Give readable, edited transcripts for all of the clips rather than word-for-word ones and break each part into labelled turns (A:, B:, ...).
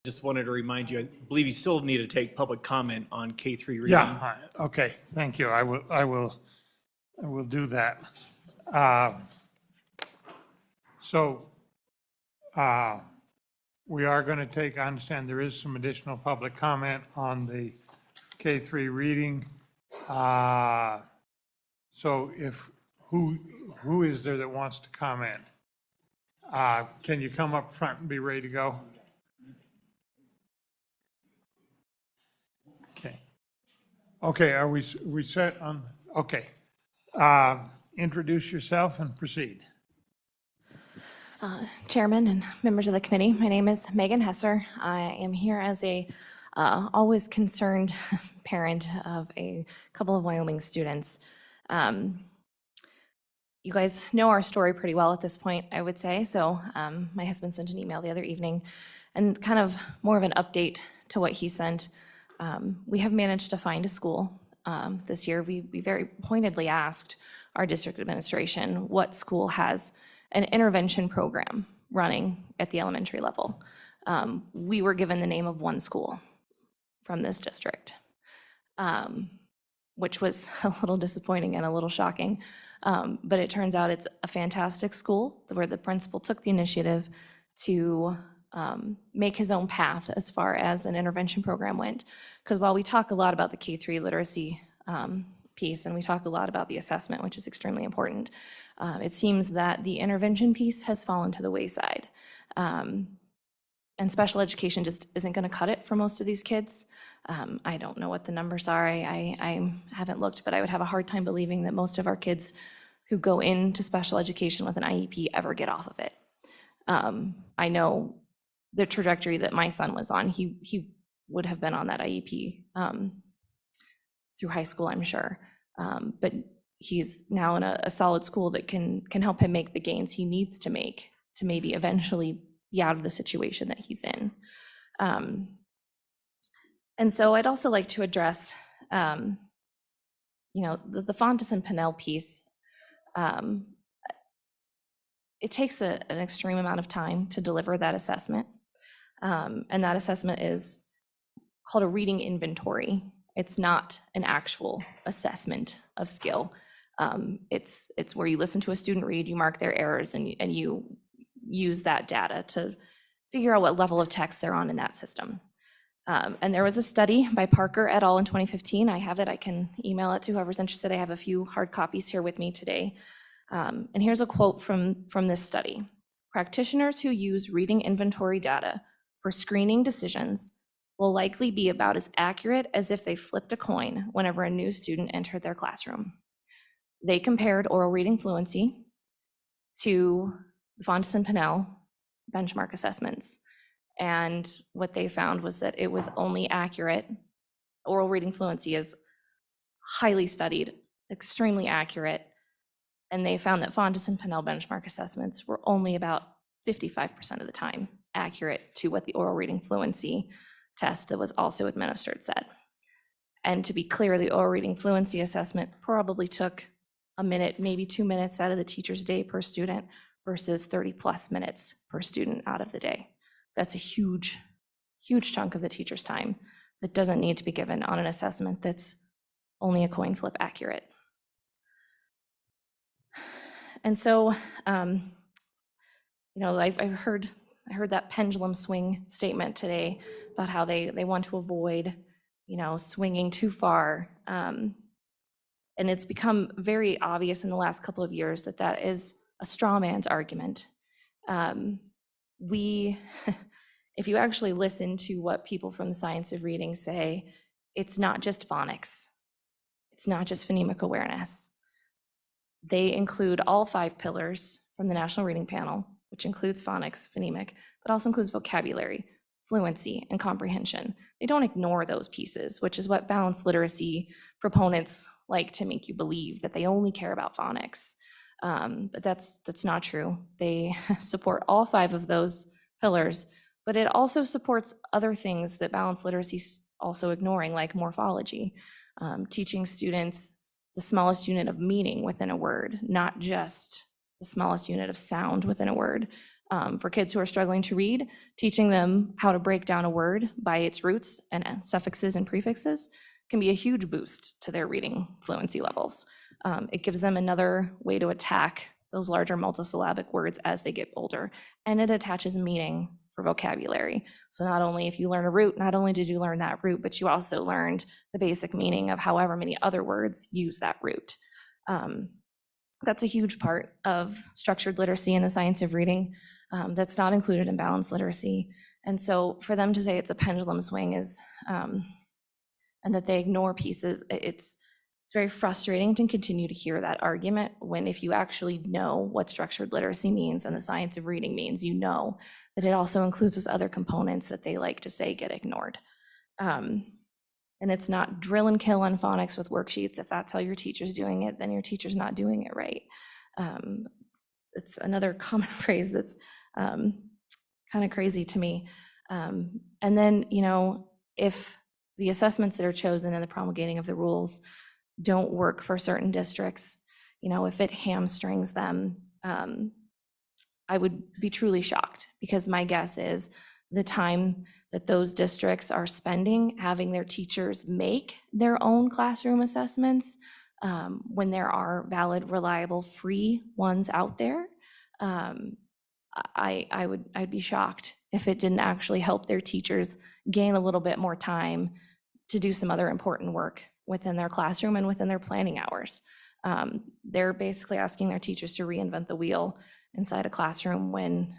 A: Just wanted to remind you, I believe you still need to take public comment on K-3 reading.
B: Yeah, okay, thank you. I will do that. So we are going to take, I understand there is some additional public comment on the K-3 reading. So who is there that wants to comment? Can you come up front and be ready to go? Okay, are we set on, okay. Introduce yourself and proceed.
C: Chairman and members of the committee, my name is Megan Hesser. I am here as a always concerned parent of a couple of Wyoming students. You guys know our story pretty well at this point, I would say. So my husband sent an email the other evening and kind of more of an update to what he sent. We have managed to find a school this year. We very pointedly asked our district administration what school has an intervention program running at the elementary level. We were given the name of one school from this district, which was a little disappointing and a little shocking. But it turns out it's a fantastic school where the principal took the initiative to make his own path as far as an intervention program went. Because while we talk a lot about the K-3 literacy piece, and we talk a lot about the assessment, which is extremely important, it seems that the intervention piece has fallen to the wayside. And special education just isn't going to cut it for most of these kids. I don't know what the numbers are. I haven't looked, but I would have a hard time believing that most of our kids who go into special education with an IEP ever get off of it. I know the trajectory that my son was on, he would have been on that IEP through high school, I'm sure. But he's now in a solid school that can help him make the gains he needs to make to maybe eventually be out of the situation that he's in. And so I'd also like to address, the Fontes and Pinnell piece. It takes an extreme amount of time to deliver that assessment. And that assessment is called a reading inventory. It's not an actual assessment of skill. It's where you listen to a student read, you mark their errors, and you use that data to figure out what level of text they're on in that system. And there was a study by Parker et al. In 2015. I have it. I can email it to whoever's interested. I have a few hard copies here with me today. And here's a quote from this study. Practitioners who use reading inventory data for screening decisions will likely be about as accurate as if they flipped a coin whenever a new student entered their classroom. They compared oral reading fluency to the Fontes and Pinnell benchmark assessments. And what they found was that it was only accurate. Oral reading fluency is highly studied, extremely accurate. And they found that Fontes and Pinnell benchmark assessments were only about 55% of the time accurate to what the oral reading fluency test that was also administered said. And to be clear, the oral reading fluency assessment probably took a minute, maybe 2 minutes out of the teacher's day per student versus 30+ minutes per student out of the day. That's a huge, huge chunk of the teacher's time that doesn't need to be given on an assessment that's only a coin flip accurate. And so, I heard that pendulum swing statement today about how they want to avoid, swinging too far. And it's become very obvious in the last couple of years that that is a straw man's argument. If you actually listen to what people from the science of reading say, it's not just phonics. It's not just phonemic awareness. They include all 5 pillars from the National Reading Panel, which includes phonics, phonemic, but also includes vocabulary, fluency, and comprehension. They don't ignore those pieces, which is what balanced literacy proponents like to make you believe, that they only care about phonics. But that's not true. They support all 5 of those pillars, but it also supports other things that balanced literacy is also ignoring, like morphology, teaching students the smallest unit of meaning within a word, not just the smallest unit of sound within a word. For kids who are struggling to read, teaching them how to break down a word by its roots and suffixes and prefixes can be a huge boost to their reading fluency levels. It gives them another way to attack those larger multisyllabic words as they get older, and it attaches meaning for vocabulary. So not only if you learn a root, not only did you learn that root, but you also learned the basic meaning of however many other words use that root. That's a huge part of structured literacy and the science of reading that's not included in balanced literacy. And so for them to say it's a pendulum swing is, and that they ignore pieces, it's very frustrating to continue to hear that argument when if you actually know what structured literacy means and the science of reading means, you know that it also includes those other components that they like to say get ignored. And it's not drill and kill on phonics with worksheets. If that's how your teacher's doing it, then your teacher's not doing it right. It's another common phrase that's kind of crazy to me. And then, if the assessments that are chosen in the promulgating of the rules don't work for certain districts, if it hamstrings them, I would be truly shocked, because my guess is the time that those districts are spending having their teachers make their own classroom assessments, when there are valid, reliable, free ones out there, I'd be shocked if it didn't actually help their teachers gain a little bit more time to do some other important work within their classroom and within their planning hours. They're basically asking their teachers to reinvent the wheel inside a classroom when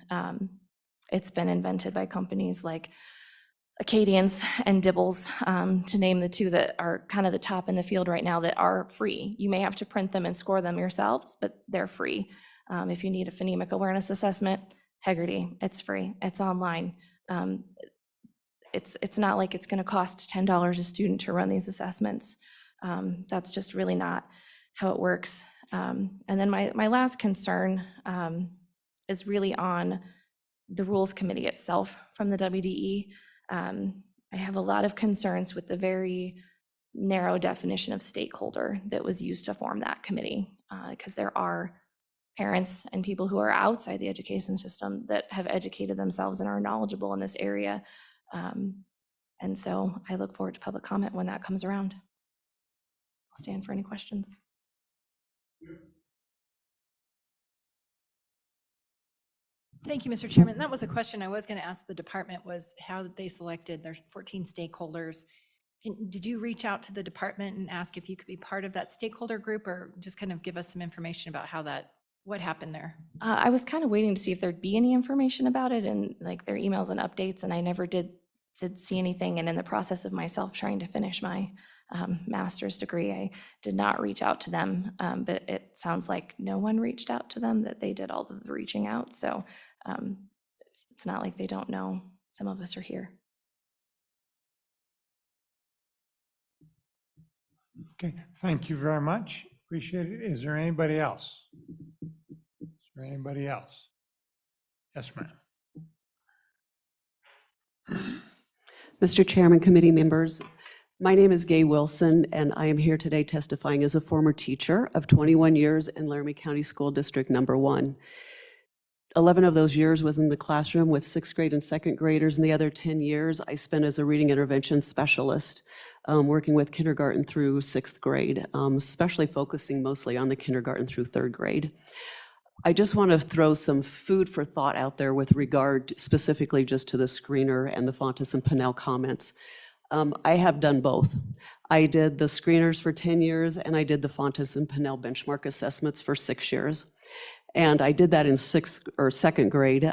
C: it's been invented by companies like Acadians and Dibbles, to name the two that are kind of the top in the field right now that are free. You may have to print them and score them yourselves, but they're free. If you need a phonemic awareness assessment, Hegarty, it's free, it's online. It's not like it's gonna cost $10 a student to run these assessments. That's just really not how it works. And then my last concern is really on the rules committee itself from the WDE. I have a lot of concerns with the very narrow definition of stakeholder that was used to form that committee, because there are parents and people who are outside the education system that have educated themselves and are knowledgeable in this area. And so I look forward to public comment when that comes around. I'll stand for any questions.
D: Thank you, Mr. Chairman. That was a question I was going to ask the department, was how they selected their 14 stakeholders. Did you reach out to the department and ask if you could be part of that stakeholder group, or just kind of give us some information about what happened there?
C: I was kind of waiting to see if there'd be any information about it and like their emails and updates, and I never did see anything. And in the process of myself trying to finish my master's degree, I did not reach out to them, but it sounds like no one reached out to them, that they did all of the reaching out. So it's not like they don't know some of us are here.
B: Okay, thank you very much. Appreciate it. Is there anybody else? Is there anybody else? Yes, ma'am.
E: Mr. Chairman, committee members, my name is Gay Wilson, and I am here today testifying as a former teacher of 21 years in Laramie County School District Number 1. 11 of those years was in the classroom with 6th grade and 2nd graders, and the other 10 years I spent as a reading intervention specialist, working with kindergarten through 6th grade, especially focusing mostly on the kindergarten through 3rd grade. I just want to throw some food for thought out there with regard specifically just to the screener and the Fontes and Pinnell comments. I have done both. I did the screeners for 10 years, and I did the Fontes and Pinnell benchmark assessments for 6 years. And I did that in 6th or 2nd grade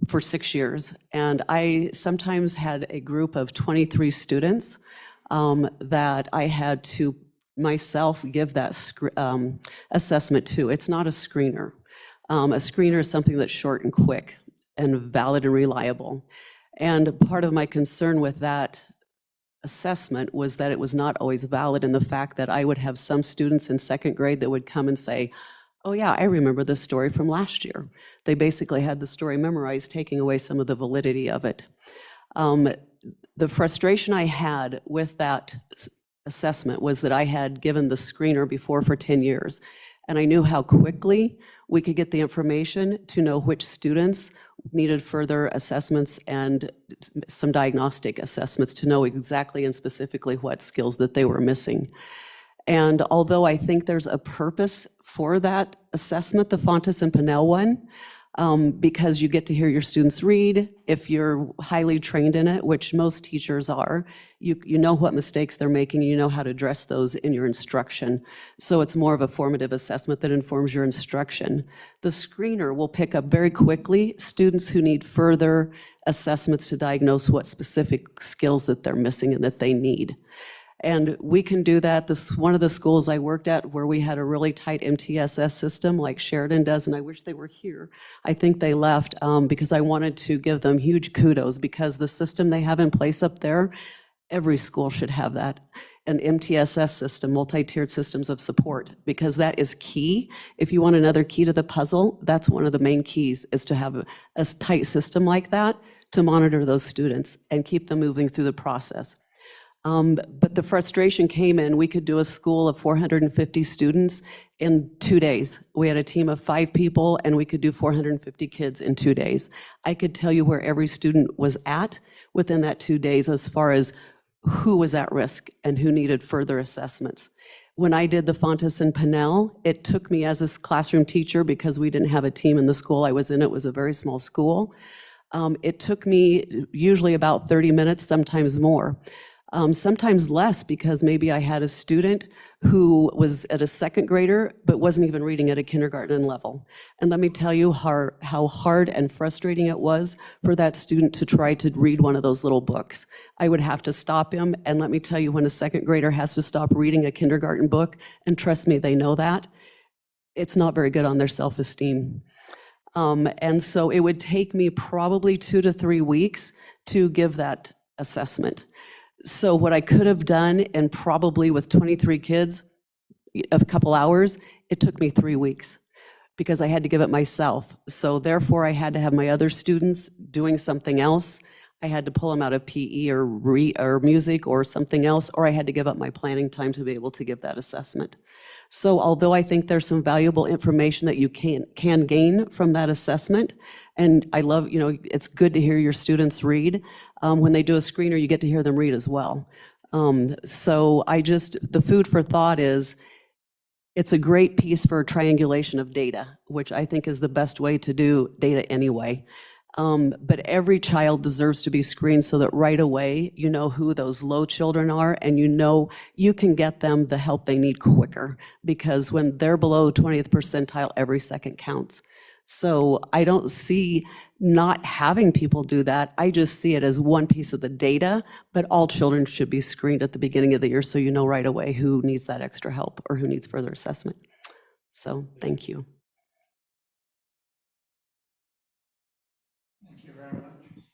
E: for 6 years. And I sometimes had a group of 23 students that I had to myself give that assessment to. It's not a screener. A screener is something that's short and quick and valid and reliable. And part of my concern with that assessment was that it was not always valid, in the fact that I would have some students in 2nd grade that would come and say, oh yeah, I remember this story from last year. They basically had the story memorized, taking away some of the validity of it. The frustration I had with that assessment was that I had given the screener before for 10 years, And I knew how quickly we could get the information to know which students needed further assessments and some diagnostic assessments to know exactly and specifically what skills that they were missing. And although I think there's a purpose for that assessment, the Fontes and Pinnell one, because you get to hear your students read. If you're highly trained in it, which most teachers are, you know what mistakes they're making, you know how to address those in your instruction. So it's more of a formative assessment that informs your instruction. The screener will pick up very quickly students who need further assessments to diagnose what specific skills that they're missing and that they need. And we can do that. This one of the schools I worked at where we had a really tight MTSS system like Sheridan does, and I wish they were here. I think they left because I wanted to give them huge kudos because the system they have in place up there, every school should have that. An MTSS system, multi-tiered systems of support, because that is key. If you want another key to the puzzle, that's one of the main keys, is to have a tight system like that to monitor those students and keep them moving through the process. But the frustration came in, we could do a school of 450 students in 2 days. We had a team of 5 people and we could do 450 kids in 2 days. I could tell you where every student was at within that 2 days as far as who was at risk and who needed further assessments. When I did the Fontes and Pinnell, it took me as a classroom teacher, because we didn't have a team in the school I was in, it was a very small school. It took me usually about 30 minutes, sometimes more. Sometimes less, because maybe I had a student who was at a second grader but wasn't even reading at a kindergarten level. And let me tell you how hard and frustrating it was for that student to try to read one of those little books. I would have to stop him, and let me tell you, when a second grader has to stop reading a kindergarten book, and trust me, they know that, it's not very good on their self-esteem. And so it would take me probably 2 to 3 weeks to give that assessment. So what I could have done, and probably with 23 kids, a couple hours, it took me 3 weeks because I had to give it myself. So therefore, I had to have my other students doing something else. I had to pull them out of PE or music or something else, or I had to give up my planning time to be able to give that assessment. So although I think there's some valuable information that you can gain from that assessment, and I love, it's good to hear your students read. When they do a screener, you get to hear them read as well. So the food for thought is, it's a great piece for triangulation of data, which I think is the best way to do data anyway. But every child deserves to be screened so that right away you know who those low children are, and you know you can get them the help they need quicker, because when they're below 20th percentile, every second counts. So I don't see not having people do that. I just see it as one piece of the data, but all children should be screened at the beginning of the year so you know right away who needs that extra help or who needs further assessment. So thank you.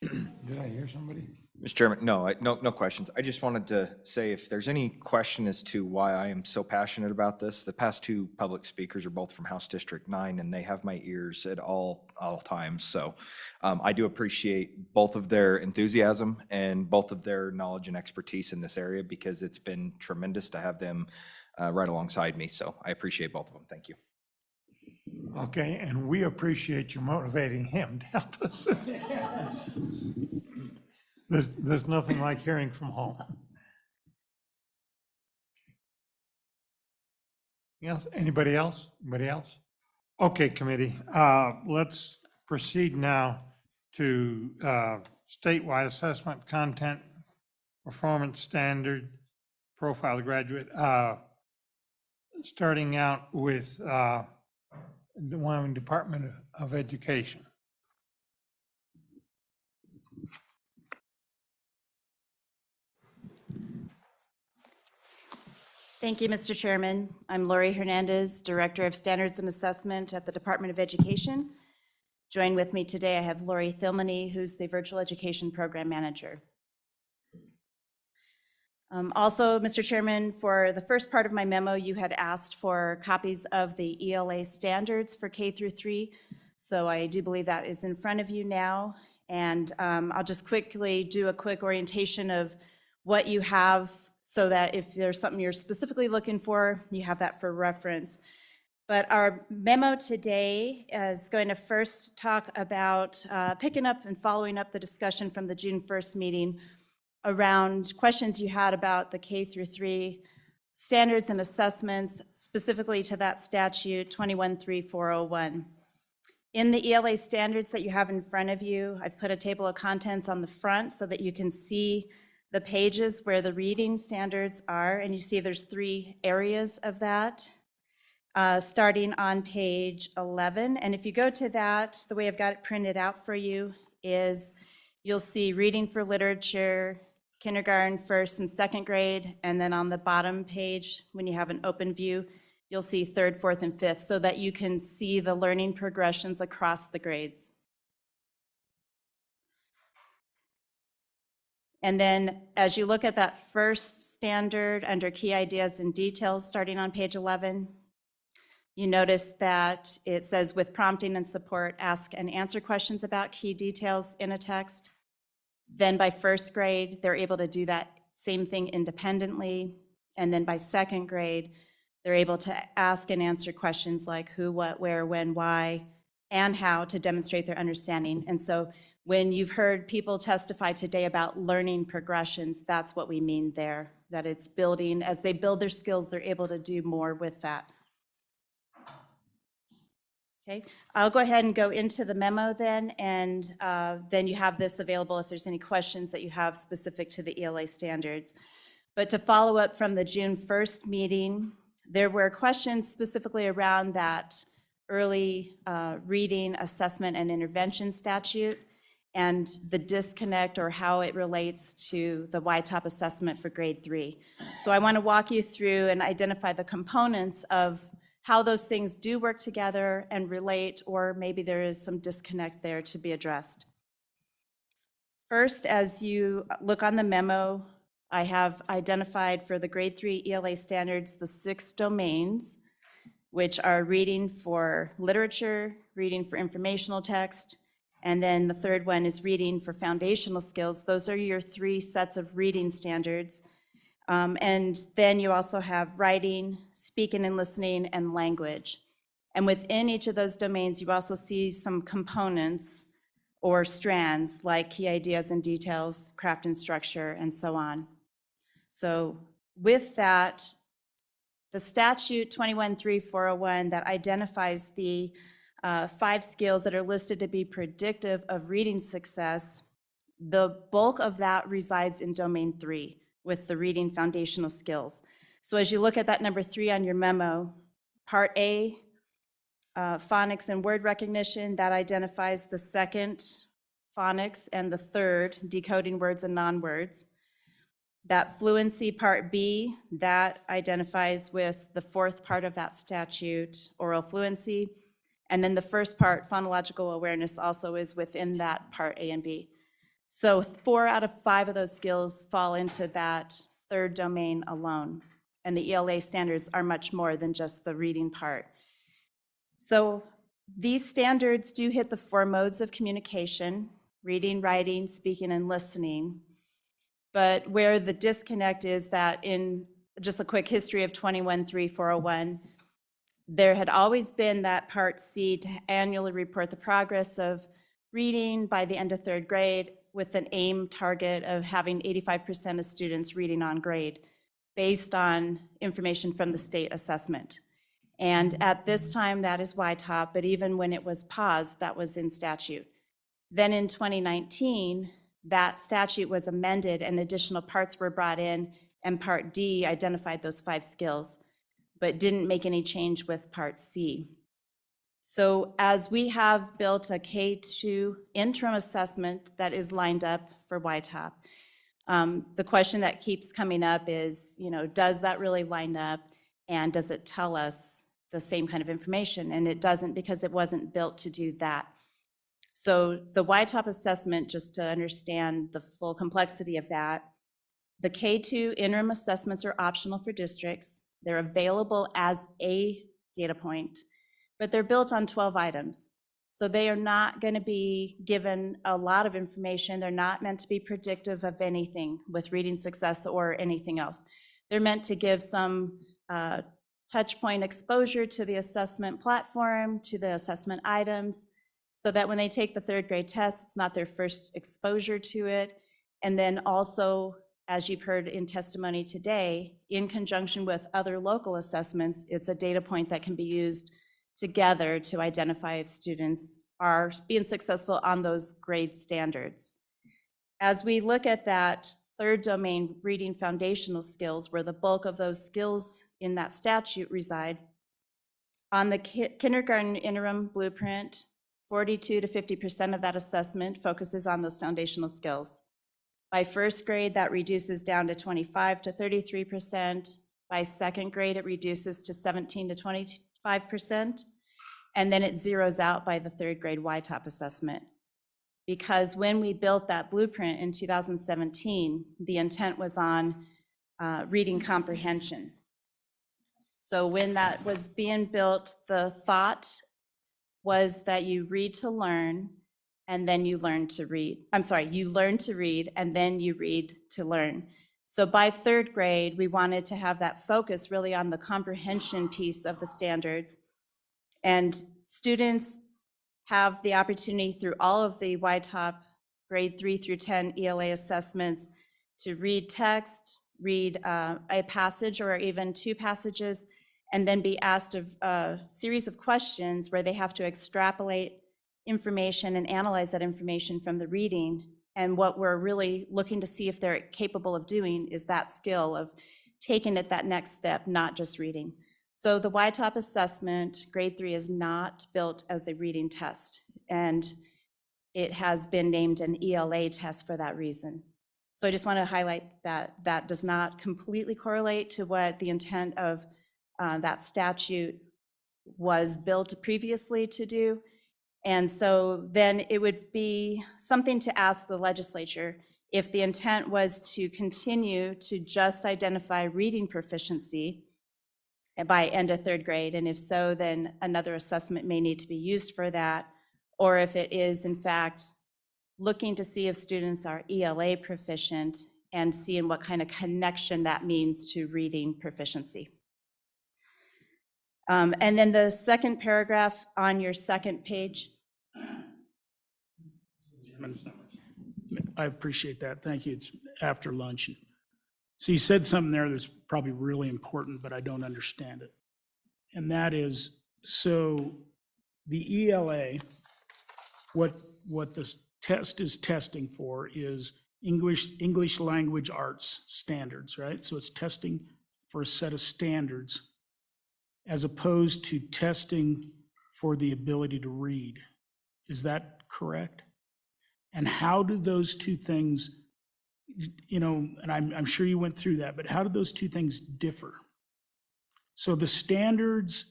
B: Did I hear somebody?
F: Mr. Chairman, no questions. I just wanted to say, if there's any question as to why I am so passionate about this, the past 2 public speakers are both from House District 9, and they have my ears at all times. So I do appreciate both of their enthusiasm and both of their knowledge and expertise in this area, because it's been tremendous to have them right alongside me. So I appreciate both of them. Thank you.
B: Okay, and we appreciate you motivating him to help us. There's nothing like hearing from home. Yes, anybody else? Anybody else? Okay, committee, let's proceed now to statewide assessment content, performance standard, profile of graduate, starting out with the Wyoming Department of Education.
G: Thank you, Mr. Chairman. I'm Lori Hernandez, Director of Standards and Assessment at the Department of Education. Join with me today, I have Lori Thilmany, who's the Virtual Education Program Manager. Also, Mr. Chairman, for the first part of my memo, you had asked for copies of the ELA standards for K through 3. So I do believe that is in front of you now. And I'll just quickly do a quick orientation of what you have, so that if there's something you're specifically looking for, you have that for reference. But our memo today is going to first talk about picking up and following up the discussion from the June 1st meeting around questions you had about the K through 3 standards and assessments, specifically to that statute 213401. In the ELA standards that you have in front of you, I've put a table of contents on the front so that you can see the pages where the reading standards are, and you see there's 3 areas of that, starting on page 11. And if you go to that, the way I've got it printed out for you is you'll see reading for literature, kindergarten, 1st and 2nd grade, and then on the bottom page, when you have an open view, you'll see 3rd, 4th, and 5th, so that you can see the learning progressions across the grades. And then as you look at that first standard under key ideas and details, starting on page 11, you notice that it says with prompting and support, ask and answer questions about key details in a text. Then by 1st grade, they're able to do that same thing independently. And then by 2nd grade, they're able to ask and answer questions like who, what, where, when, why, and how to demonstrate their understanding. And so when you've heard people testify today about learning progressions, that's what we mean there, that it's building, as they build their skills, they're able to do more with that. Okay, I'll go ahead and go into the memo then, and then you have this available if there's any questions that you have specific to the ELA standards. But to follow up from the June 1st meeting, there were questions specifically around that early reading, assessment, and intervention statute and the disconnect or how it relates to the YTOP assessment for grade 3. So I want to walk you through and identify the components of how those things do work together and relate, or maybe there is some disconnect there to be addressed. First, as you look on the memo, I have identified for the grade 3 ELA standards the 6 domains, which are reading for literature, reading for informational text, and then the 3rd one is reading for foundational skills. Those are your 3 sets of reading standards. And then you also have writing, speaking and listening, and language. And within each of those domains, you also see some components or strands like key ideas and details, craft and structure, and so on. So with that, the statute 213401 that identifies the 5 skills that are listed to be predictive of reading success, the bulk of that resides in domain 3 with the reading foundational skills. So as you look at that number 3 on your memo, part A, phonics and word recognition, that identifies the 2nd, phonics, and the 3rd, decoding words and non-words. That fluency part B, that identifies with the 4th part of that statute, oral fluency. And then the first part, phonological awareness, also is within that part A and B. So 4 out of 5 of those skills fall into that 3rd domain alone. And the ELA standards are much more than just the reading part. So these standards do hit the 4 modes of communication: reading, writing, speaking, and listening. But where the disconnect is that in just a quick history of 213401, there had always been that part C to annually report the progress of reading by the end of 3rd grade with an aim target of having 85% of students reading on grade based on information from the state assessment. And at this time, that is YTOP, but even when it was paused, that was in statute. Then in 2019, that statute was amended and additional parts were brought in, and Part D identified those 5 skills, but didn't make any change with Part C. So as we have built a K2 interim assessment that is lined up for YTOP, the question that keeps coming up is, does that really line up, and does it tell us the same kind of information? And it doesn't, because it wasn't built to do that. So the YTOP assessment, just to understand the full complexity of that, the K2 interim assessments are optional for districts. They're available as a data point, but they're built on 12 items. So they are not going to be given a lot of information. They're not meant to be predictive of anything with reading success or anything else. They're meant to give some touch point exposure to the assessment platform, to the assessment items, so that when they take the third grade test, it's not their first exposure to it. And then also, as you've heard in testimony today, in conjunction with other local assessments, it's a data point that can be used together to identify if students are being successful on those grade standards. As we look at that third domain, reading foundational skills, where the bulk of those skills in that statute reside, on the kindergarten interim blueprint, 42 to 50% of that assessment focuses on those foundational skills. By first grade, that reduces down to 25 to 33%. By second grade, it reduces to 17 to 25%. And then it zeroes out by the third grade YTOP assessment. Because when we built that blueprint in 2017, the intent was on reading comprehension. So when that was being built, the thought was that you read to learn, and then you learn to read. I'm sorry, you learn to read, and then you read to learn. So by third grade, we wanted to have that focus really on the comprehension piece of the standards. And students have the opportunity through all of the YTOP grade 3 through 10 ELA assessments to read text, read a passage or even two passages, and then be asked a series of questions where they have to extrapolate information and analyze that information from the reading. And what we're really looking to see if they're capable of doing is that skill of taking it that next step, not just reading. So the YTOP assessment, grade 3, is not built as a reading test, and it has been named an ELA test for that reason. So I just want to highlight that that does not completely correlate to what the intent of that statute was built previously to do. And so then it would be something to ask the legislature if the intent was to continue to just identify reading proficiency by end of third grade, and if so, then another assessment may need to be used for that, or if it is in fact looking to see if students are ELA proficient and seeing what kind of connection that means to reading proficiency. And then the second paragraph on your second page.
H: I appreciate that. Thank you. It's after lunch. So you said something there that's probably really important, but I don't understand it. And that is, so the ELA, what this test is testing for is English language arts standards, right? So it's testing for a set of standards as opposed to testing for the ability to read. Is that correct? And how do those two things, you know, and I'm sure you went through that, but how do those two things differ? So the standards,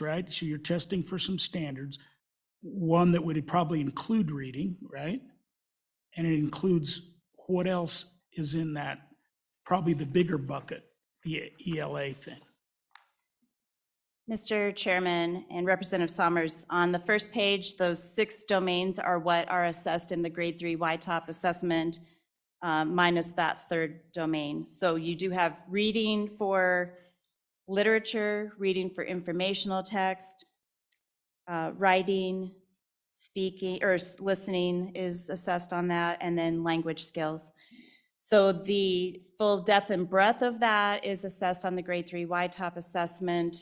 H: right? So you're testing for some standards, one that would probably include reading, right? And it includes what else is in that, probably the bigger bucket, the ELA thing.
G: Mr. Chairman and Representative Sommers, on the first page, those 6 domains are what are assessed in the grade 3 YTOP assessment, minus that third domain. So you do have reading for literature, reading for informational text, writing, speaking, or listening is assessed on that, and then language skills. So the full depth and breadth of that is assessed on the grade 3 YTOP assessment,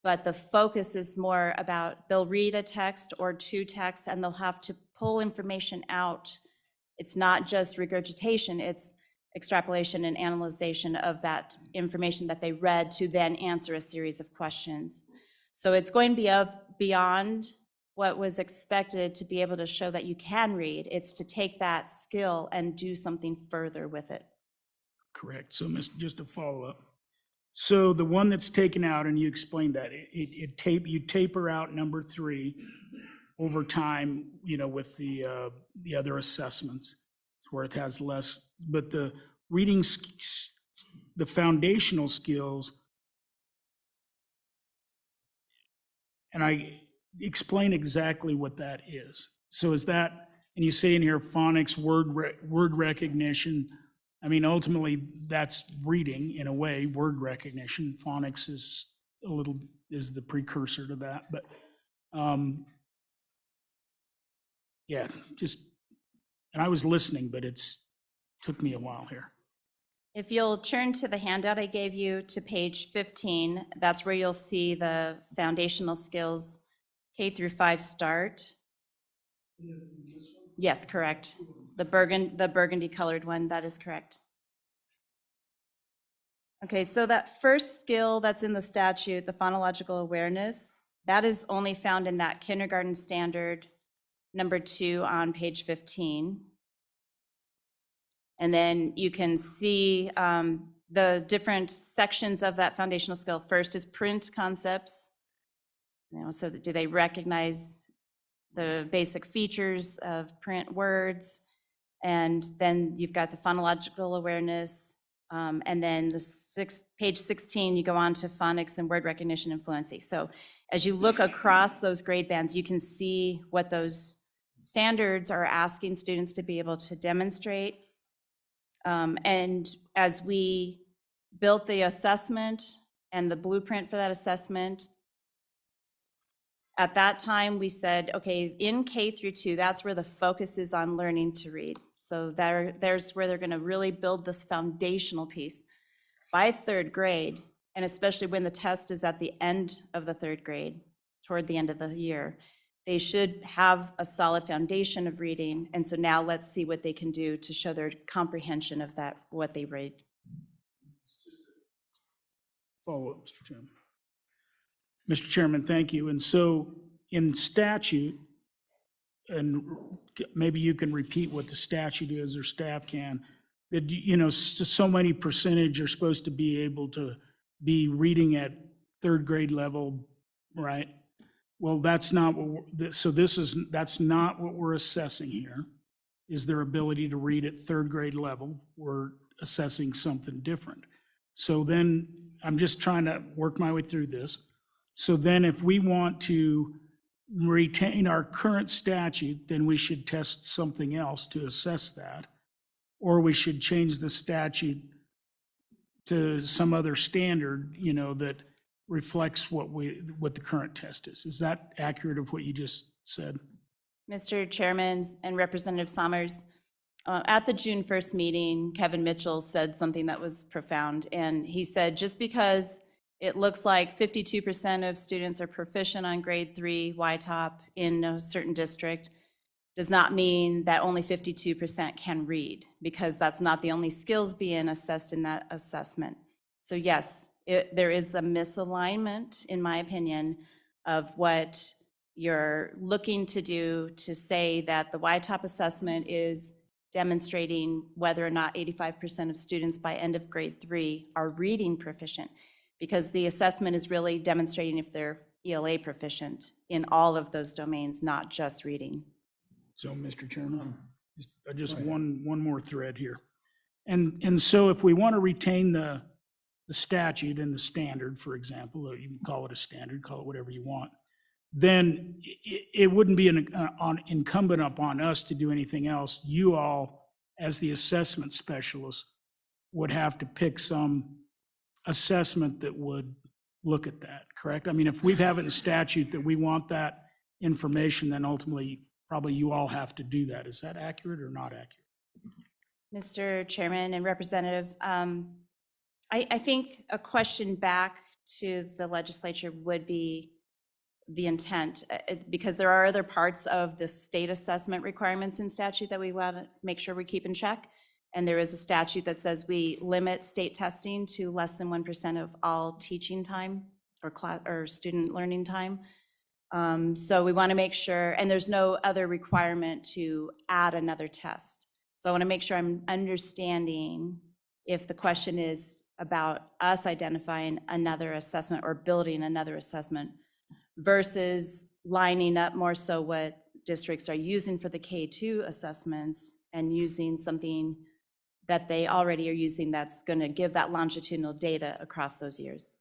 G: but the focus is more about they'll read a text or 2 texts and they'll have to pull information out. It's not just regurgitation, it's extrapolation and analyzation of that information that they read to then answer a series of questions. So it's going to be beyond what was expected to be able to show that you can read. It's to take that skill and do something further with it.
H: Correct. So just to follow up. So the one that's taken out, and you explained that, you taper out number 3 over time, you know, with the other assessments where it has less, but the reading, the foundational skills, and I explain exactly what that is. So is that, and you say in here phonics, word recognition, I mean, ultimately, that's reading in a way, word recognition. Phonics is is the precursor to that, but, yeah, just, and I was listening, but took me a while here.
G: If you'll turn to the handout I gave you to page 15, that's where you'll see the foundational skills K through 5 start. Yes, correct. The burgundy colored one, that is correct. Okay, so that first skill that's in the statute, the phonological awareness, that is only found in that kindergarten standard number 2 on page 15. And then you can see the different sections of that foundational skill. First is print concepts. So do they recognize the basic features of print words? And then you've got the phonological awareness. And then page 16, you go on to phonics and word recognition and fluency. So as you look across those grade bands, you can see what those standards are asking students to be able to demonstrate. And as we built the assessment and the blueprint for that assessment, at that time, we said, okay, in K through 2, that's where the focus is on learning to read. So there's where they're going to really build this foundational piece. By 3rd grade, and especially when the test is at the end of the 3rd grade, toward the end of the year, they should have a solid foundation of reading. And so now let's see what they can do to show their comprehension of that, what they read.
H: Follow up, Mr. Chairman. Mr. Chairman, thank you. And so in statute, and maybe you can repeat what the statute is, or staff can, that, you know, so many percentage are supposed to be able to be reading at 3rd grade level, right? Well, that's not what, that's not what we're assessing here, is their ability to read at 3rd grade level. We're assessing something different. So then, I'm just trying to work my way through this. So then if we want to retain our current statute, then we should test something else to assess that. Or we should change the statute to some other standard, you know, that reflects what the current test is. Is that accurate of what you just said?
G: Mr. Chairman and Representative Sommers, at the June 1st meeting, Kevin Mitchell said something that was profound. And he said, just because it looks like 52% of students are proficient on grade 3 YTOP in a certain district, does not mean that only 52% can read, because that's not the only skills being assessed in that assessment. So yes, there is a misalignment, in my opinion, of what you're looking to do to say that the YTOP assessment is demonstrating whether or not 85% of students by end of grade 3 are reading proficient, because the assessment is really demonstrating if they're ELA proficient in all of those domains, not just reading.
H: So, Mr. Chairman, just one more thread here. And so if we want to retain the statute and the standard, for example, or you can call it a standard, call it whatever you want, then it wouldn't be incumbent upon us to do anything else. You all, as the assessment specialists, would have to pick some assessment that would look at that, correct? I mean, if we have it in statute that we want that information, then ultimately, probably you all have to do that. Is that accurate or not accurate?
G: Mr. Chairman and Representative, I think a question back to the legislature would be the intent, because there are other parts of the state assessment requirements in statute that we want to make sure we keep in check. And there is a statute that says we limit state testing to less than 1% of all teaching time or class or student learning time. So we want to make sure, and there's no other requirement to add another test. So I want to make sure I'm understanding if the question is about us identifying another assessment or building another assessment versus lining up more so what districts are using for the K2 assessments and using something that they already are using that's going to give that longitudinal data across those years.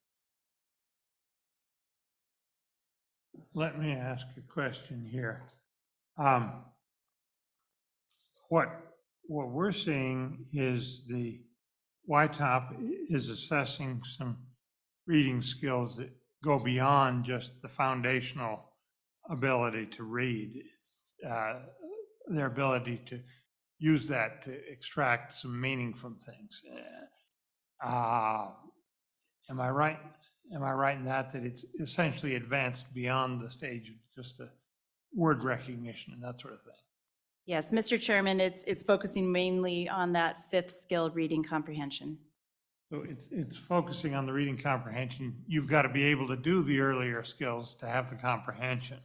B: Let me ask a question here. What what we're seeing is the YTOP is assessing some reading skills that go beyond just the foundational ability to read. Their ability to use that to extract some meaning from things. Am I right? Am I right in that it's essentially advanced beyond the stage of just the word recognition and that sort of thing?
G: Yes, Mr. Chairman, it's focusing mainly on that fifth skill, reading comprehension.
B: So it's focusing on the reading comprehension. You've got to be able to do the earlier skills to have the comprehension.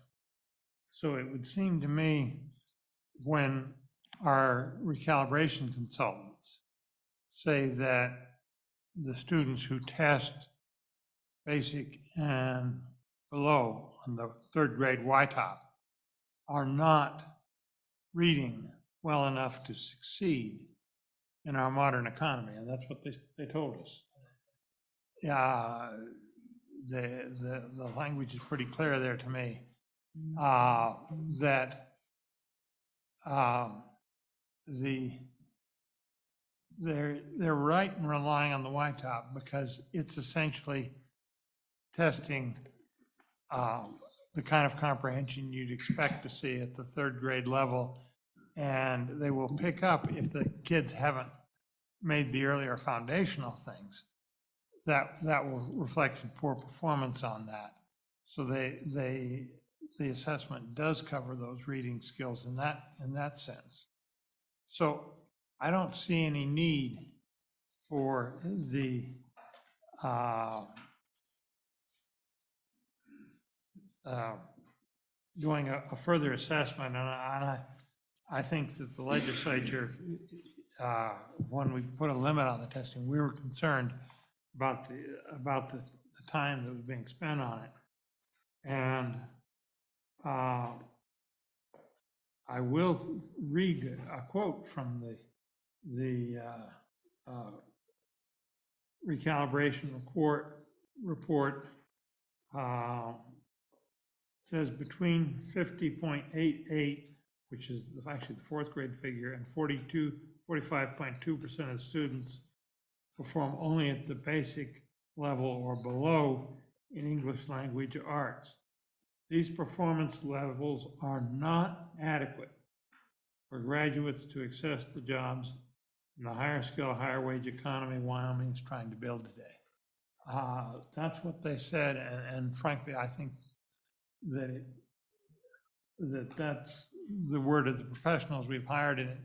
B: So it would seem to me when our recalibration consultants say that the students who test basic and below on the third grade YTOP are not reading well enough to succeed in our modern economy, and that's what they told us. The language is pretty clear there to me, that they're right in relying on the YTOP because it's essentially testing the kind of comprehension you'd expect to see at the third grade level. And they will pick up if the kids haven't made the earlier foundational things, that will reflect in poor performance on that. So the assessment does cover those reading skills in that sense. So I don't see any need for the doing a further assessment, and I think that the legislature, when we put a limit on the testing, we were concerned about the time that was being spent on it. And I will read a quote from the recalibration report. Says between 50.88, which is actually the fourth grade figure, and 45.2% of students perform only at the basic level or below in English language arts. These performance levels are not adequate for graduates to access the jobs in the higher skill, higher wage economy Wyoming is trying to build today. That's what they said, and frankly, I think that's the word of the professionals we've hired, and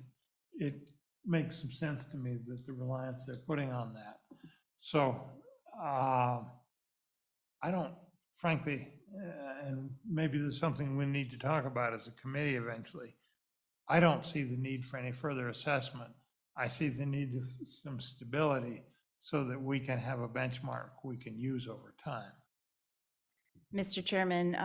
B: it makes some sense to me that the reliance they're putting on that. So I don't, frankly, and maybe there's something we need to talk about as a committee eventually, I don't see the need for any further assessment. I see the need of some stability so that we can have a benchmark we can use over time.
G: Mr. Chairman,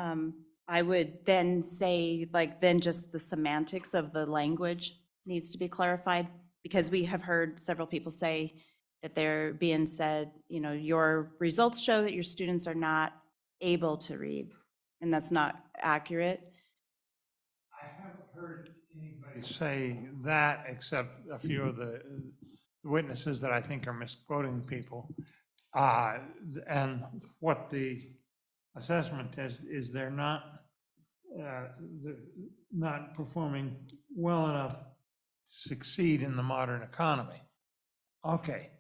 G: I would then say, then just the semantics of the language needs to be clarified, because we have heard several people say that they're being said, your results show that your students are not able to read, and that's not accurate.
B: I haven't heard anybody say that except a few of the witnesses that I think are misquoting people. And what the assessment test is, they're not performing well enough to succeed in the modern economy. Okay,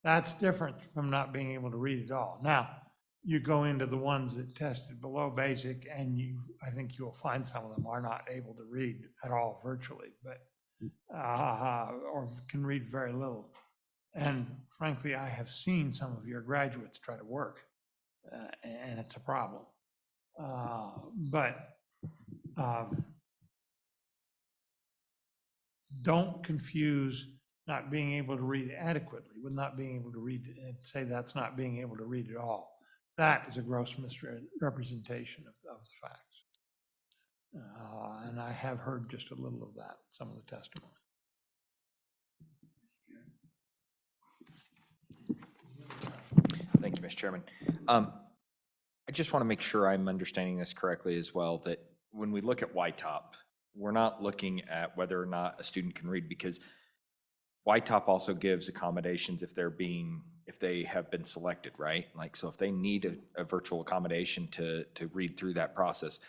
B: that's different from not being able to read at all. Now, you go into the ones that tested below basic, and I think you'll find some of them are not able to read at all virtually, but or can read very little. And frankly, I have seen some of your graduates try to work, and it's a problem. But don't confuse not being able to read adequately with not being able to read, and say that's not being able to read at all. That is a gross misrepresentation of the facts. And I have heard just a little of that, some of the testimony.
F: Thank you, Mr. Chairman. I just want to make sure I'm understanding this correctly as well, that when we look at YTOP, we're not looking at whether or not a student can read, because YTOP also gives accommodations if if they have been selected, right? Like, so if they need a virtual accommodation to read through that process,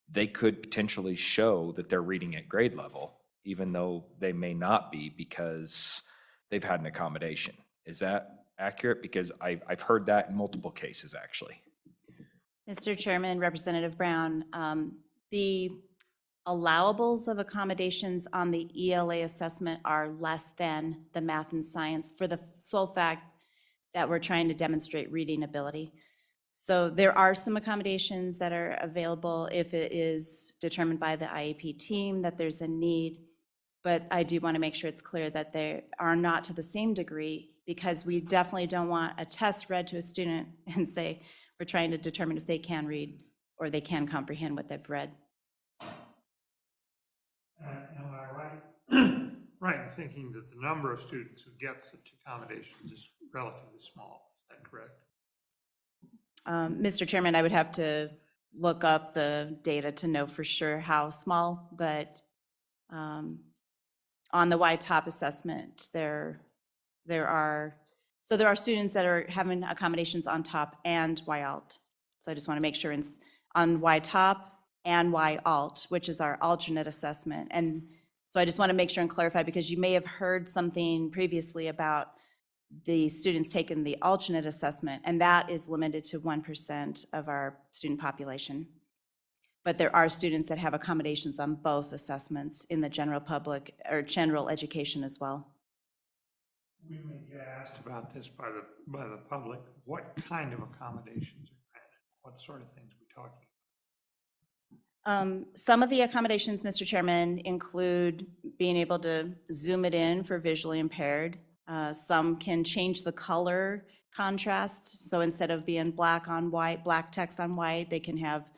F: they could potentially show that they're reading at grade level, even though they may not be because they've had an accommodation. Is that accurate? Because I've heard that in multiple cases, actually.
G: Mr. Chairman, Representative Brown, the allowables of accommodations on the ELA assessment are less than the math and science for the sole fact that we're trying to demonstrate reading ability. So there are some accommodations that are available if it is determined by the IEP team that there's a need. But I do want to make sure it's clear that they are not to the same degree, because we definitely don't want a test read to a student and say, we're trying to determine if they can read or they can comprehend what they've read.
B: Am I right? Right, in thinking that the number of students who gets to accommodations is relatively small. Is that correct?
G: Mr. Chairman, I would have to look up the data to know for sure how small, but on the YTOP assessment, there are students that are having accommodations on top and YALT. So I just want to make sure on YTOP and YALT, which is our alternate assessment. And so I just want to make sure and clarify, because you may have heard something previously about the students taking the alternate assessment, and that is limited to 1% of our student population. But there are students that have accommodations on both assessments in the general public or general education as well.
B: We may get asked about this by the public. What kind of accommodations are granted? What sort of things are we talking about?
G: Some of the accommodations, Mr. Chairman, include being able to zoom it in for visually impaired. Some can change the color contrast. So instead of being black on white, black text on white, they can have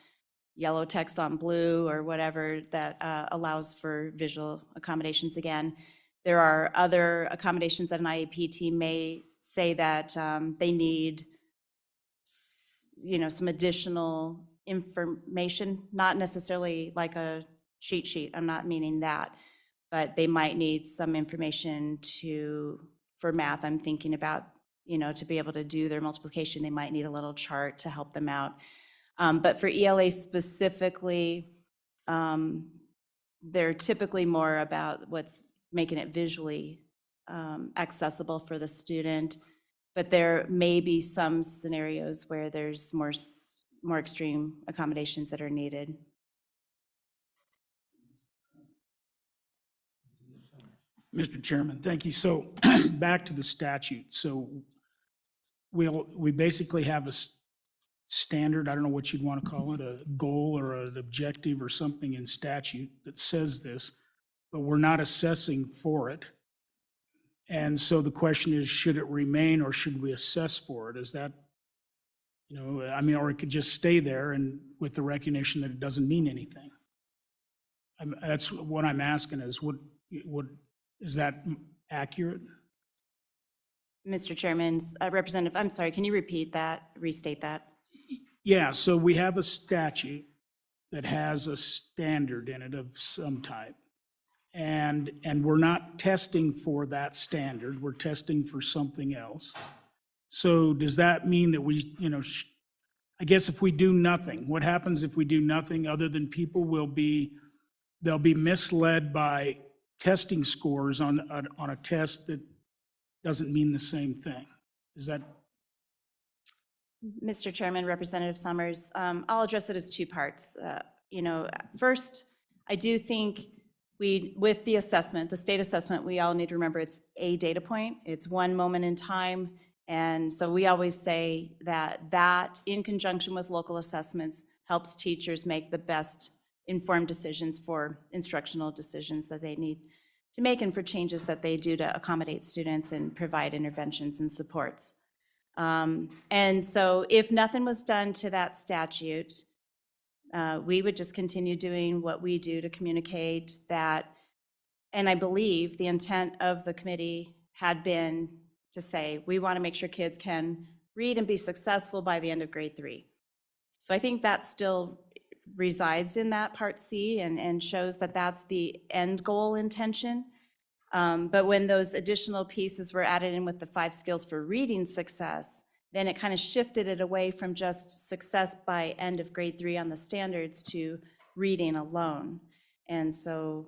G: yellow text on blue or whatever that allows for visual accommodations again. There are other accommodations that an IEP team may say that they need, some additional information, not necessarily like a cheat sheet. I'm not meaning that, but they might need some information for math. I'm thinking about, to be able to do their multiplication, they might need a little chart to help them out. But for ELA specifically, they're typically more about what's making it visually accessible for the student. But there may be some scenarios where there's more extreme accommodations that are needed.
H: Mr. Chairman, thank you. So back to the statute. So we basically have a standard, I don't know what you'd want to call it, a goal or an objective or something in statute that says this, but we're not assessing for it. And so the question is, should it remain or should we assess for it? Is that, or it could just stay there and with the recognition that it doesn't mean anything. That's what I'm asking is, is that accurate?
G: Mr. Chairman, Representative, I'm sorry, can you repeat that, restate that?
H: Yeah, so we have a statute that has a standard in it of some type. And we're not testing for that standard, we're testing for something else. So does that mean that we, I guess if we do nothing, what happens if we do nothing other than they'll be misled by testing scores on a test that doesn't mean the same thing? Is that?
G: Mr. Chairman, Representative Summers, I'll address it as two parts. First, I do think with the assessment, the state assessment, we all need to remember it's a data point. It's one moment in time. And so we always say that in conjunction with local assessments helps teachers make the best informed decisions for instructional decisions that they need to make and for changes that they do to accommodate students and provide interventions and supports. And so if nothing was done to that statute, we would just continue doing what we do to communicate that. And I believe the intent of the committee had been to say, we want to make sure kids can read and be successful by the end of grade 3. So I think that still resides in that part C and shows that that's the end goal intention. But when those additional pieces were added in with the 5 skills for reading success, then it kind of shifted it away from just success by end of grade 3 on the standards to reading alone. And so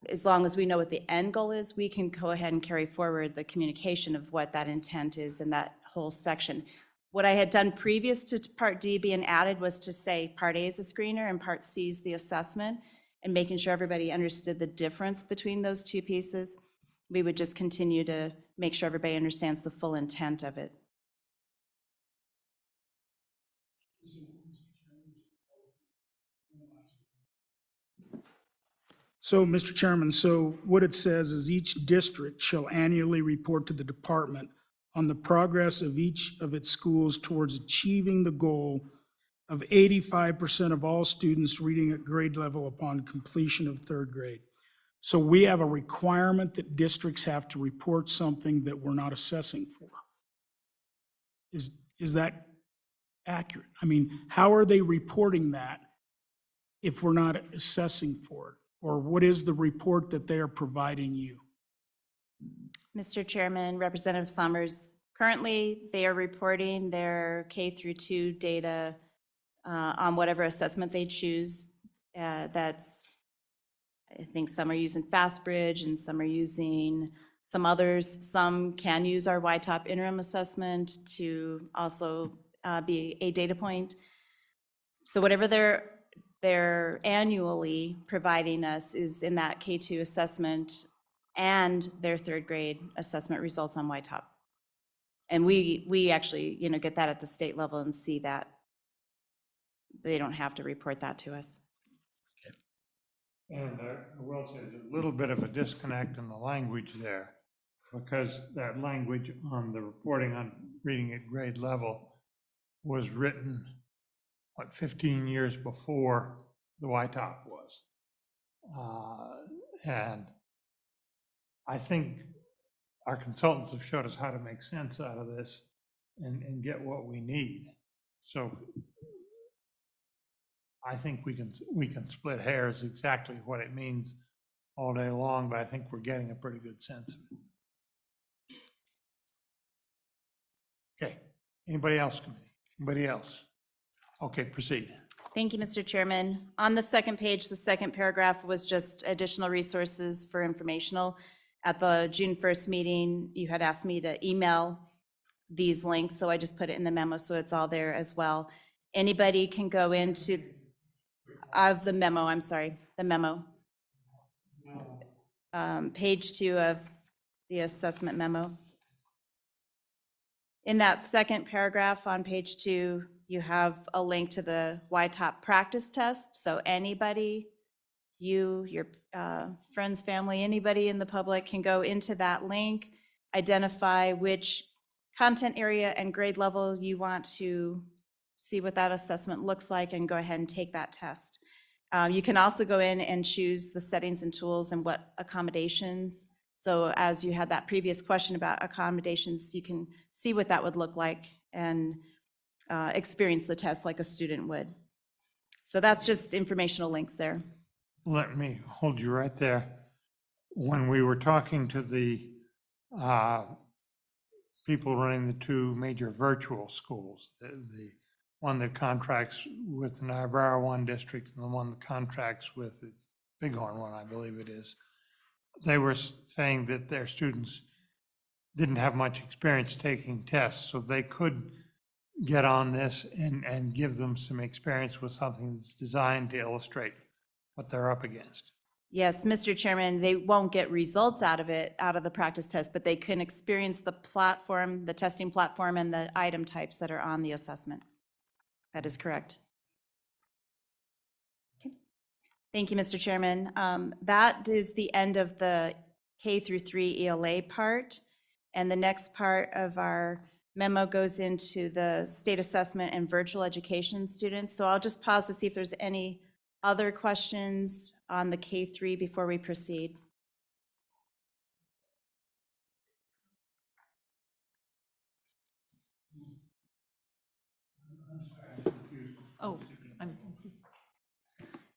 G: as long as we know what the end goal is, we can go ahead and carry forward the communication of what that intent is in that whole section. What I had done previous to Part D being added was to say Part A is a screener and Part C is the assessment, and making sure everybody understood the difference between those two pieces. We would just continue to make sure everybody understands the full intent of it.
H: So, Mr. Chairman, so what it says is each district shall annually report to the department on the progress of each of its schools towards achieving the goal of 85% of all students reading at grade level upon completion of 3rd grade. So we have a requirement that districts have to report something that we're not assessing for. Is that accurate? I mean, how are they reporting that if we're not assessing for it? Or what is the report that they are providing you?
G: Mr. Chairman, Representative Summers, currently they are reporting their K through 2 data on whatever assessment they choose. That's, I think some are using FastBridge and some are using some others. Some can use our YTOP interim assessment to also be a data point. So whatever they're annually providing us is in that K2 assessment and their 3rd grade assessment results on YTOP. And we actually, get that at the state level and see that. They don't have to report that to us.
B: And I will say there's a little bit of a disconnect in the language there, because that language on the reporting on reading at grade level was written, 15 years before the YTOP was. And I think our consultants have showed us how to make sense out of this and get what we need. So I think we can split hairs exactly what it means all day long, but I think we're getting a pretty good sense of it. Okay, anybody else, committee? Anybody else? Okay, proceed.
G: Thank you, Mr. Chairman. On the second page, the second paragraph was just additional resources for informational. At the June 1st meeting, you had asked me to email these links, so I just put it in the memo, so it's all there as well. Anybody can go into, the memo. Page 2 of the assessment memo. In that second paragraph on page 2, you have a link to the YTOP practice test. So anybody, you, your friends, family, anybody in the public can go into that link, identify which content area and grade level you want to see what that assessment looks like, and go ahead and take that test. You can also go in and choose the settings and tools and what accommodations. So as you had that previous question about accommodations, you can see what that would look like and experience the test like a student would. So that's just informational links there.
B: Let me hold you right there. When we were talking to the people running the 2 major virtual schools, the one that contracts with the Niobrara 1 district and the one that contracts with the Bighorn 1, I believe it is, they were saying that their students didn't have much experience taking tests, so they could get on this and give them some experience with something that's designed to illustrate what they're up against.
G: Yes, Mr. Chairman, they won't get results out of it, out of the practice test, but they can experience the platform, the testing platform, and the item types that are on the assessment. That is correct. Okay. Thank you, Mr. Chairman. That is the end of the K through 3 ELA part. And the next part of our memo goes into the state assessment and virtual education students. So I'll just pause to see if there's any other questions on the K3 before we proceed.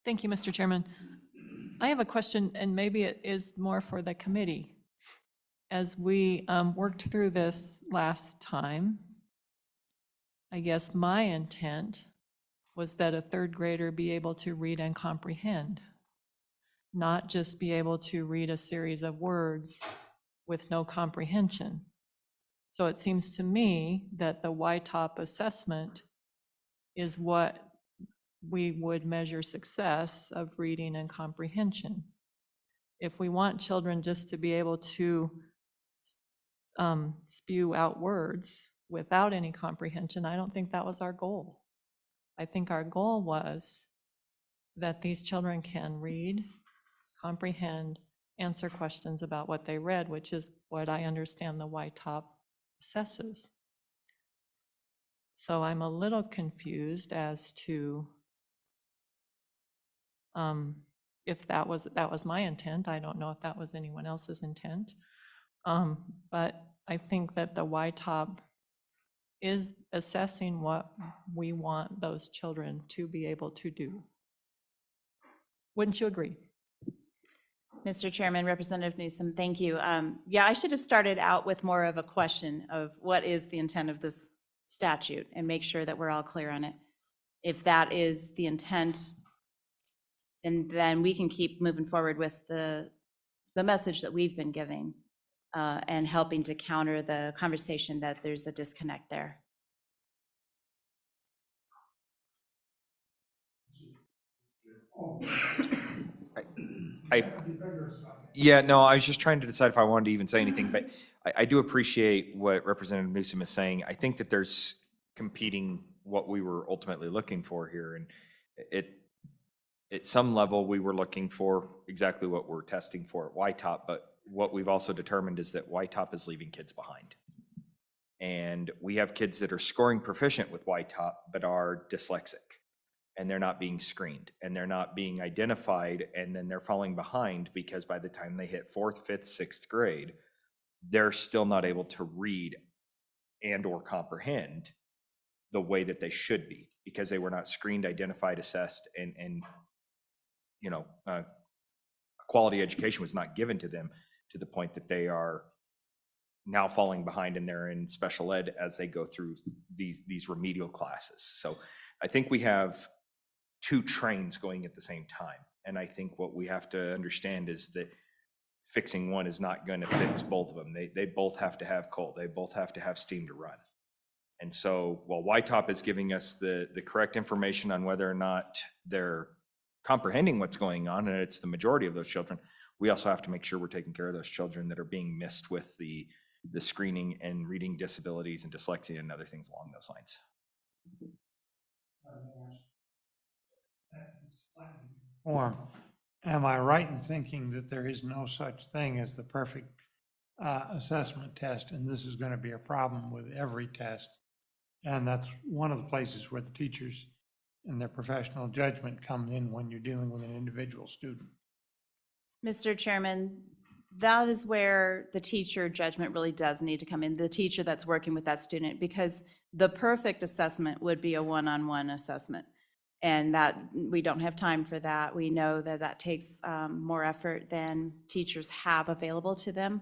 I: Thank you, Mr. Chairman. I have a question, and maybe it is more for the committee. As we worked through this last time, I guess my intent was that a third grader be able to read and comprehend, not just be able to read a series of words with no comprehension. So it seems to me that the YTOP assessment is what we would measure success of reading and comprehension. If we want children just to be able to spew out words without any comprehension, I don't think that was our goal. I think our goal was that these children can read, comprehend, answer questions about what they read, which is what I understand the YTOP assesses. So I'm a little confused as to if that was my intent. I don't know if that was anyone else's intent. But I think that the YTOP is assessing what we want those children to be able to do. Wouldn't you agree?
G: Mr. Chairman, Representative Newsom, thank you. Yeah, I should have started out with more of a question of what is the intent of this statute and make sure that we're all clear on it. If that is the intent, then we can keep moving forward with the message that we've been giving and helping to counter the conversation that there's a disconnect there.
F: Yeah, no, I was just trying to decide if I wanted to even say anything, but I do appreciate what Representative Newsom is saying. I think that there's competing what we were ultimately looking for here, and at some level, we were looking for exactly what we're testing for at YTOP, but what we've also determined is that YTOP is leaving kids behind. And we have kids that are scoring proficient with YTOP, but are dyslexic. And they're not being screened, and they're not being identified, and then they're falling behind because by the time they hit 4th, 5th, 6th grade, they're still not able to read and or comprehend the way that they should be because they were not screened, identified, assessed, and you know, quality education was not given to them to the point that they are now falling behind and they're in special ed as they go through these remedial classes. So I think we have 2 trains going at the same time. And I think what we have to understand is that fixing one is not going to fix both of them. They both have to have coal. They both have to have steam to run. And so while YTOP is giving us the correct information on whether or not they're comprehending what's going on, and it's the majority of those children, we also have to make sure we're taking care of those children that are being missed with the screening and reading disabilities and dyslexia and other things along those lines.
B: Form. Am I right in thinking that there is no such thing as the perfect assessment test, and this is going to be a problem with every test? And that's one of the places where the teachers and their professional judgment come in when you're dealing with an individual student.
G: Mr. Chairman, that is where the teacher judgment really does need to come in, the teacher that's working with that student, because the perfect assessment would be a one-on-one assessment. And that we don't have time for that. We know that that takes more effort than teachers have available to them.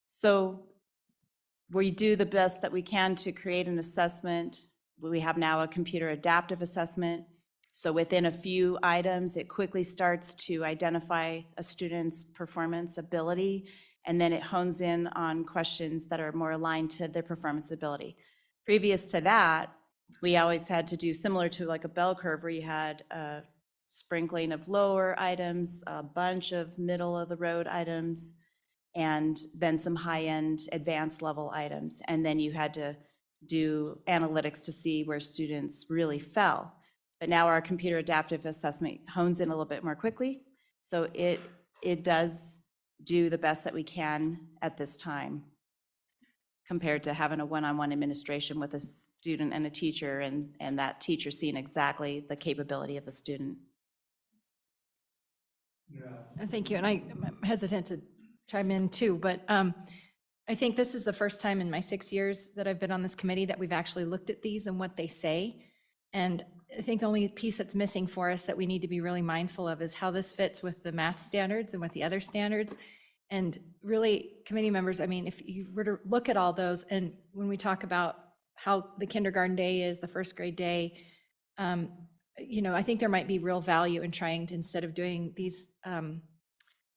G: So we do the best that we can to create an assessment. We have now a computer adaptive assessment. So within a few items, it quickly starts to identify a student's performance ability, and then it hones in on questions that are more aligned to their performance ability. Previous to that, we always had to do similar to like a bell curve where you had a sprinkling of lower items, a bunch of middle of the road items, and then some high-end advanced level items. And then you had to do analytics to see where students really fell. But now our computer adaptive assessment hones in a little bit more quickly. So it does do the best that we can at this time, compared to having a one-on-one administration with a student and a teacher, and that teacher seeing exactly the capability of the student.
D: Thank you, and I'm hesitant to chime in too, but I think this is the first time in my 6 years that I've been on this committee that we've actually looked at these and what they say. And I think the only piece that's missing for us that we need to be really mindful of is how this fits with the math standards and with the other standards. And really, committee members, I mean, if you were to look at all those, and when we talk about how the kindergarten day is, the first grade day, I think there might be real value in trying to, instead of doing these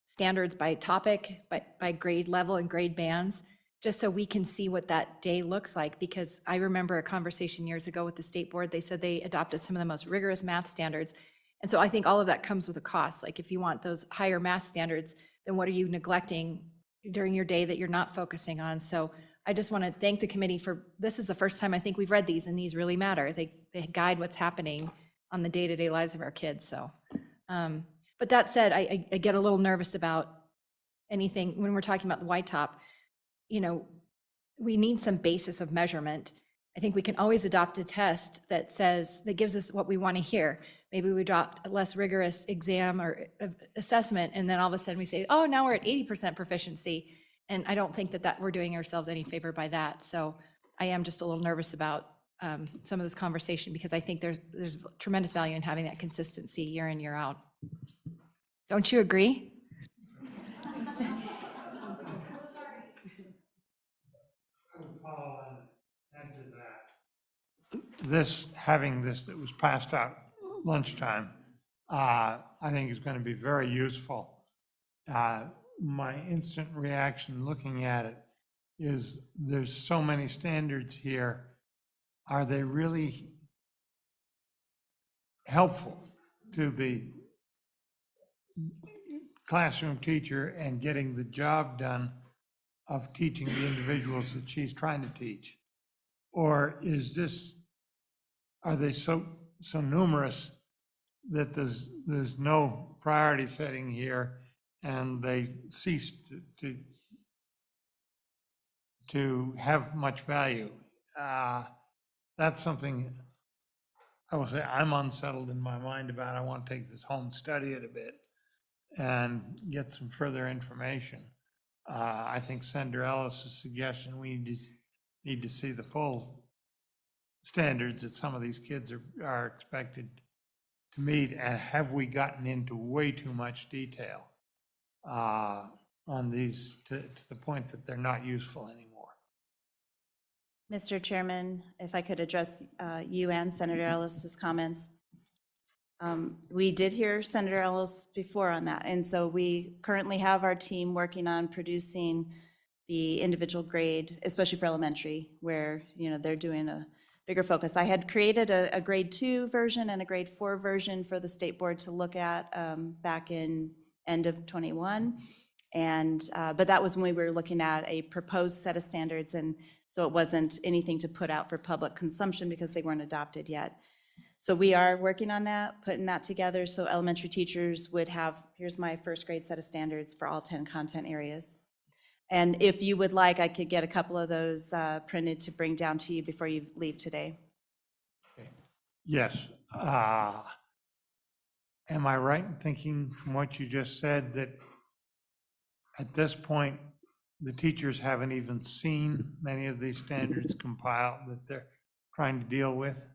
D: standards by topic, by grade level and grade bands, just so we can see what that day looks like. Because I remember a conversation years ago with the state board, they said they adopted some of the most rigorous math standards. And so I think all of that comes with a cost. Like if you want those higher math standards, then what are you neglecting during your day that you're not focusing on? So I just want to thank the committee for, this is the first time I think we've read these, and these really matter. They guide what's happening on the day-to-day lives of our kids, so. But that said, I get a little nervous about anything, when we're talking about the white top, we need some basis of measurement. I think we can always adopt a test that says, that gives us what we want to hear. Maybe we adopt a less rigorous exam or assessment, and then all of a sudden we say, oh, now we're at 80% proficiency. And I don't think that we're doing ourselves any favor by that. So I am just a little nervous about some of this conversation, because I think there's tremendous value in having that consistency year in, year out. Don't you agree?
B: Having this that was passed out lunchtime, I think is going to be very useful. My instant reaction looking at it is there's so many standards here. Are they really helpful to the classroom teacher and getting the job done of teaching the individuals that she's trying to teach? Or are they so numerous that there's no priority setting here, and they cease to have much value? That's something I will say I'm unsettled in my mind about. I want to take this home, study it a bit, and get some further information. I think Senator Ellis' suggestion, we need to see the full standards that some of these kids are expected to meet, and have we gotten into way too much detail on these to the point that they're not useful anymore?
G: Mr. Chairman, if I could address you and Senator Ellis's comments. We did hear Senator Ellis before on that, and so we currently have our team working on producing the individual grade, especially for elementary, where they're doing a bigger focus. I had created a grade 2 version and a grade 4 version for the state board to look at back in end of 21. But that was when we were looking at a proposed set of standards, and so it wasn't anything to put out for public consumption because they weren't adopted yet. So we are working on that, putting that together, so elementary teachers would have, here's my first grade set of standards for all 10 content areas. And if you would like, I could get a couple of those printed to bring down to you before you leave today.
B: Yes. Am I right in thinking from what you just said that at this point, the teachers haven't even seen many of these standards compiled that they're trying to deal with?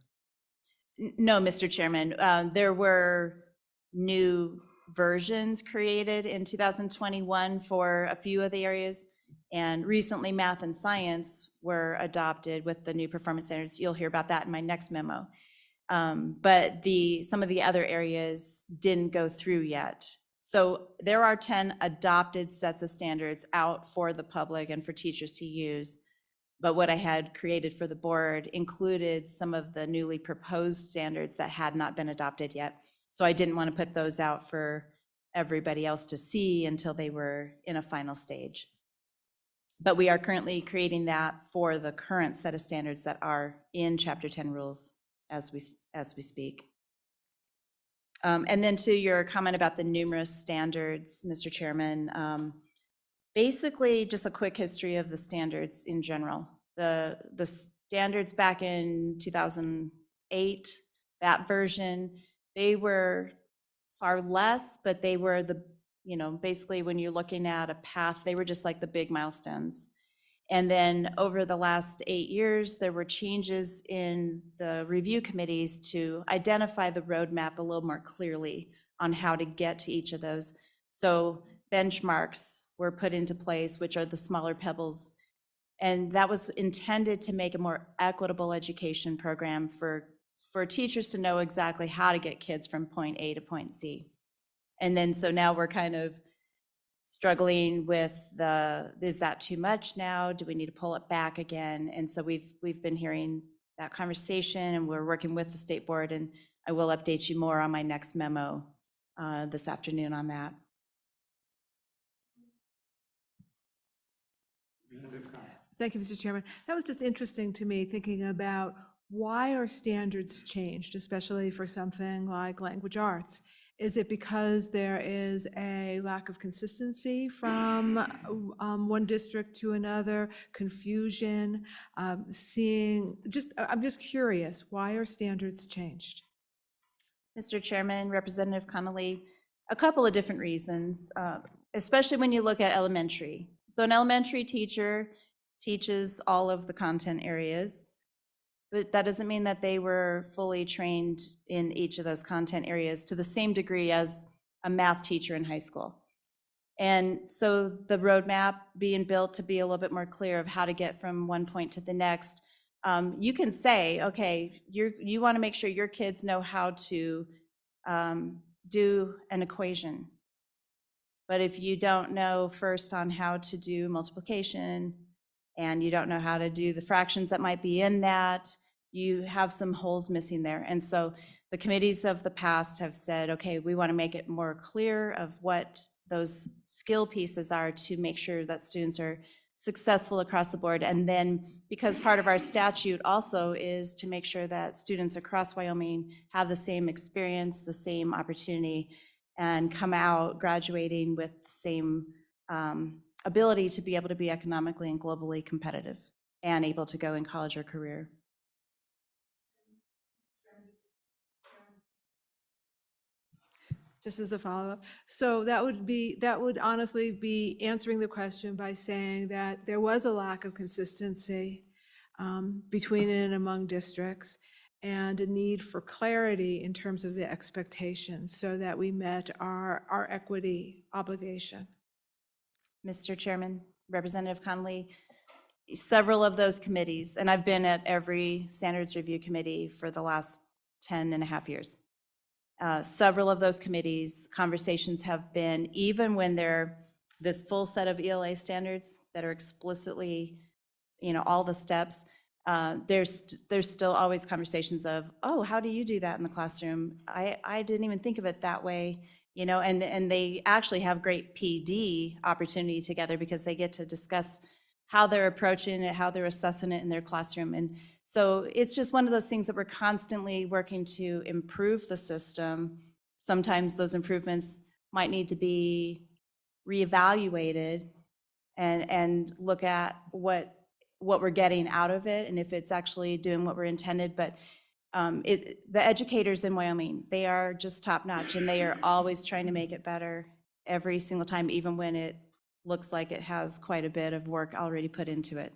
G: No, Mr. Chairman. There were new versions created in 2021 for a few of the areas, and recently math and science were adopted with the new performance standards. You'll hear about that in my next memo. But some of the other areas didn't go through yet. So there are 10 adopted sets of standards out for the public and for teachers to use. But what I had created for the board included some of the newly proposed standards that had not been adopted yet. So I didn't want to put those out for everybody else to see until they were in a final stage. But we are currently creating that for the current set of standards that are in Chapter 10 rules as we speak. And then to your comment about the numerous standards, Mr. Chairman, basically just a quick history of the standards in general. The standards back in 2008, that version, they were far less, but they were basically when you're looking at a path, they were just like the big milestones. And then over the last 8 years, there were changes in the review committees to identify the roadmap a little more clearly on how to get to each of those. So benchmarks were put into place, which are the smaller pebbles. And that was intended to make a more equitable education program for teachers to know exactly how to get kids from point A to point C. And then, so now we're kind of struggling with is that too much now? Do we need to pull it back again? And so we've been hearing that conversation, and we're working with the state board, and I will update you more on my next memo this afternoon on that.
J: Thank you, Mr. Chairman. That was just interesting to me, thinking about why are standards changed, especially for something like language arts? Is it because there is a lack of consistency from one district to another, confusion, I'm just curious, why are standards changed?
G: Mr. Chairman, Representative Connolly, a couple of different reasons, especially when you look at elementary. So an elementary teacher teaches all of the content areas, but that doesn't mean that they were fully trained in each of those content areas to the same degree as a math teacher in high school. And so the roadmap being built to be a little bit more clear of how to get from one point to the next, you can say, okay, you want to make sure your kids know how to do an equation. But if you don't know first on how to do multiplication, and you don't know how to do the fractions that might be in that, you have some holes missing there. And so the committees of the past have said, okay, we want to make it more clear of what those skill pieces are to make sure that students are successful across the board. And then, because part of our statute also is to make sure that students across Wyoming have the same experience, the same opportunity, and come out graduating with the same ability to be able to be economically and globally competitive and able to go in college or career.
J: Just as a follow-up, so that would honestly be answering the question by saying that there was a lack of consistency between and among districts, and a need for clarity in terms of the expectations so that we met our equity obligation.
G: Mr. Chairman, Representative Connolly, several of those committees, and I've been at every standards review committee for the last 10 and a half years. Several of those committees, conversations have been, even when they're this full set of ELA standards that are explicitly, all the steps, there's still always conversations of, oh, how do you do that in the classroom? I didn't even think of it that way. And they actually have great PD opportunity together because they get to discuss how they're approaching it, how they're assessing it in their classroom. And so it's just one of those things that we're constantly working to improve the system. Sometimes those improvements might need to be reevaluated and look at what we're getting out of it and if it's actually doing what we're intended. But the educators in Wyoming, they are just top notch, and they are always trying to make it better every single time, even when it looks like it has quite a bit of work already put into it.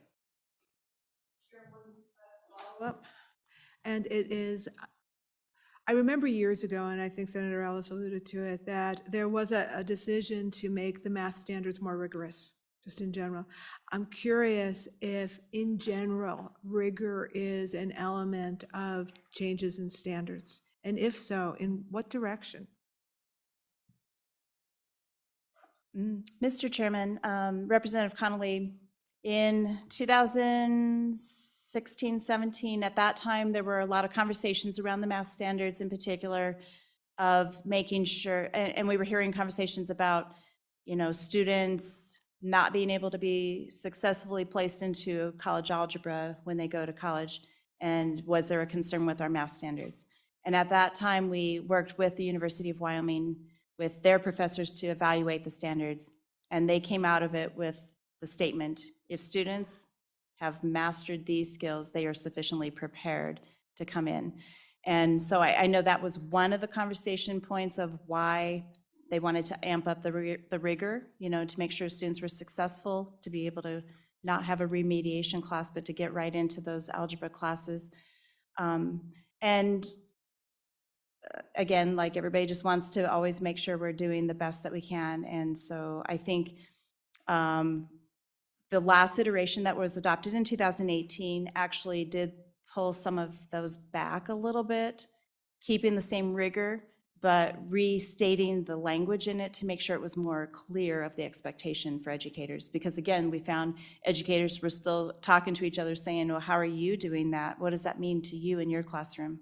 J: And it is, I remember years ago, and I think Senator Ellis alluded to it, that there was a decision to make the math standards more rigorous, just in general. I'm curious if, in general, rigor is an element of changes in standards, and if so, in what direction?
G: Mr. Chairman, Representative Connolly, in 2016, 17, at that time, there were a lot of conversations around the math standards in particular of making sure, and we were hearing conversations about, students not being able to be successfully placed into college algebra when they go to college, and was there a concern with our math standards? And at that time, we worked with the University of Wyoming with their professors to evaluate the standards, and they came out of it with the statement, if students have mastered these skills, they are sufficiently prepared to come in. And so I know that was one of the conversation points of why they wanted to amp up the rigor, to make sure students were successful, to be able to not have a remediation class, but to get right into those algebra classes. And again, like everybody just wants to always make sure we're doing the best that we can. And so I think the last iteration that was adopted in 2018 actually did pull some of those back a little bit, keeping the same rigor, but restating the language in it to make sure it was more clear of the expectation for educators. Because again, we found educators were still talking to each other saying, well, how are you doing that? What does that mean to you in your classroom?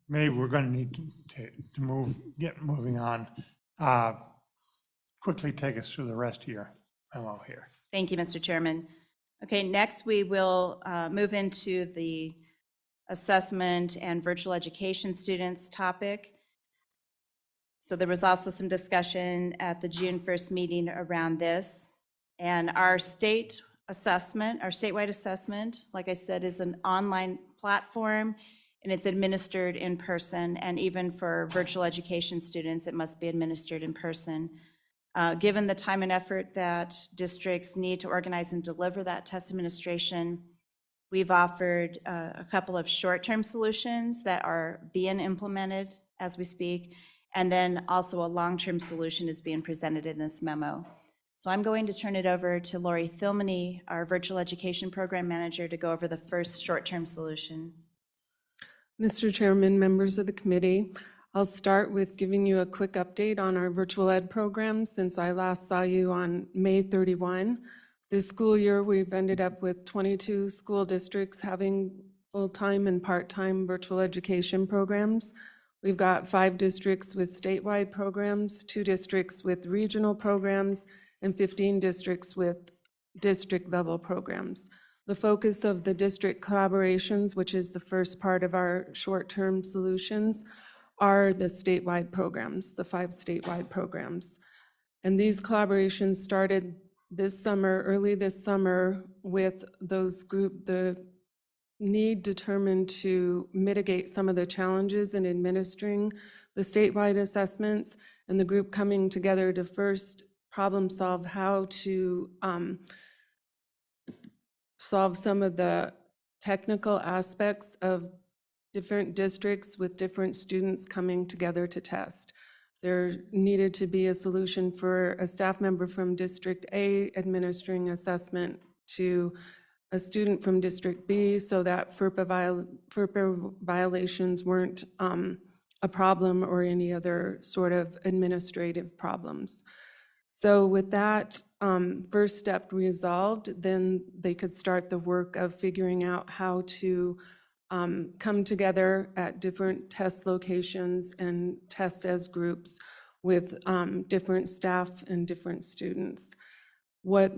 B: Maybe we're going to need to get moving on. Quickly take us through the rest of your memo here.
G: Thank you, Mr. Chairman. Okay, next we will move into the assessment and virtual education students topic. So there was also some discussion at the June 1st meeting around this. And our state assessment, our statewide assessment, like I said, is an online platform, and it's administered in person. And even for virtual education students, it must be administered in person. Given the time and effort that districts need to organize and deliver that test administration, we've offered a couple of short-term solutions that are being implemented as we speak, and then also a long-term solution is being presented in this memo. So I'm going to turn it over to Lori Thilmany, our virtual education program manager, to go over the first short-term solution.
K: Mr. Chairman, members of the committee, I'll start with giving you a quick update on our virtual ed program since I last saw you on May 31. This school year, we've ended up with 22 school districts having full-time and part-time virtual education programs. We've got 5 districts with statewide programs, 2 districts with regional programs, and 15 districts with district-level programs. The focus of the district collaborations, which is the first part of our short-term solutions, are the statewide programs, the 5 statewide programs. And these collaborations started this summer, early this summer, with the need determined to mitigate some of the challenges in administering the statewide assessments, and the group coming together to first problem solve how to solve some of the technical aspects of different districts with different students coming together to test. There needed to be a solution for a staff member from District A administering assessment to a student from District B so that FERPA violations weren't a problem or any other sort of administrative problems. So with that first step resolved, then they could start the work of figuring out how to come together at different test locations and test as groups with different staff and different students. What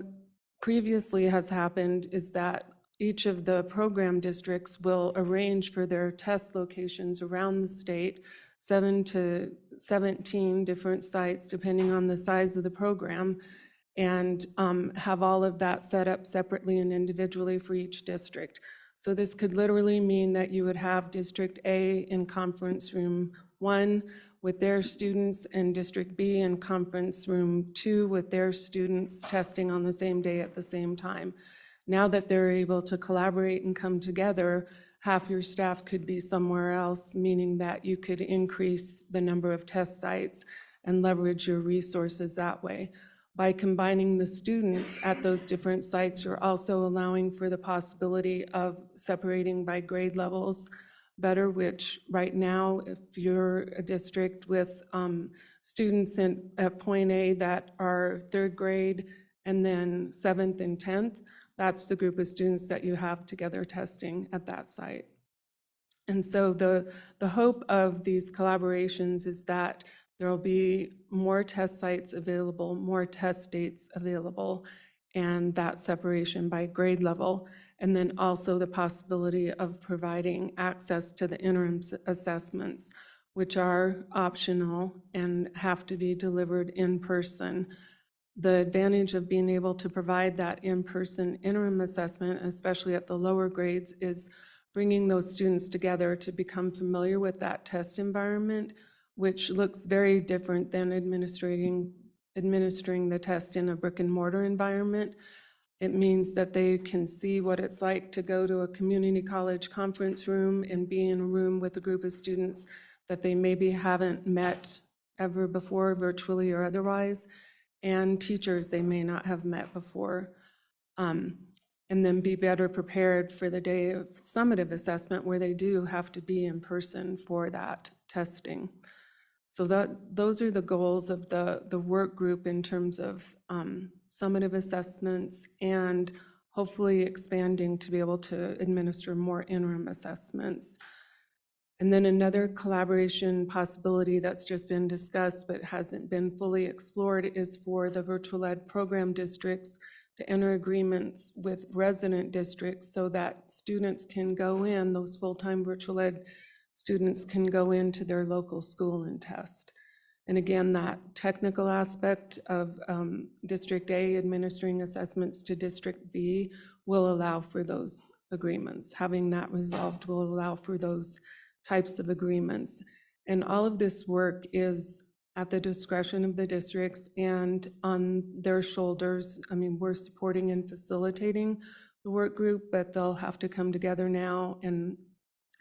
K: previously has happened is that each of the program districts will arrange for their test locations around the state, 7 to 17 different sites, depending on the size of the program, and have all of that set up separately and individually for each district. So this could literally mean that you would have District A in Conference Room 1 with their students and District B in Conference Room 2 with their students testing on the same day at the same time. Now that they're able to collaborate and come together, half your staff could be somewhere else, meaning that you could increase the number of test sites and leverage your resources that way. By combining the students at those different sites, you're also allowing for the possibility of separating by grade levels better, which right now, if you're a district with students at point A that are 3rd grade and then 7th and 10th, that's the group of students that you have together testing at that site. And so the hope of these collaborations is that there will be more test sites available, more test dates available, and that separation by grade level. And then also the possibility of providing access to the interim assessments, which are optional and have to be delivered in person. The advantage of being able to provide that in-person interim assessment, especially at the lower grades, is bringing those students together to become familiar with that test environment, which looks very different than administering administering the test in a brick and mortar environment. It means that they can see what it's like to go to a community college conference room and be in a room with a group of students that they maybe haven't met ever before, virtually or otherwise, and teachers they may not have met before. And then be better prepared for the day of summative assessment where they do have to be in person for that testing. So those are the goals of the work group in terms of summative assessments and hopefully expanding to be able to administer more interim assessments. And then another collaboration possibility that's just been discussed but hasn't been fully explored is for the virtual ed program districts to enter agreements with resident districts so that students can go in, those full-time virtual ed students can go into their local school and test. And again, that technical aspect of District A administering assessments to District B will allow for those agreements. Having that resolved will allow for those types of agreements. And all of this work is at the discretion of the districts and on their shoulders. I mean, we're supporting and facilitating the work group, but they'll have to come together now and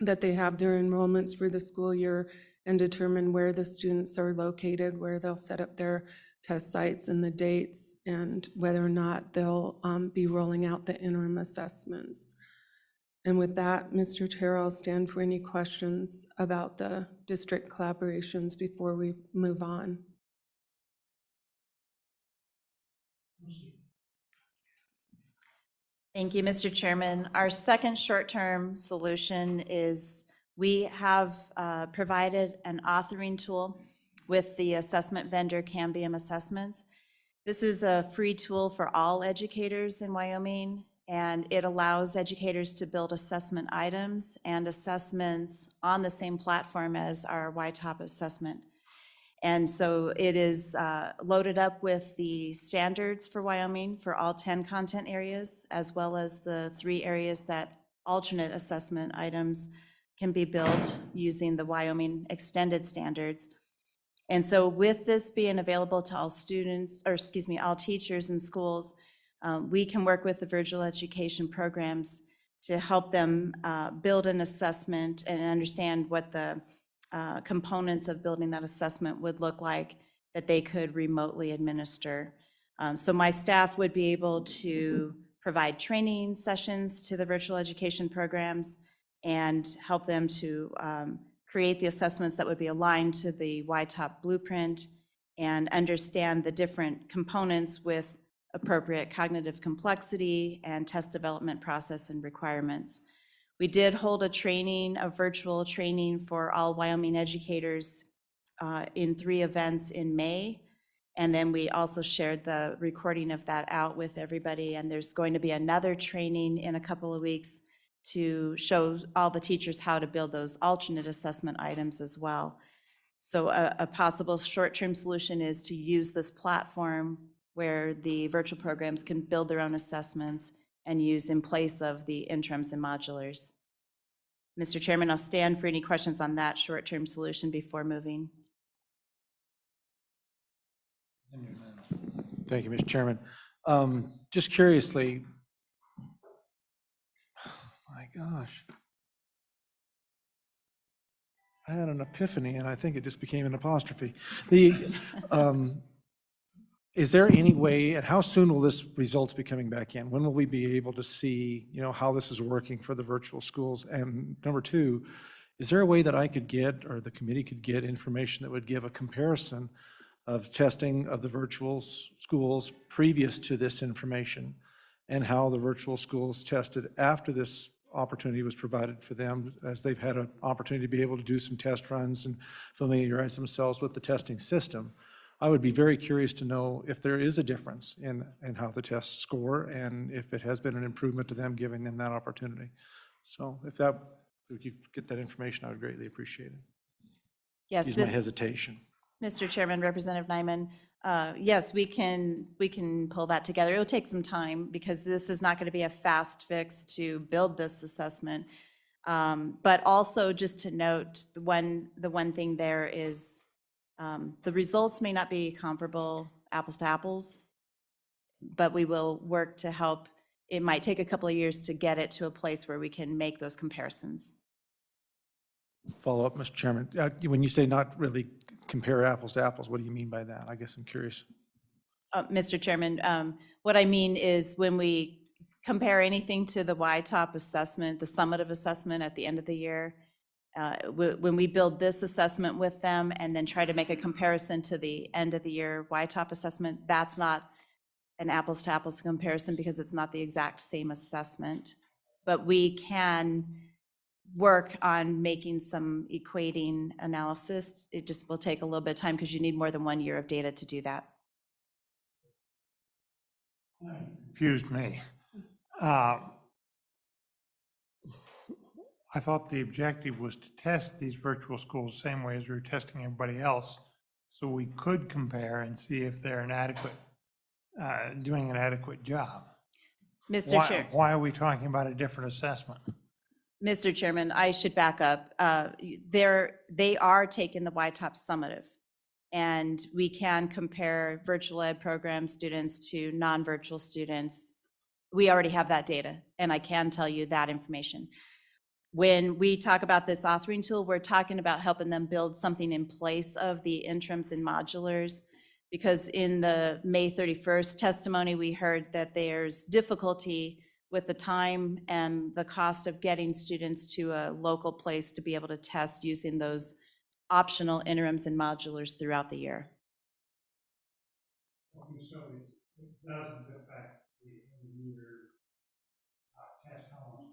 K: that they have their enrollments for the school year and determine where the students are located, where they'll set up their test sites and the dates, and whether or not they'll be rolling out the interim assessments. And with that, Mr. Chair, I'll stand for any questions about the district collaborations before we move on.
G: Thank you, Mr. Chairman. Our second short-term solution is we have provided an authoring tool with the assessment vendor Cambium Assessments. This is a free tool for all educators in Wyoming, and it allows educators to build assessment items and assessments on the same platform as our YTOP assessment. And so it is loaded up with the standards for Wyoming for all 10 content areas, as well as the 3 areas that alternate assessment items can be built using the Wyoming extended standards. And so with this being available to all students, or excuse me, all teachers in schools, we can work with the virtual education programs to help them build an assessment and understand what the components of building that assessment would look like that they could remotely administer. So my staff would be able to provide training sessions to the virtual education programs and help them to create the assessments that would be aligned to the YTOP blueprint and understand the different components with appropriate cognitive complexity and test development process and requirements. We did hold a virtual training for all Wyoming educators in 3 events in May. And then we also shared the recording of that out with everybody. And there's going to be another training in a couple of weeks to show all the teachers how to build those alternate assessment items as well. So a possible short-term solution is to use this platform where the virtual programs can build their own assessments and use in place of the interims and modulars. Mr. Chairman, I'll stand for any questions on that short-term solution before moving.
L: Thank you, Mr. Chairman. Just curiously, my gosh. I had an epiphany and I think it just became an apostrophe. Is there any way, and how soon will this results be coming back in? When will we be able to see, how this is working for the virtual schools? And number 2, is there a way that I could get, or the committee could get, information that would give a comparison of testing of the virtual schools previous to this information and how the virtual schools tested after this opportunity was provided for them, as they've had an opportunity to be able to do some test runs and familiarize themselves with the testing system? I would be very curious to know if there is a difference in how the tests score and if it has been an improvement to them, giving them that opportunity. So if you could get that information, I would greatly appreciate it.
G: Yes,
L: Excuse my hesitation.
G: Mr. Chairman, Representative Nyman, yes, we can pull that together. It'll take some time because this is not going to be a fast fix to build this assessment. But also just to note, the one thing there is the results may not be comparable apples to apples, but we will work to help. It might take a couple of years to get it to a place where we can make those comparisons.
L: Follow up, Mr. Chairman. When you say not really compare apples to apples, what do you mean by that? I guess I'm curious.
G: Mr. Chairman, what I mean is when we compare anything to the Y-top assessment, the summative assessment at the end of the year, when we build this assessment with them and then try to make a comparison to the end of the year Y-top assessment, that's not an apples to apples comparison because it's not the exact same assessment. But we can work on making some equating analysis. It just will take a little bit of time because you need more than 1 year of data to do that.
B: Confused me. I thought the objective was to test these virtual schools the same way as we were testing everybody else, so we could compare and see if they're doing an adequate job.
G: Mr. Chair.
B: Why are we talking about a different assessment?
G: Mr. Chairman, I should back up. They are taking the Y-top summative, and we can compare virtual ed program students to non-virtual students. We already have that data, and I can tell you that information. When we talk about this authoring tool, we're talking about helping them build something in place of the interims and modulars, because in the May 31st testimony, we heard that there's difficulty with the time and the cost of getting students to a local place to be able to test using those optional interims and modulars throughout the year.
B: So it doesn't affect the end-of-year test how much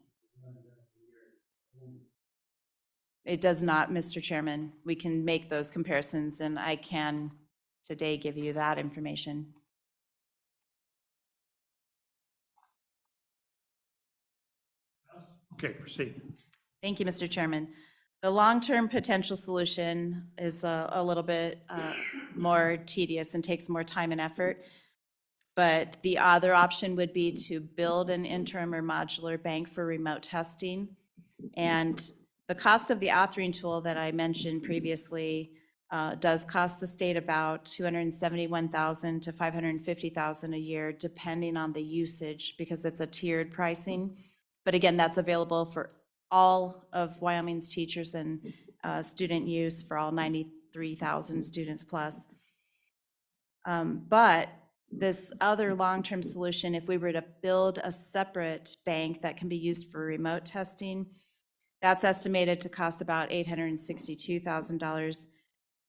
G: It does not, Mr. Chairman. We can make those comparisons, and I can today give you that information.
B: Okay, proceed.
G: Thank you, Mr. Chairman. The long-term potential solution is a little bit more tedious and takes more time and effort. But the other option would be to build an interim or modular bank for remote testing. And the cost of the authoring tool that I mentioned previously does cost the state about $271,000 to $550,000 a year, depending on the usage, because it's a tiered pricing. But again, that's available for all of Wyoming's teachers and student use for all 93,000 students plus. But this other long-term solution, if we were to build a separate bank that can be used for remote testing, that's estimated to cost about $862,000,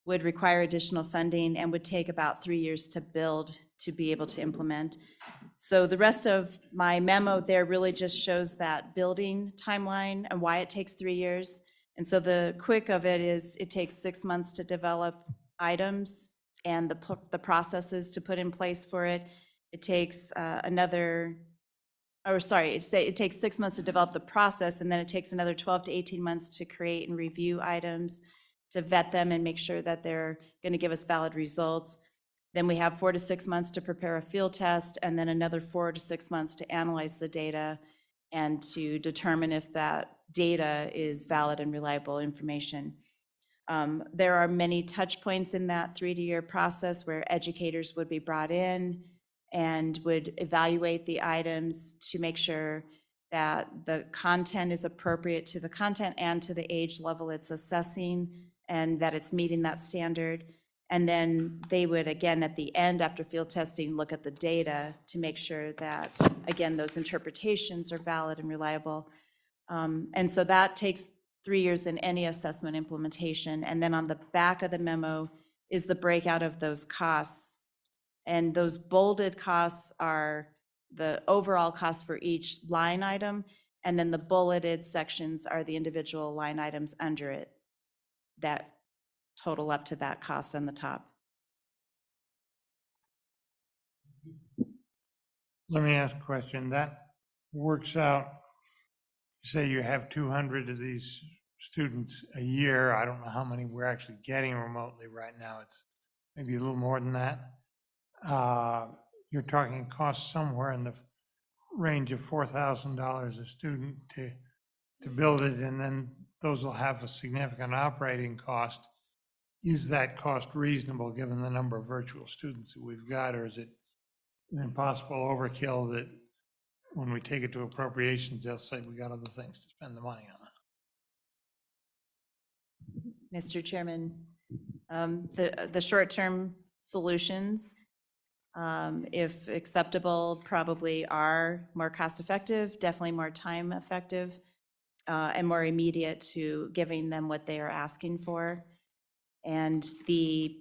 G: would require additional funding, and would take about 3 years to build to be able to implement. So the rest of my memo there really just shows that building timeline and why it takes 3 years. And so the quick of it is it takes 6 months to develop items and the processes to put in place for it. It takes it takes 6 months to develop the process, and then it takes another 12 to 18 months to create and review items, to vet them and make sure that they're going to give us valid results. Then we have 4 to 6 months to prepare a field test, and then another 4 to 6 months to analyze the data and to determine if that data is valid and reliable information. There are many touch points in that 3-year process where educators would be brought in and would evaluate the items to make sure that the content is appropriate to the content and to the age level it's assessing, and that it's meeting that standard. And then they would, again, at the end, after field testing, look at the data to make sure that, again, those interpretations are valid and reliable. And so that takes 3 years in any assessment implementation. And then on the back of the memo is the breakout of those costs. And those bolded costs are the overall cost for each line item. And then the bulleted sections are the individual line items under it that total up to that cost on the top.
B: Let me ask a question. That works out, say you have 200 of these students a year. I don't know how many we're actually getting remotely right now. It's maybe a little more than that. You're talking costs somewhere in the range of $4,000 a student to build it, and then those will have a significant operating cost. is that cost reasonable given the number of virtual students that we've got, or is it an impossible overkill that when we take it to appropriations, they'll say we got other things to spend the money on?
G: Mr. Chairman, the short-term solutions, if acceptable, probably are more cost-effective, definitely more time-effective, and more immediate to giving them what they are asking for. And the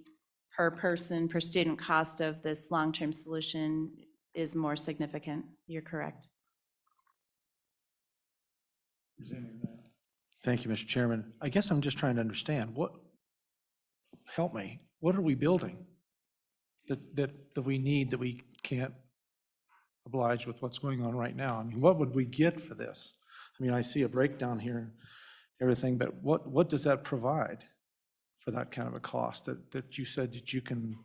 G: per person, per student cost of this long-term solution is more significant. You're correct.
L: Thank you, Mr. Chairman. I guess I'm just trying to understand, help me, what are we building that we need that we can't oblige with what's going on right now? I mean, what would we get for this? I mean, I see a breakdown here and everything, but what does that provide for that kind of a cost that you said that you can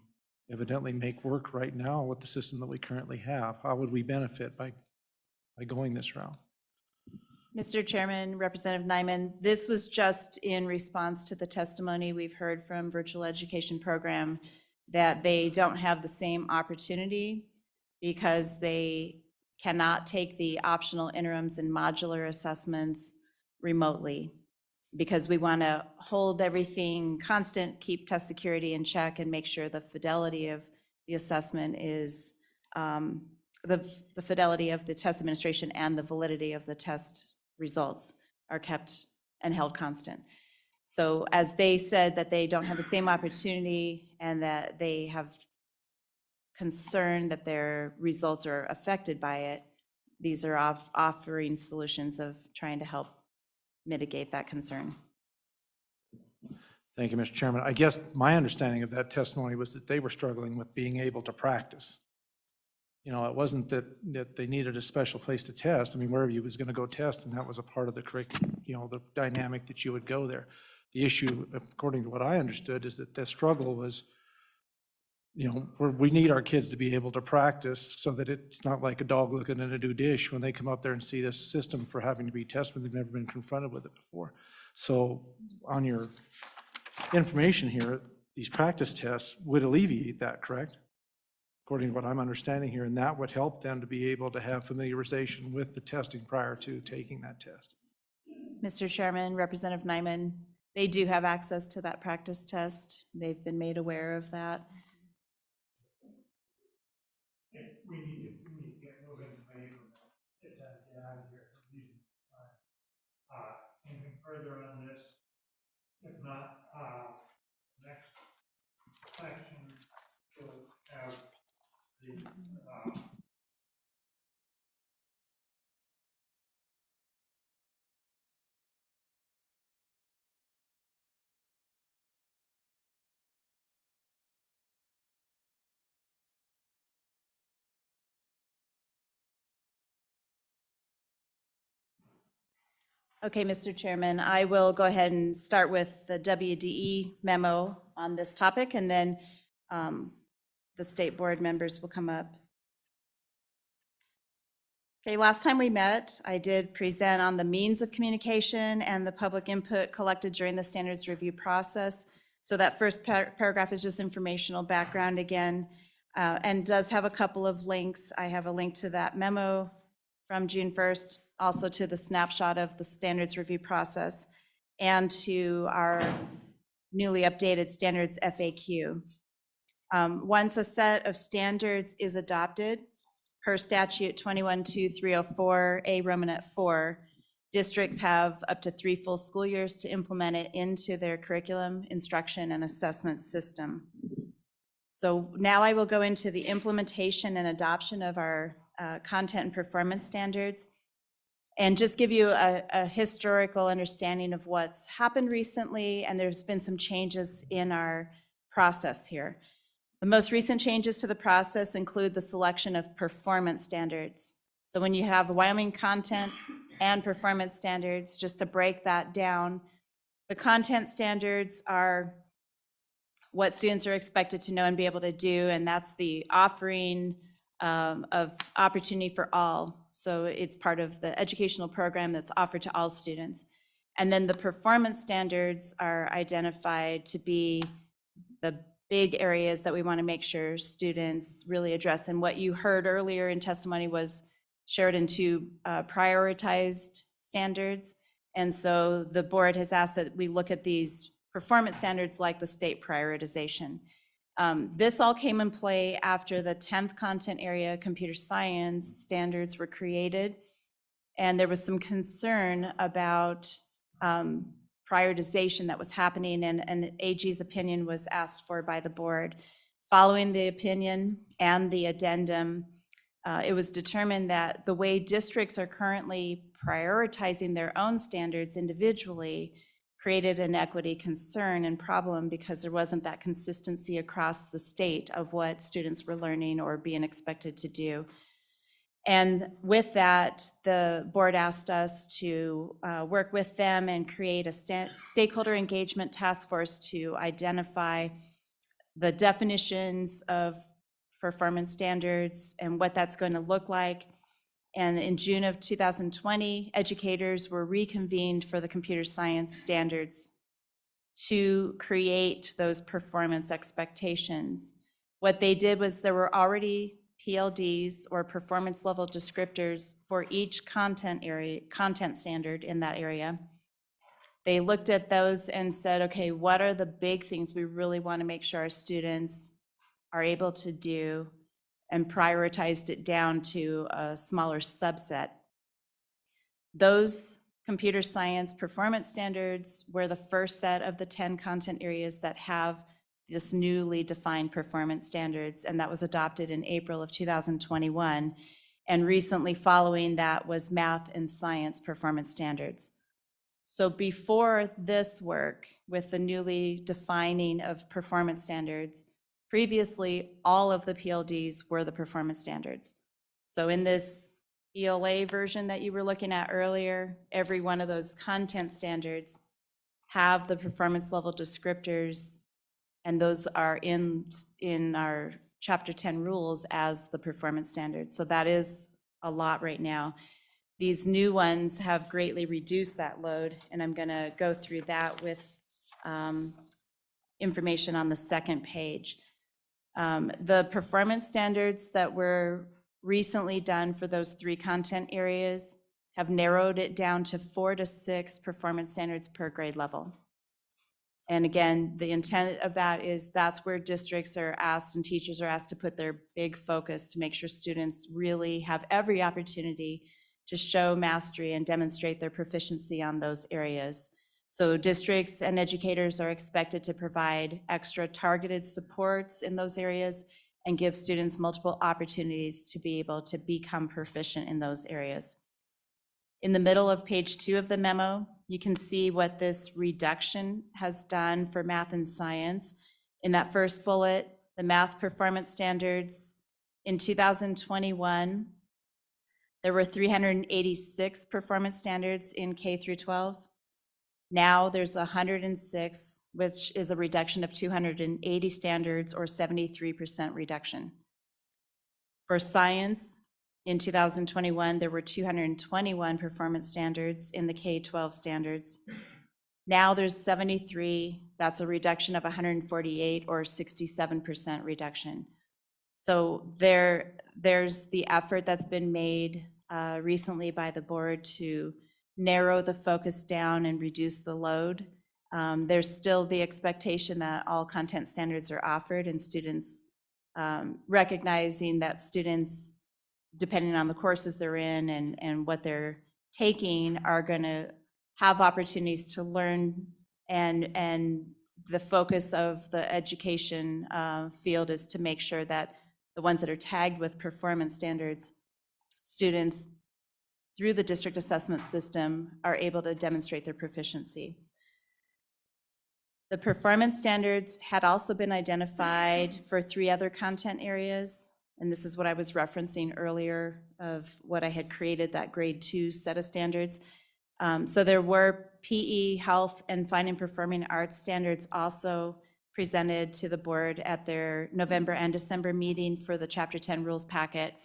L: evidently make work right now with the system that we currently have? How would we benefit by going this route?
G: Mr. Chairman, Representative Nyman, this was just in response to the testimony we've heard from Virtual Education Program that they don't have the same opportunity because they cannot take the optional interims and modular assessments remotely, because we want to hold everything constant, keep test security in check, and make sure the fidelity of the assessment is, the fidelity of the test administration and the validity of the test results are kept and held constant. So as they said that they don't have the same opportunity and that they have concern that their results are affected by it, these are offering solutions of trying to help mitigate that concern.
L: Thank you, Mr. Chairman. I guess my understanding of that testimony was that they were struggling with being able to practice. You know, it wasn't that they needed a special place to test. I mean, wherever you was going to go test, and that was a part of the curriculum, you know, the dynamic that you would go there. The issue, according to what I understood, is that the struggle was, you know, we need our kids to be able to practice so that it's not like a dog looking in a new dish when they come up there and see this system for having to be tested when they've never been confronted with it before. So on your information here, these practice tests would alleviate that, correct? According to what I'm understanding here, and that would help them to be able to have familiarization with the testing prior to taking that test.
G: Mr. Chairman, Representative Nyman, they do have access to that practice test. They've been made aware of that.
B: We need to get moving, get out of here. Anything further on this? If not, next section will have the
G: Okay, Mr. Chairman, I will go ahead and start with the WDE memo on this topic, and then the state board members will come up. Okay, last time we met, I did present on the means of communication and the public input collected during the standards review process. So that first paragraph is just informational background again, and does have a couple of links. I have a link to that memo from June 1st, also to the snapshot of the standards review process, and to our newly updated standards FAQ. Once a set of standards is adopted, per statute 212304 A Romanet 4, districts have up to 3 full school years to implement it into their curriculum, instruction, and assessment system. So now I will go into the implementation and adoption of our content and performance standards, and just give you a historical understanding of what's happened recently, and there's been some changes in our process here. The most recent changes to the process include the selection of performance standards. So when you have Wyoming content and performance standards, just to break that down, the content standards are what students are expected to know and be able to do, and that's the offering of opportunity for all. So it's part of the educational program that's offered to all students. And then the performance standards are identified to be the big areas that we want to make sure students really address. And what you heard earlier in testimony was shared into prioritized standards. And so the board has asked that we look at these performance standards like the state prioritization. This all came in play after the 10th content area computer science standards were created. And there was some concern about prioritization that was happening, and AG's opinion was asked for by the board. Following the opinion and the addendum, it was determined that the way districts are currently prioritizing their own standards individually created an equity concern and problem because there wasn't that consistency across the state of what students were learning or being expected to do. And with that, the board asked us to work with them and create a stakeholder engagement task force to identify the definitions of performance standards and what that's going to look like. And in June of 2020, educators were reconvened for the computer science standards to create those performance expectations. What they did was there were already PLDs or performance level descriptors for each content standard in that area. They looked at those and said, okay, what are the big things we really want to make sure our students are able to do, and prioritized it down to a smaller subset. Those computer science performance standards were the first set of the 10 content areas that have this newly defined performance standards, and that was adopted in April of 2021. And recently following that was math and science performance standards. So before this work with the newly defining of performance standards, previously all of the PLDs were the performance standards. So in this ELA version that you were looking at earlier, every one of those content standards have the performance level descriptors, and those are in our Chapter 10 rules as the performance standards. So that is a lot right now. These new ones have greatly reduced that load, and I'm going to go through that with information on the second page. The performance standards that were recently done for those 3 content areas have narrowed it down to 4 to 6 performance standards per grade level. And again, the intent of that is that's where districts are asked and teachers are asked to put their big focus to make sure students really have every opportunity to show mastery and demonstrate their proficiency on those areas. So districts and educators are expected to provide extra targeted supports in those areas and give students multiple opportunities to be able to become proficient in those areas. In the middle of page 2 of the memo, you can see what this reduction has done for math and science. In that first bullet, the math performance standards in 2021, there were 386 performance standards in K through 12. Now there's 106, which is a reduction of 280 standards or 73% reduction. For science, in 2021, there were 221 performance standards in the K-12 standards. Now there's 73, that's a reduction of 148 or 67% reduction. So there's the effort that's been made recently by the board to narrow the focus down and reduce the load. There's still the expectation that all content standards are offered, and students recognizing that students, depending on the courses they're in and what they're taking, are going to have opportunities to learn, and the focus of the education field is to make sure that the ones that are tagged with performance standards, students through the district assessment system are able to demonstrate their proficiency. The performance standards had also been identified for 3 other content areas, and this is what I was referencing earlier of what I had created, that grade 2 set of standards. So there were PE, health, and fine and performing arts standards also presented to the board at their November and December meeting for the Chapter 10 rules packet.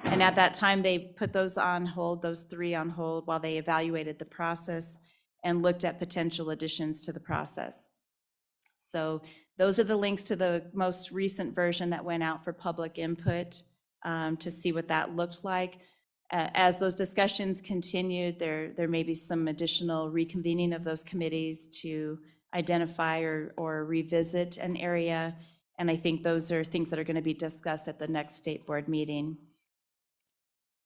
G: And at that time, they put those on hold, those 3 on hold, while they evaluated the process and looked at potential additions to the process. So Those are the links to the most recent version that went out for public input to see what that looked like. As those discussions continued, there may be some additional reconvening of those committees to identify or revisit an area. And I think those are things that are going to be discussed at the next state board meeting.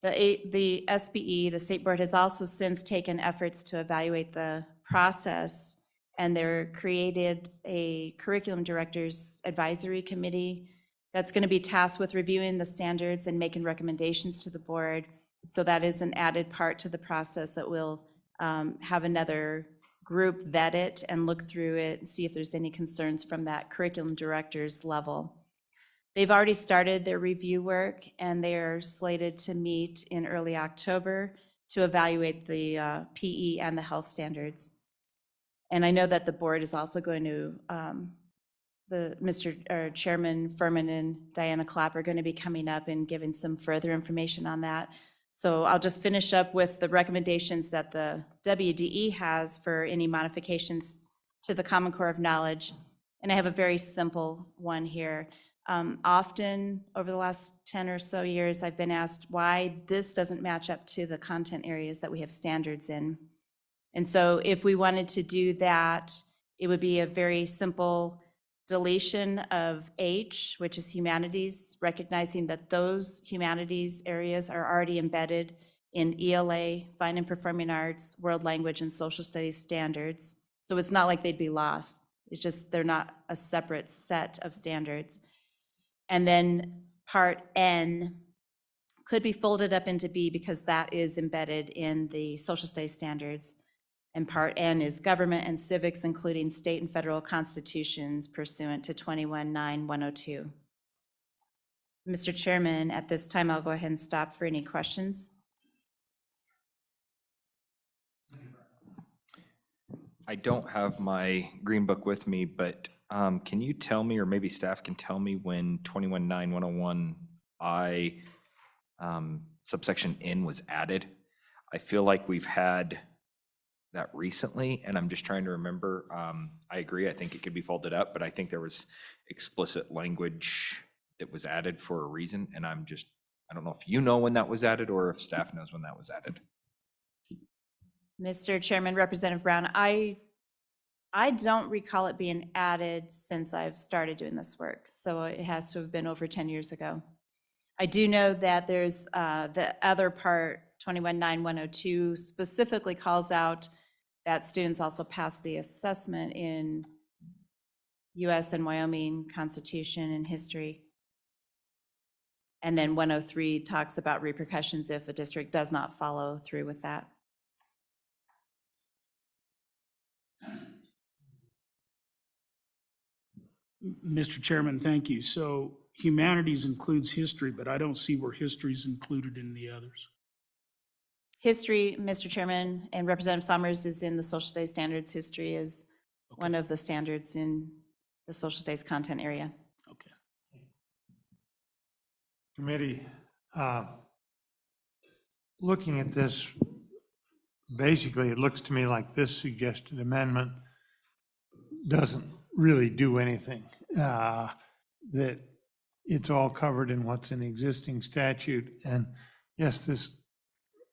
G: The SBE, the state board, has also since taken efforts to evaluate the process, and they're created a curriculum directors advisory committee that's going to be tasked with reviewing the standards and making recommendations to the board. So that is an added part to the process that will have another group vet it and look through it and see if there's any concerns from that curriculum directors level. They've already started their review work, and they're slated to meet in early October to evaluate the PE and the health standards. And I know that the board is also going to, Chairman Furman and Diana Clapp are going to be coming up and giving some further information on that. So I'll just finish up with the recommendations that the WDE has for any modifications to the Common Core of Knowledge. And I have a very simple one here. Often over the last 10 or so years, I've been asked why this doesn't match up to the content areas that we have standards in. And so if we wanted to do that, it would be a very simple deletion of H, which is humanities, recognizing that those humanities areas are already embedded in ELA, fine and performing arts, world language, and social studies standards. So it's not like they'd be lost. It's just they're not a separate set of standards. And then part N could be folded up into B because that is embedded in the social studies standards. And part N is government and civics, including state and federal constitutions pursuant to 21-9-102. Mr. Chairman, at this time, I'll go ahead and stop for any questions.
F: I don't have my green book with me, but can you tell me, or maybe staff can tell me, when 21-9-101I subsection N was added? I feel like we've had that recently, and I'm just trying to remember. I agree, I think it could be folded up, but I think there was explicit language that was added for a reason, and I don't know if you know when that was added or if staff knows when that was added.
G: Mr. Chairman, Representative Brown, I don't recall it being added since I've started doing this work, so it has to have been over 10 years ago. I do know that there's the other part, 21-9-102, specifically calls out that students also pass the assessment in US and Wyoming Constitution and history. And then 103 talks about repercussions if a district does not follow through with that.
H: Mr. Chairman, thank you. So humanities includes history, but I don't see where history is included in the others.
G: History, Mr. Chairman, and Representative Summers is in the social studies standards. History is one of the standards in the social studies content area.
H: Okay.
B: Committee, looking at this, basically, it looks to me like this suggested amendment doesn't really do anything. That it's all covered in what's in the existing statute. And yes, this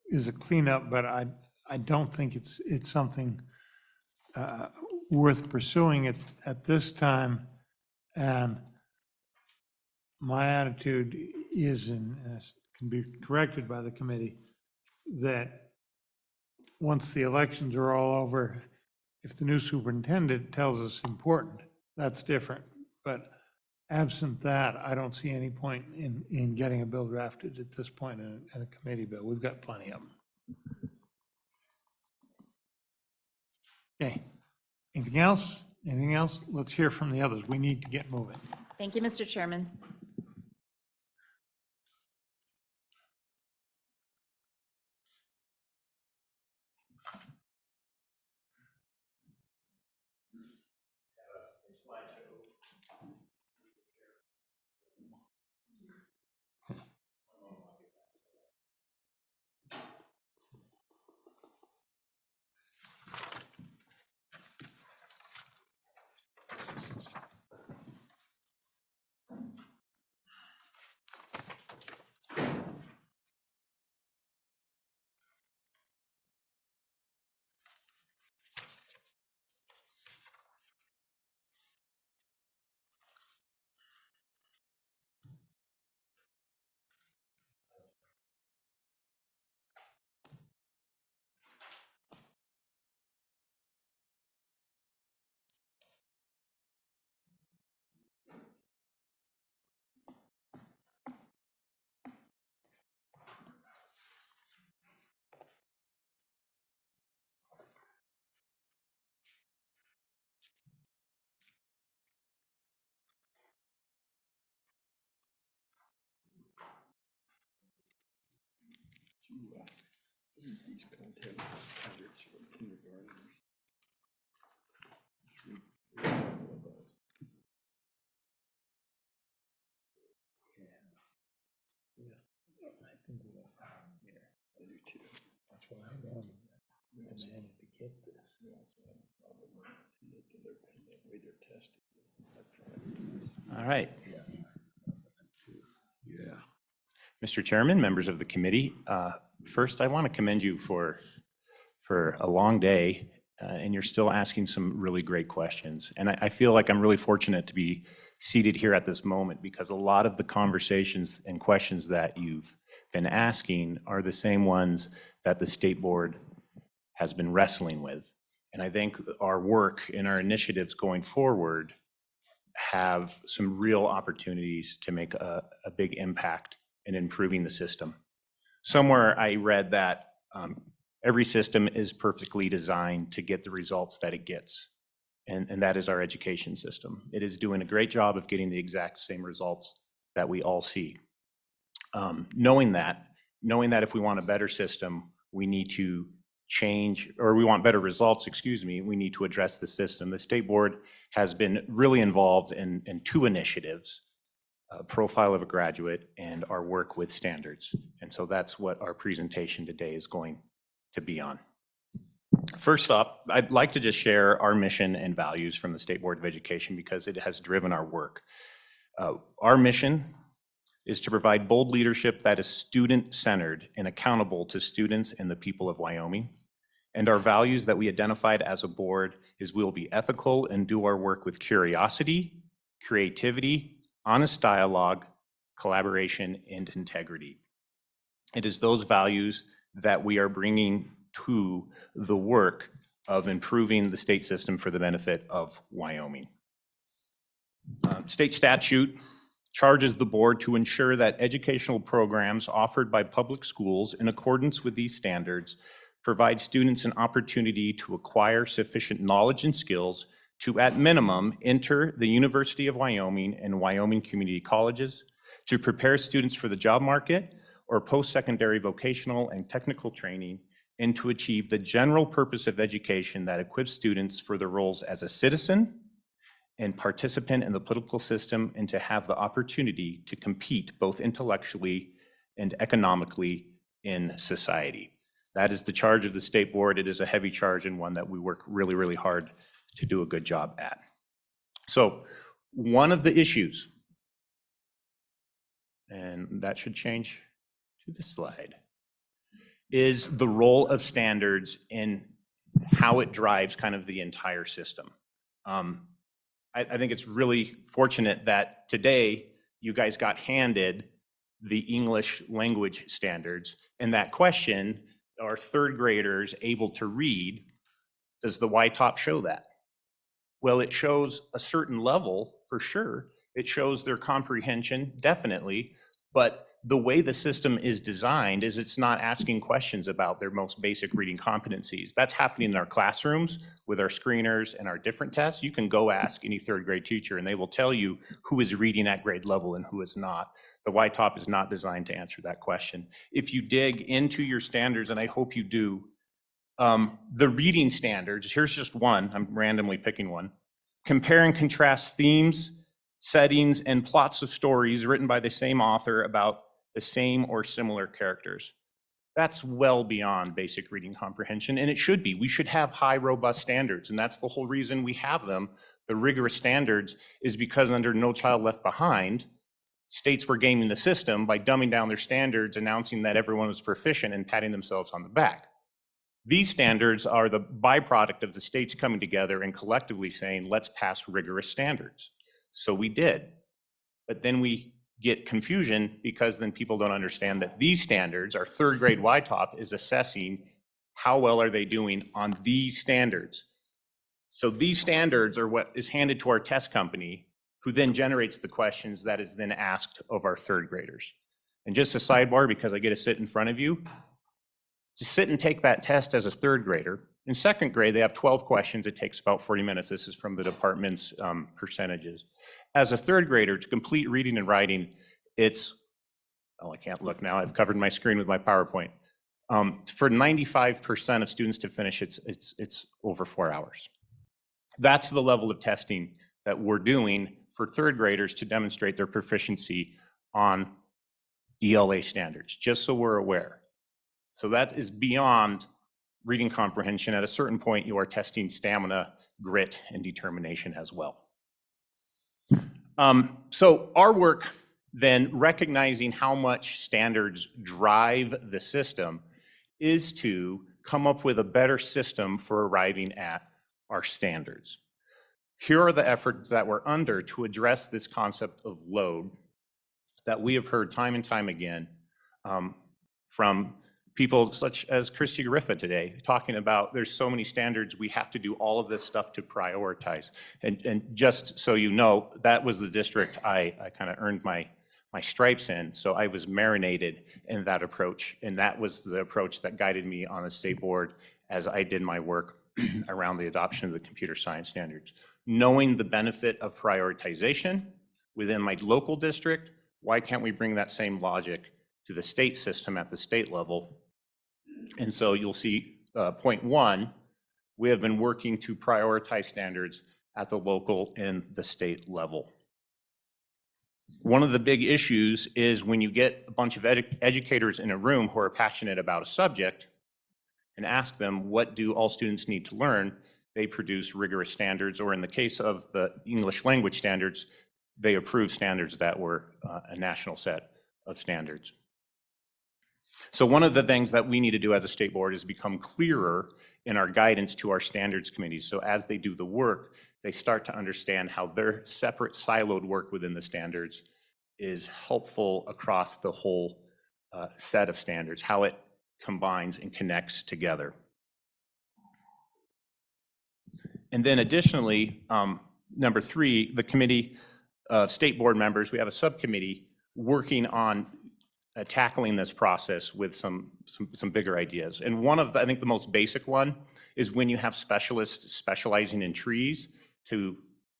B: is a cleanup, but I don't think it's something worth pursuing at this time. And my attitude is, and can be corrected by the committee, that once the elections are all over, if the new superintendent tells us important, that's different. But absent that, I don't see any point in getting a bill drafted at this point in a committee bill. We've got plenty of them. Okay. Anything else? Anything else? Let's hear from the others. We need to get moving.
G: Thank you, Mr. Chairman.
M: These content standards for kindergartners. I think we'll, yeah, I do too. That's why I wanted to get this. We also have a problem with the way they're tested.
N: All right.
M: Yeah.
N: Mr. Chairman, members of the committee, first, I want to commend you for a long day, and you're still asking some really great questions. And I feel like I'm really fortunate to be seated here at this moment because a lot of the conversations and questions that you've been asking are the same ones that the state board has been wrestling with. And I think our work and our initiatives going forward have some real opportunities to make a big impact in improving the system. Somewhere I read that every system is perfectly designed to get the results that it gets. And that is our education system. It is doing a great job of getting the exact same results that we all see. Knowing that if we want a better system, we need to change, or we want better results, excuse me, we need to address the system. The state board has been really involved in two initiatives, Profile of a Graduate and our work with standards. And so that's what our presentation today is going to be on. First up, I'd like to just share our mission and values from the State Board of Education because it has driven our work. Our mission is to provide bold leadership that is student-centered and accountable to students and the people of Wyoming. And our values that we identified as a board is we will be ethical and do our work with curiosity, creativity, honest dialogue, collaboration, and integrity. It is those values that we are bringing to the work of improving the state system for the benefit of Wyoming. State statute charges the board to ensure that educational programs offered by public schools in accordance with these standards provide students an opportunity to acquire sufficient knowledge and skills to, at minimum, enter the University of Wyoming and Wyoming community colleges, to prepare students for the job market or post-secondary vocational and technical training, and to achieve the general purpose of education that equips students for their roles as a citizen and participant in the political system, and to have the opportunity to compete both intellectually and economically in society. That is the charge of the state board. It is a heavy charge and one that we work really, really hard to do a good job at. So one of the issues, and that should change to this slide, is the role of standards in how it drives kind of the entire system. I think it's really fortunate that today you guys got handed the English language standards, and that question, are third graders able to read? Does the Y-top show that? Well, it shows a certain level for sure. It shows their comprehension, definitely, but the way the system is designed is it's not asking questions about their most basic reading competencies. That's happening in our classrooms with our screeners and our different tests. You can go ask any third grade teacher and they will tell you who is reading at grade level and who is not. The Y-top is not designed to answer that question. If you dig into your standards, and I hope you do, the reading standards, here's just one, I'm randomly picking one. Compare and contrast themes, settings, and plots of stories written by the same author about the same or similar characters. That's well beyond basic reading comprehension, and it should be. We should have high, robust standards, and that's the whole reason we have them. The rigorous standards is because under No Child Left Behind, states were gaming the system by dumbing down their standards, announcing that everyone was proficient and patting themselves on the back. These standards are the byproduct of the states coming together and collectively saying, let's pass rigorous standards. So we did, but then we get confusion because then people don't understand that these standards, our third grade Y-top is assessing how well are they doing on these standards. So these standards are what is handed to our test company, who then generates the questions that is then asked of our third graders. And just a sidebar, because I get to sit in front of you, to sit and take that test as a third grader. In second grade, they have 12 questions. It takes about 40 minutes. This is from the department's percentages. As a third grader, to complete reading and writing, it's, oh, I can't look now. I've covered my screen with my PowerPoint. For 95% of students to finish, it's over 4 hours. That's the level of testing that we're doing for third graders to demonstrate their proficiency on ELA standards, just so we're aware. So that is beyond reading comprehension. At a certain point, you are testing stamina, grit, and determination as well. So our work then, recognizing how much standards drive the system, is to come up with a better system for arriving at our standards. Here are the efforts that we're under to address this concept of load that we have heard time and time again from people such as Christy Gariffa today, talking about there's so many standards, we have to do all of this stuff to prioritize. And just so you know, that was the district I kind of earned my stripes in, so I was marinated in that approach, and that was the approach that guided me on the state board as I did my work around the adoption of the computer science standards. Knowing the benefit of prioritization within my local district, why can't we bring that same logic to the state system at the state level? And so you'll see point one, we have been working to prioritize standards at the local and the state level. One of the big issues is when you get a bunch of educators in a room who are passionate about a subject and ask them, what do all students need to learn? They produce rigorous standards, or in the case of the English language standards, they approve standards that were a national set of standards. So one of the things that we need to do as a state board is become clearer in our guidance to our standards committees. So as they do the work, they start to understand how their separate siloed work within the standards is helpful across the whole set of standards, how it combines and connects together. And then additionally, number three, the committee of state board members, we have a subcommittee working on tackling this process with some bigger ideas. And one of the, I think the most basic one is when you have specialists specializing in trees to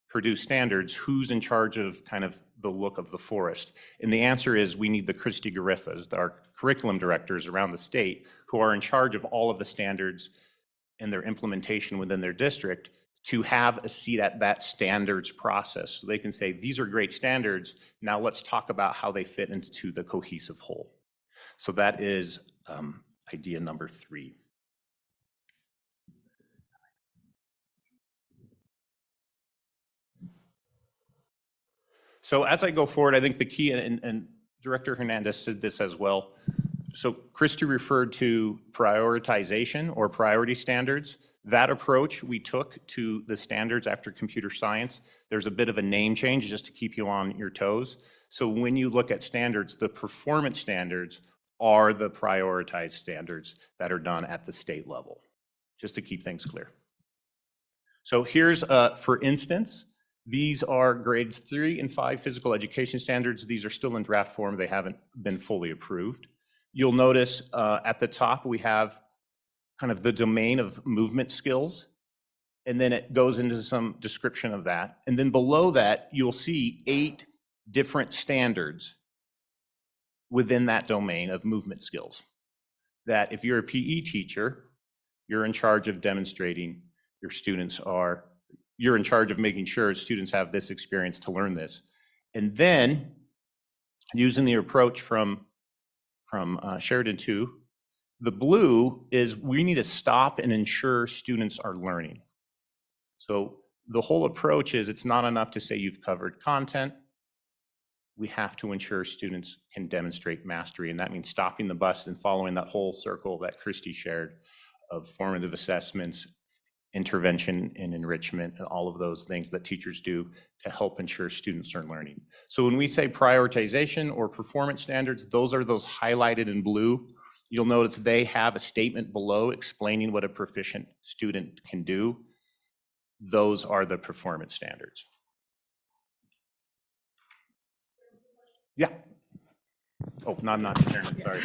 N: produce standards, who's in charge of kind of the look of the forest? And the answer is we need the Christy Gariffas, our curriculum directors around the state, who are in charge of all of the standards and their implementation within their district, to have a seat at that standards process. So they can say, these are great standards, now let's talk about how they fit into the cohesive whole. So that is idea number three. So as I go forward, I think the key, and Director Hernandez said this as well, so Christy referred to prioritization or priority standards. That approach we took to the standards after computer science. There's a bit of a name change just to keep you on your toes. So when you look at standards, the performance standards are the prioritized standards that are done at the state level, just to keep things clear. So here's, for instance, these are grades 3 and 5 physical education standards. These are still in draft form. They haven't been fully approved. You'll notice at the top we have kind of the domain of movement skills, and then it goes into some description of that. And then below that, you'll see 8 different standards within that domain of movement skills. That if you're a PE teacher, you're in charge of demonstrating your students are, you're in charge of making sure students have this experience to learn this. And then using the approach from Sheridan 2, the blue is we need to stop and ensure students are learning. So the whole approach is it's not enough to say you've covered content. We have to ensure students can demonstrate mastery, and that means stopping the bus and following that whole circle that Christy shared of formative assessments, intervention and enrichment, and all of those things that teachers do to help ensure students are learning. So when we say prioritization or performance standards, those are those highlighted in blue. You'll notice they have a statement below explaining what a proficient student can do. Those are the performance standards. Yeah. Oh, no, I'm not Chairman, sorry.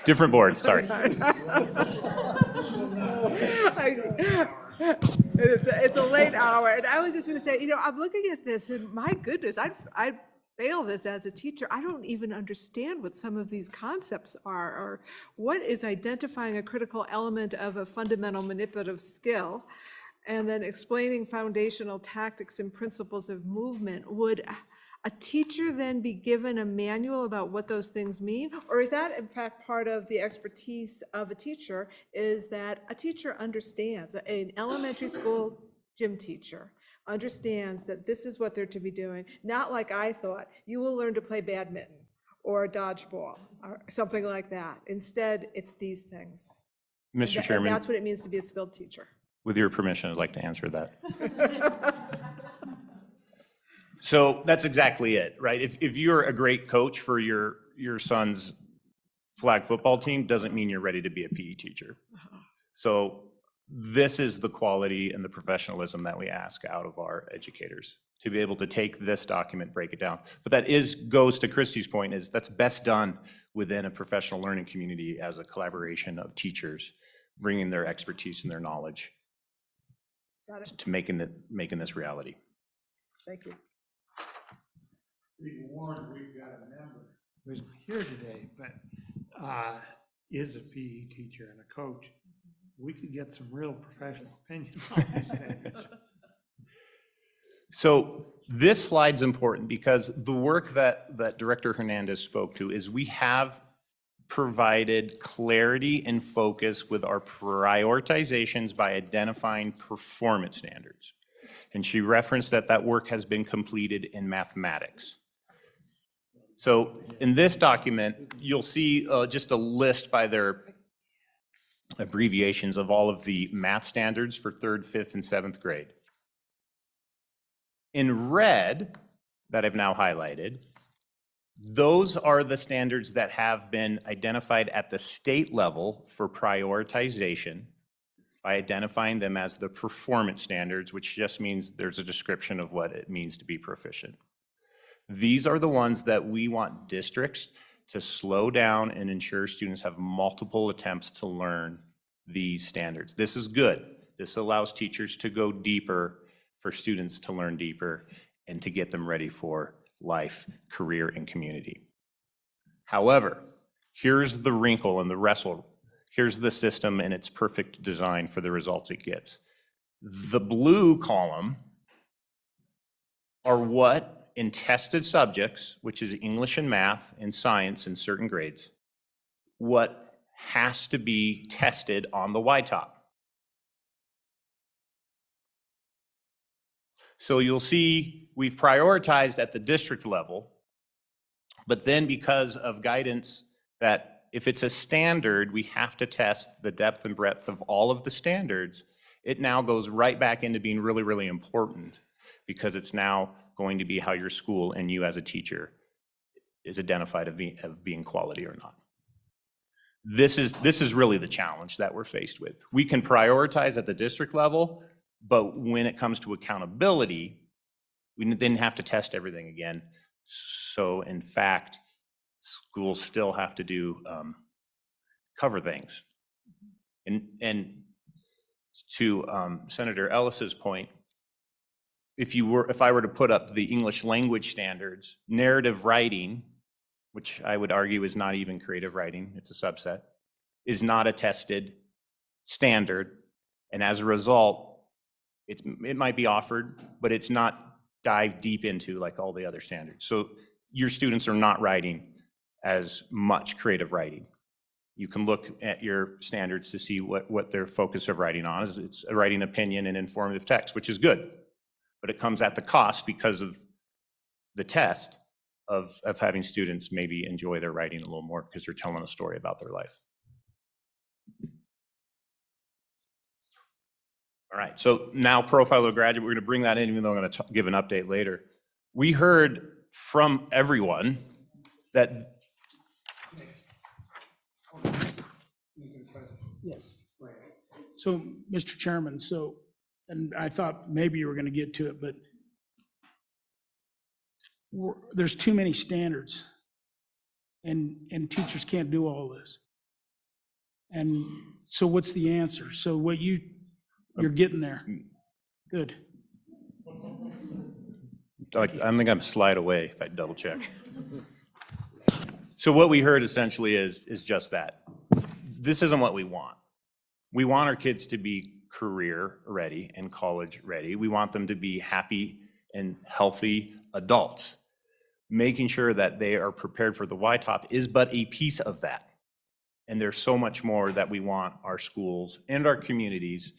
N: Different board, sorry.
J: It's a late hour, and I was just going to say, I'm looking at this, and my goodness, I'd fail this as a teacher. I don't even understand what some of these concepts are, or what is identifying a critical element of a fundamental manipulative skill, and then explaining foundational tactics and principles of movement. Would a teacher then be given a manual about what those things mean? Or is that in fact part of the expertise of a teacher, is that a teacher understands, an elementary school gym teacher understands that this is what they're to be doing, not like I thought, you will learn to play badminton or dodgeball or something like that. Instead, it's these things.
N: Mr.
J: And
N: Chairman,
J: that's what it means to be a skilled teacher.
N: with your permission, I'd like to answer that. So that's exactly it, right? If you're a great coach for your son's flag football team, doesn't mean you're ready to be a PE teacher. So this is the quality and the professionalism that we ask out of our educators, to be able to take this document, break it down. But that goes to Christy's point, is that's best done within a professional learning community as a collaboration of teachers, bringing their expertise and their knowledge
J: Got it.
N: to making this reality.
J: Thank you.
B: Be warned, we've got a member who's not here today, but is a PE teacher and a coach. We could get some real professional opinion on these things.
N: So this slide's important because the work that Director Hernandez spoke to is we have provided clarity and focus with our prioritizations by identifying performance standards. And she referenced that work has been completed in mathematics. So in this document, you'll see just a list by their abbreviations of all of the math standards for 3rd, 5th, and 7th grade. In red, that I've now highlighted, those are the standards that have been identified at the state level for prioritization by identifying them as the performance standards, which just means there's a description of what it means to be proficient. These are the ones that we want districts to slow down and ensure students have multiple attempts to learn these standards. This is good. This allows teachers to go deeper, for students to learn deeper, and to get them ready for life, career, and community. However, here's the wrinkle and the wrestle. Here's the system and its perfect design for the results it gets. The blue column are what in tested subjects, which is English and math and science in certain grades, what has to be tested on the Y-top. So you'll see we've prioritized at the district level, but then because of guidance that if it's a standard, we have to test the depth and breadth of all of the standards, it now goes right back into being really, really important, because it's now going to be how your school and you as a teacher is identified of being quality or not. This is really the challenge that we're faced with. We can prioritize at the district level, but when it comes to accountability, we then have to test everything again. So in fact, schools still have to do cover things. And to Senator Ellis's point, if I were to put up the English language standards, narrative writing, which I would argue is not even creative writing, it's a subset, is not a tested standard. And as a result, it might be offered, but it's not dived deep into like all the other standards. So your students are not writing as much creative writing. You can look at your standards to see what their focus of writing on is. It's writing opinion and informative text, which is good, but it comes at the cost because of the test of having students maybe enjoy their writing a little more because they're telling a story about their life. All right, so now profile of graduate, we're going to bring that in, even though I'm going to give an update later. We heard from everyone that
H: Yes. So, Mr. Chairman, and I thought maybe you were going to get to it, but there's too many standards, and teachers can't do all this. And so what's the answer? So what you're getting there. Good.
N: I think I'm slide away if I double check. So what we heard essentially is just that. This isn't what we want. We want our kids to be career ready and college ready. We want them to be happy and healthy adults. Making sure that they are prepared for the YTOP is but a piece of that. And there's so much more that we want our schools and our communities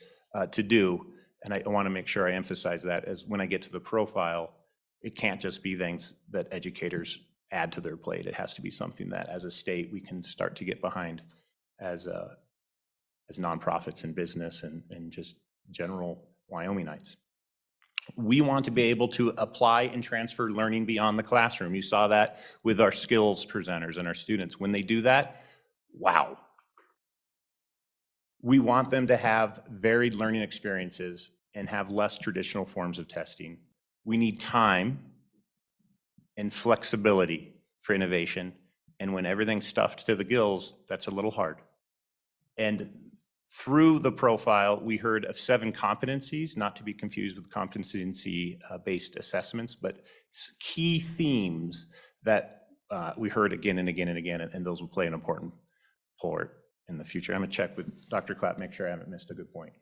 N: to do. And I want to make sure I emphasize that as when I get to the profile, it can't just be things that educators add to their plate. It has to be something that as a state we can start to get behind as nonprofits and business and just general Wyomingites. We want to be able to apply and transfer learning beyond the classroom. You saw that with our skills presenters and our students. When they do that, wow. We want them to have varied learning experiences and have less traditional forms of testing. We need time and flexibility for innovation. And when everything's stuffed to the gills, that's a little hard. And through the profile, we heard of 7 competencies, not to be confused with competency-based assessments, but key themes that we heard again and again and again, and those will play an important part in the future. I'm gonna check with Dr. Clapp, make sure I haven't missed a good point.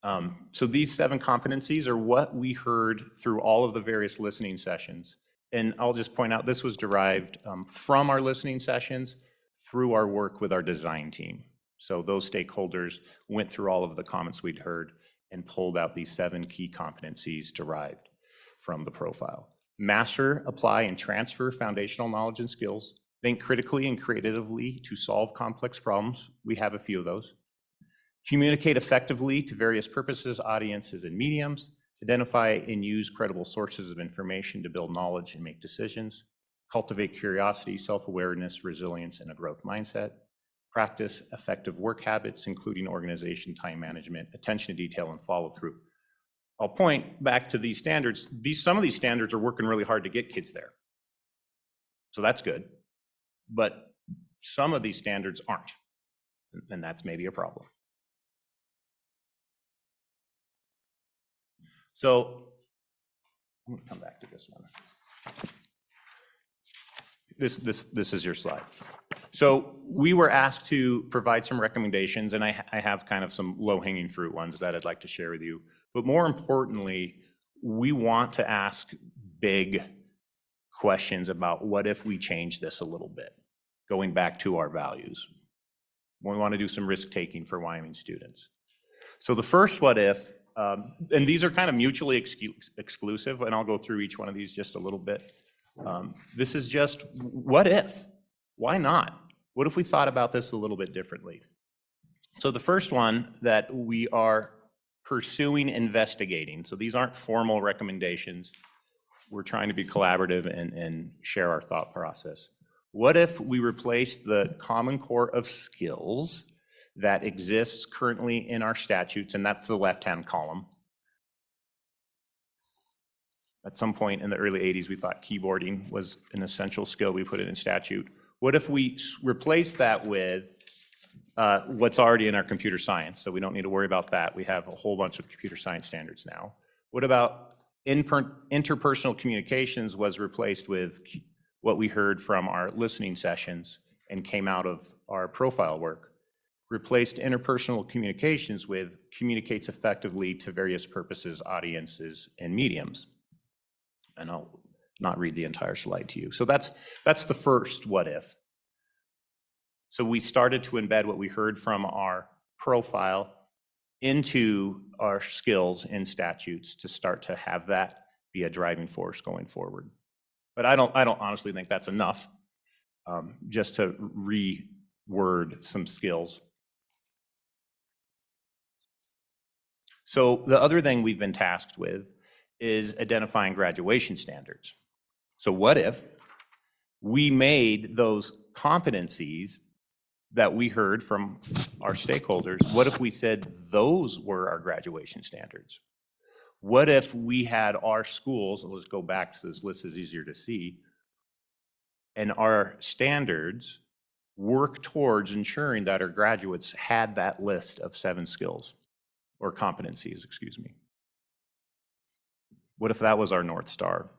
N: Okay. So these 7 competencies are what we heard through all of the various listening sessions. And I'll just point out, this was derived from our listening sessions through our work with our design team. So those stakeholders went through all of the comments we'd heard and pulled out these 7 key competencies derived from the profile. Master, apply, and transfer foundational knowledge and skills. Think critically and creatively to solve complex problems. We have a few of those. Communicate effectively to various purposes, audiences, and mediums. Identify and use credible sources of information to build knowledge and make decisions. Cultivate curiosity, self-awareness, resilience, and a growth mindset. Practice effective work habits, including organization, time management, attention to detail, and follow-through. I'll point back to these standards. Some of these standards are working really hard to get kids there. So that's good. But some of these standards aren't, and that's maybe a problem. So I'm gonna come back to this one. This is your slide. So we were asked to provide some recommendations, and I have kind of some low-hanging fruit ones that I'd like to share with you. But more importantly, we want to ask big questions about what if we change this a little bit, going back to our values. We want to do some risk-taking for Wyoming students. So the first what if, and these are kind of mutually exclusive, and I'll go through each one of these just a little bit. This is just, what if? Why not? What if we thought about this a little bit differently? So the first one that we are pursuing investigating, so these aren't formal recommendations. We're trying to be collaborative and share our thought process. What if we replaced the Common Core of skills that exists currently in our statutes, and that's the left-hand column. At some point in the early 80s, we thought keyboarding was an essential skill. We put it in statute. What if we replace that with what's already in our computer science? So we don't need to worry about that. We have a whole bunch of computer science standards now. What about interpersonal communications was replaced with what we heard from our listening sessions and came out of our profile work? Replaced interpersonal communications with communicates effectively to various purposes, audiences, and mediums. And I'll not read the entire slide to you. So that's the first what if. So we started to embed what we heard from our profile into our skills and statutes to start to have that be a driving force going forward. But I don't honestly think that's enough, just to reword some skills. So the other thing we've been tasked with is identifying graduation standards. So what if we made those competencies that we heard from our stakeholders, what if we said those were our graduation standards? What if we had our schools, let's go back so this list is easier to see, and our standards work towards ensuring that our graduates had that list of 7 skills, or competencies, excuse me. What if that was our North Star?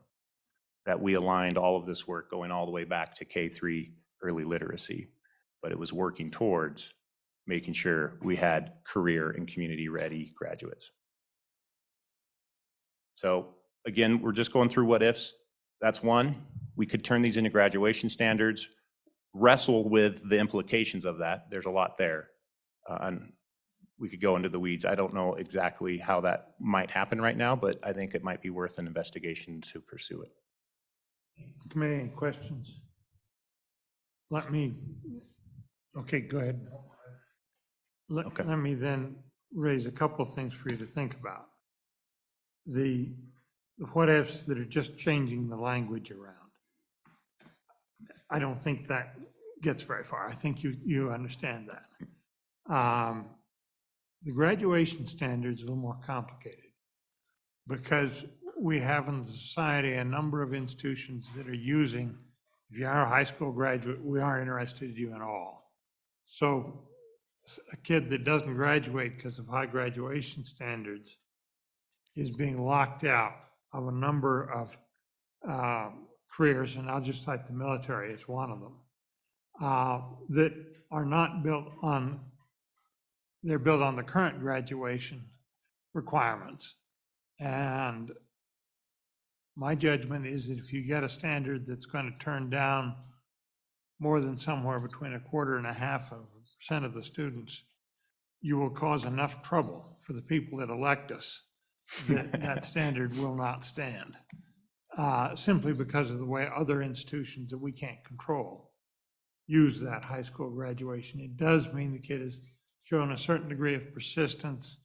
N: That we aligned all of this work going all the way back to K-3 early literacy, but it was working towards making sure we had career and community-ready graduates. So again, we're just going through what ifs. That's one. We could turn these into graduation standards, wrestle with the implications of that. There's a lot there. And we could go into the weeds. I don't know exactly how that might happen right now, but I think it might be worth an investigation to pursue it.
B: Committee, any questions? Okay, go ahead. Let me then raise a couple of things for you to think about. The what ifs that are just changing the language around. I don't think that gets very far. I think you understand that. The graduation standard is a little more complicated because we have in the society a number of institutions that are using, if you are a high school graduate, we are interested in you in all. So a kid that doesn't graduate because of high graduation standards is being locked out of a number of careers, and I'll just cite the military as one of them, that are not built on, they're built on the current graduation requirements. And my judgment is that if you get a standard that's going to turn down more than somewhere between 1.25% of the students, you will cause enough trouble for the people that elect us that that standard will not stand, simply because of the way other institutions that we can't control use that high school graduation. It does mean the kid has shown a certain degree of persistence,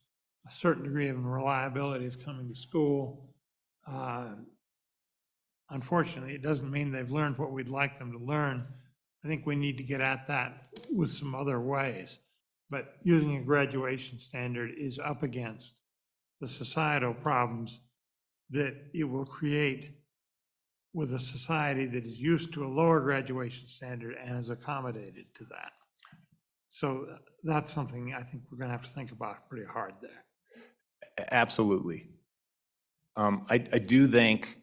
B: a certain degree of reliability of coming to school. Unfortunately, it doesn't mean they've learned what we'd like them to learn. I think we need to get at that with some other ways. But using a graduation standard is up against the societal problems that it will create with a society that is used to a lower graduation standard and is accommodated to that. So that's something I think we're going to have to think about pretty hard there.
N: Absolutely. I do think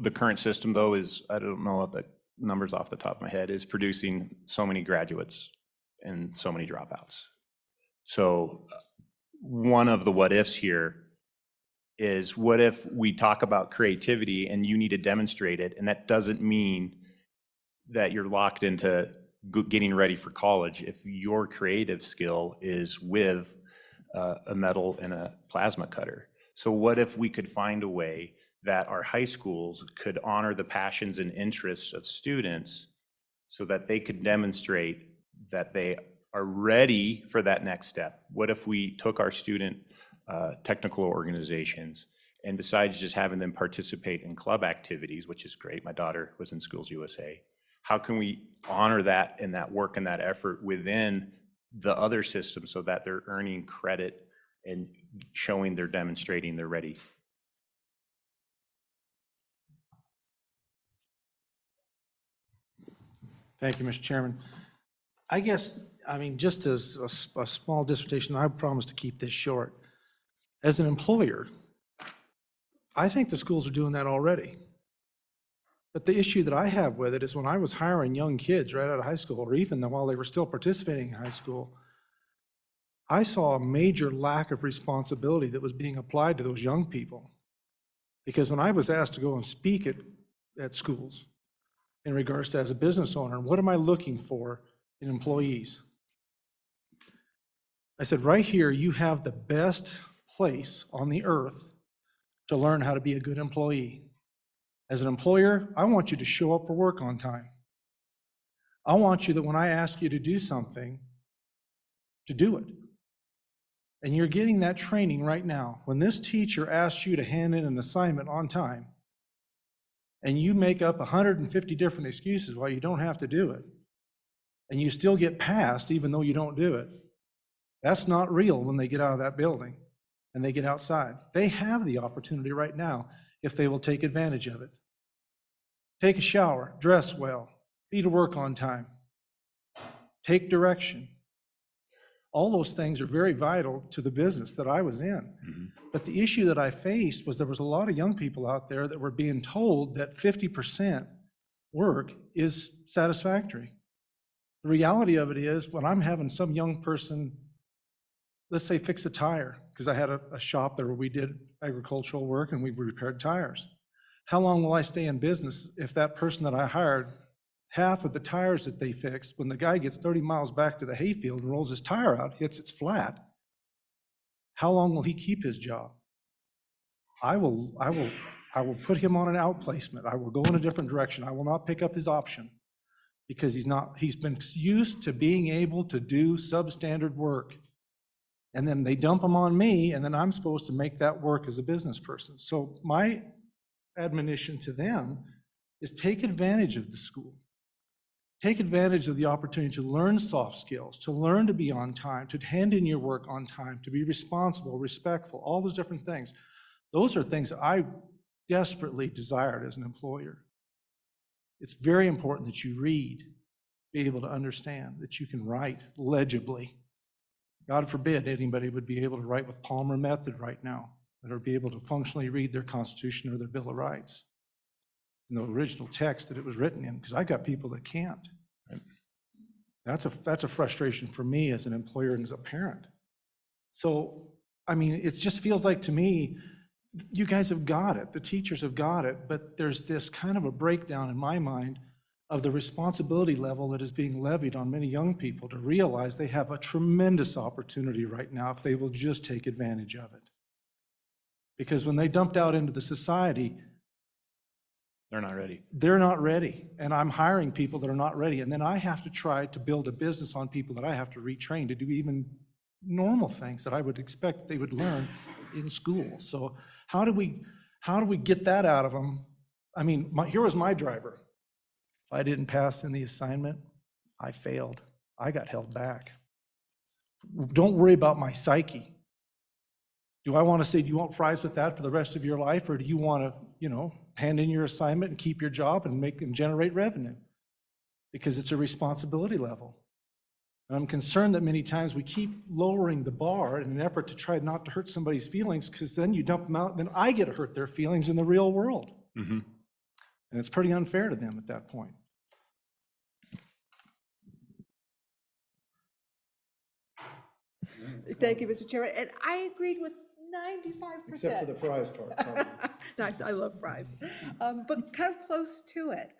N: the current system, though, is, I don't know if the numbers off the top of my head, is producing so many graduates and so many dropouts. So one of the what ifs here is, what if we talk about creativity and you need to demonstrate it, and that doesn't mean that you're locked into getting ready for college if your creative skill is with a metal and a plasma cutter. So what if we could find a way that our high schools could honor the passions and interests of students so that they could demonstrate that they are ready for that next step? What if we took our student technical organizations, and besides just having them participate in club activities, which is great, my daughter was in Schools USA, how can we honor that and that work and that effort within the other system so that they're earning credit and showing they're demonstrating they're ready?
L: Thank you, Mr. Chairman. I guess, I mean, just as a small dissertation, I promise to keep this short. As an employer, I think the schools are doing that already. But the issue that I have with it is when I was hiring young kids right out of high school, or even while they were still participating in high school, I saw a major lack of responsibility that was being applied to those young people. Because when I was asked to go and speak at schools in regards to, as a business owner, what am I looking for in employees? I said, right here, you have the best place on the earth to learn how to be a good employee. As an employer, I want you to show up for work on time. I want you that when I ask you to do something, to do it. And you're getting that training right now. When this teacher asks you to hand in an assignment on time, and you make up 150 different excuses why you don't have to do it, and you still get passed even though you don't do it, that's not real when they get out of that building and they get outside. They have the opportunity right now if they will take advantage of it. Take a shower, dress well, be to work on time, take direction. All those things are very vital to the business that I was in. But the issue that I faced was there was a lot of young people out there that were being told that 50% work is satisfactory. The reality of it is when I'm having some young person, let's say, fix a tire, because I had a shop there where we did agricultural work and we repaired tires. How long will I stay in business if that person that I hired, half of the tires that they fixed, when the guy gets 30 miles back to the hayfield and rolls his tire out, hits its flat, how long will he keep his job? I will put him on an outplacement. I will go in a different direction. I will not pick up his option because he's been used to being able to do substandard work. And then they dump him on me, and then I'm supposed to make that work as a business person. So my admonition to them is take advantage of the school. Take advantage of the opportunity to learn soft skills, to learn to be on time, to hand in your work on time, to be responsible, respectful, all those different things. Those are things that I desperately desired as an employer. It's very important that you read, be able to understand, that you can write legibly. God forbid anybody would be able to write with Palmer method right now, or be able to functionally read their Constitution or their Bill of Rights in the original text that it was written in, because I got people that can't. That's a frustration for me as an employer and as a parent. So, I mean, it just feels like to me, you guys have got it, the teachers have got it, but there's this kind of a breakdown in my mind of the responsibility level that is being levied on many young people to realize they have a tremendous opportunity right now if they will just take advantage of it. Because when they dumped out into the society,
N: They're not ready.
L: they're not ready. And I'm hiring people that are not ready. And then I have to try to build a business on people that I have to retrain to do even normal things that I would expect they would learn in school. So how do we get that out of them? I mean, here was my driver. If I didn't pass in the assignment, I failed. I got held back. Don't worry about my psyche. Do I want to say, do you want fries with that for the rest of your life? Or do you want to, hand in your assignment and keep your job and make and generate revenue? Because it's a responsibility level. And I'm concerned that many times we keep lowering the bar in an effort to try not to hurt somebody's feelings, because then you dump them out, then I get to hurt their feelings in the real world. And it's pretty unfair to them at that point.
J: Thank you, Mr. Chairman, and I agreed with 95%.
L: Except for the fries part, probably.
J: Nice, I love fries. But kind of close to it,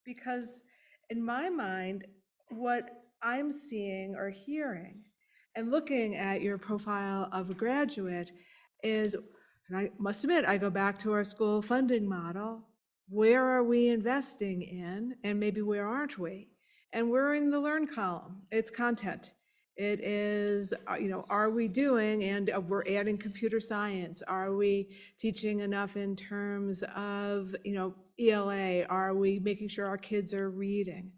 J: because in my mind, what I'm seeing or hearing and looking at your profile of a graduate is, and I must admit, I go back to our school funding model. Where are we investing in, and maybe where aren't we? And we're in the learn column. It's content. It is, are we doing, and we're adding computer science. Are we teaching enough in terms of, ELA? Are we making sure our kids are reading?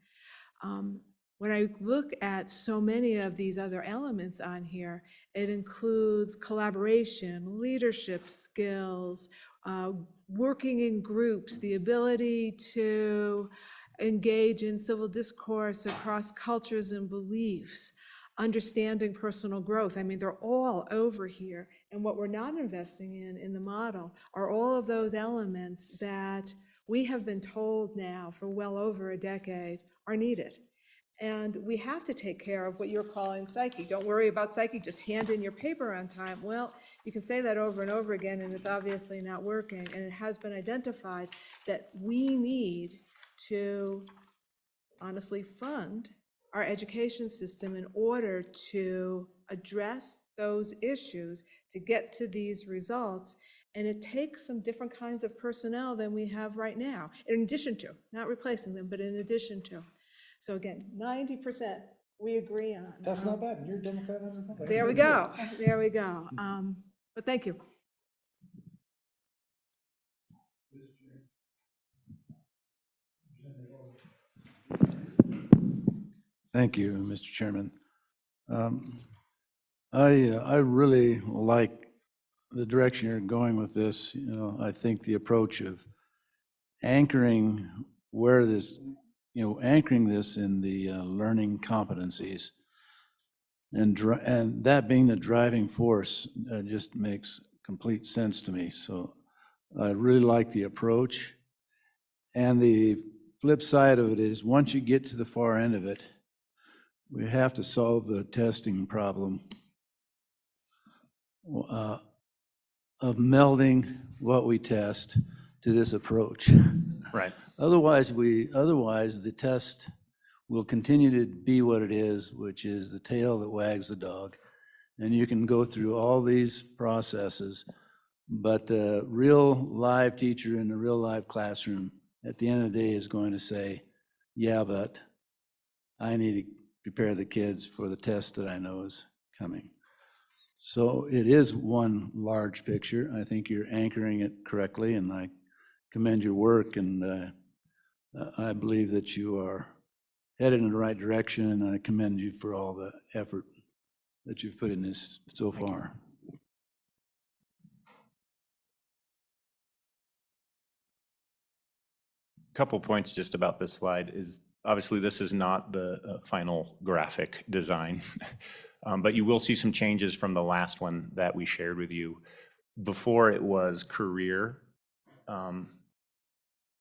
J: When I look at so many of these other elements on here, it includes collaboration, leadership skills, working in groups, the ability to engage in civil discourse across cultures and beliefs, understanding personal growth. I mean, they're all over here. And what we're not investing in the model are all of those elements that we have been told now for well over a decade are needed. And we have to take care of what you're calling psyche. Don't worry about psyche, just hand in your paper on time. Well, you can say that over and over again, and it's obviously not working. And it has been identified that we need to honestly fund our education system in order to address those issues, to get to these results. And it takes some different kinds of personnel than we have right now, in addition to, not replacing them, but in addition to. So again, 90% we agree on.
L: That's not bad. You're a Democrat, I'm a Republican.
J: There we go. There we go. But thank you.
M: Thank you, Mr. Chairman. I really like the direction you're going with this. I think the approach of anchoring where this, anchoring this in the learning competencies And that being the driving force just makes complete sense to me. So I really like the approach. And the flip side of it is, once you get to the far end of it, we have to solve the testing problem of melding what we test to this approach.
N: Right.
M: Otherwise, the test will continue to be what it is, which is the tail that wags the dog. And you can go through all these processes, but the real live teacher in the real live classroom at the end of the day is going to say, yeah, but I need to prepare the kids for the test that I know is coming. So it is one large picture. I think you're anchoring it correctly, and I commend your work, and I believe that you are headed in the right direction, and I commend you for all the effort that you've put in this so far.
N: Couple points just about this slide is, obviously, this is not the final graphic design, but you will see some changes from the last one that we shared with you. Before, it was career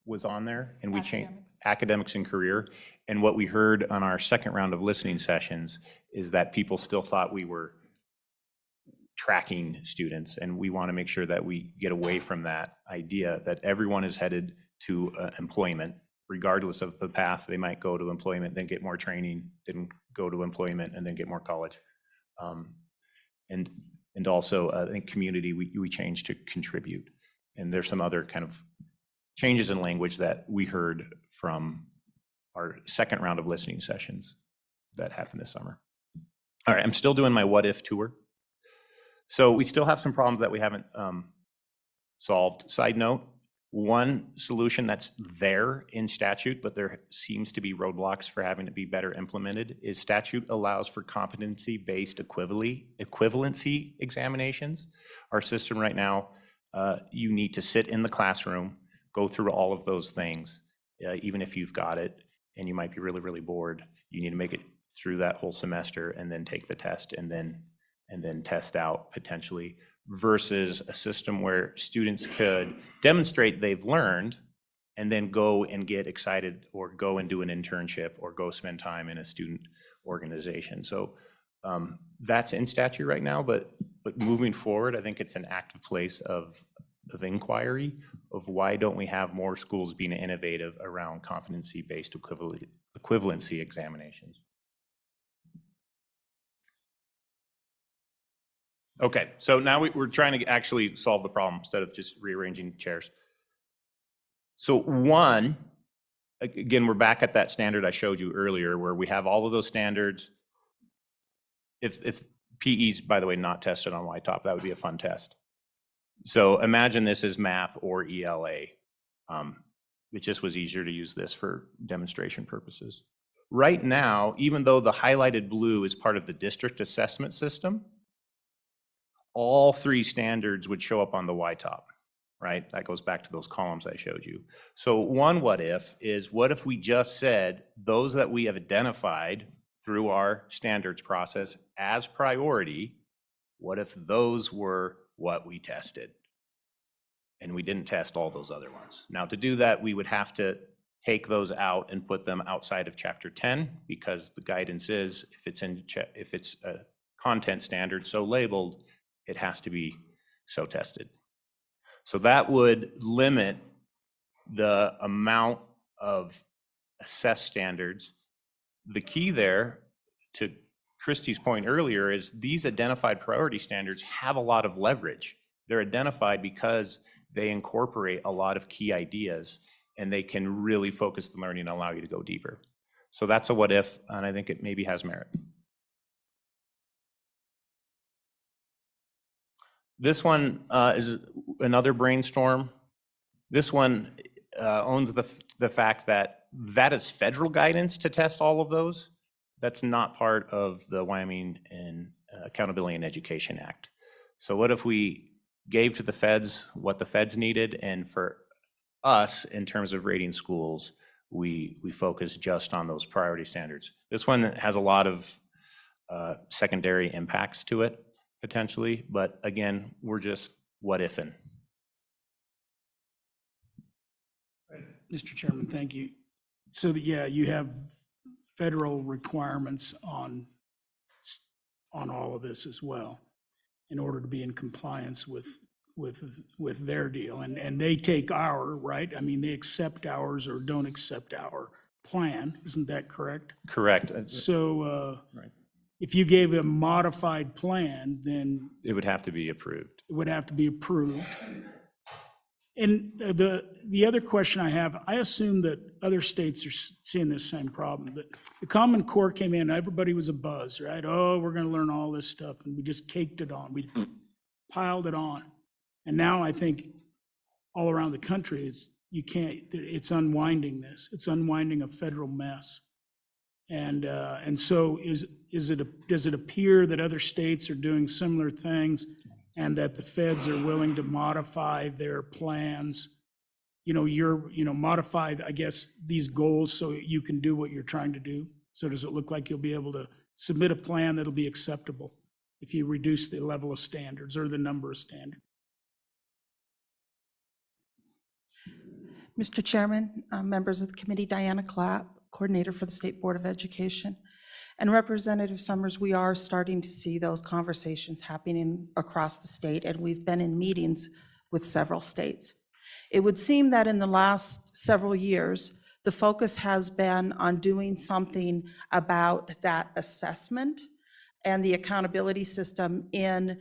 N: was on there, and we changed academics and career. And what we heard on our second round of listening sessions is that people still thought we were tracking students, and we want to make sure that we get away from that idea that everyone is headed to employment, regardless of the path. They might go to employment, then get more training, then go to employment, and then get more college. And also, I think community, we changed to contribute. And there's some other kind of changes in language that we heard from our second round of listening sessions that happened this summer. All right, I'm still doing my what if tour. So we still have some problems that we haven't solved. Side note, one solution that's there in statute, but there seems to be roadblocks for having to be better implemented, is statute allows for competency-based equivalency examinations. Our system right now, you need to sit in the classroom, go through all of those things, even if you've got it, and you might be really, really bored. You need to make it through that whole semester and then take the test and then test out potentially, versus a system where students could demonstrate they've learned and then go and get excited or go and do an internship or go spend time in a student organization. So that's in statute right now, but moving forward, I think it's an active place of inquiry of why don't we have more schools being innovative around competency-based equivalency examinations. Okay, so now we're trying to actually solve the problem instead of just rearranging chairs. So one, again, we're back at that standard I showed you earlier where we have all of those standards. If PE's, by the way, not tested on YTOP, that would be a fun test. So imagine this is math or ELA. It just was easier to use this for demonstration purposes. Right now, even though the highlighted blue is part of the district assessment system, all three standards would show up on the YTOP, right? That goes back to those columns I showed you. So one what if is, what if we just said those that we have identified through our standards process as priority, what if those were what we tested? And we didn't test all those other ones. Now to do that, we would have to take those out and put them outside of chapter 10, because the guidance is if it's a content standard so labeled, it has to be so tested. So that would limit the amount of assessed standards. The key there, to Christy's point earlier, is these identified priority standards have a lot of leverage. They're identified because they incorporate a lot of key ideas, and they can really focus the learning and allow you to go deeper. So that's a what if, and I think it maybe has merit. This one is another brainstorm. This one owns the fact that that is federal guidance to test all of those. That's not part of the Wyoming Accountability and Education Act. So what if we gave to the feds what the feds needed, and for us, in terms of rating schools, we focus just on those priority standards. This one has a lot of secondary impacts to it potentially, but again, we're just what ifing.
H: Mr. Chairman, thank you. So that, yeah, you have federal requirements on all of this as well, in order to be in compliance with their deal. And they take our, right? I mean, they accept ours or don't accept our plan. Isn't that correct?
N: Correct.
H: So
N: Right.
H: if you gave a modified plan, then
N: It would have to be approved.
H: it would have to be approved. And the other question I have, I assume that other states are seeing this same problem, that the Common Core came in, everybody was abuzz, right? Oh, we're gonna learn all this stuff, and we just caked it on, we piled it on. And now I think all around the country, it's unwinding this, it's unwinding a federal mess. And so does it appear that other states are doing similar things, and that the feds are willing to modify their plans? Modify, I guess, these goals so you can do what you're trying to do? So does it look like you'll be able to submit a plan that'll be acceptable if you reduce the level of standards or the number of standards?
O: Mr. Chairman, members of the committee, Diana Clapp, Coordinator for the State Board of Education, and Representative Summers, we are starting to see those conversations happening across the state, and we've been in meetings with several states. It would seem that in the last several years, the focus has been on doing something about that assessment and the accountability system in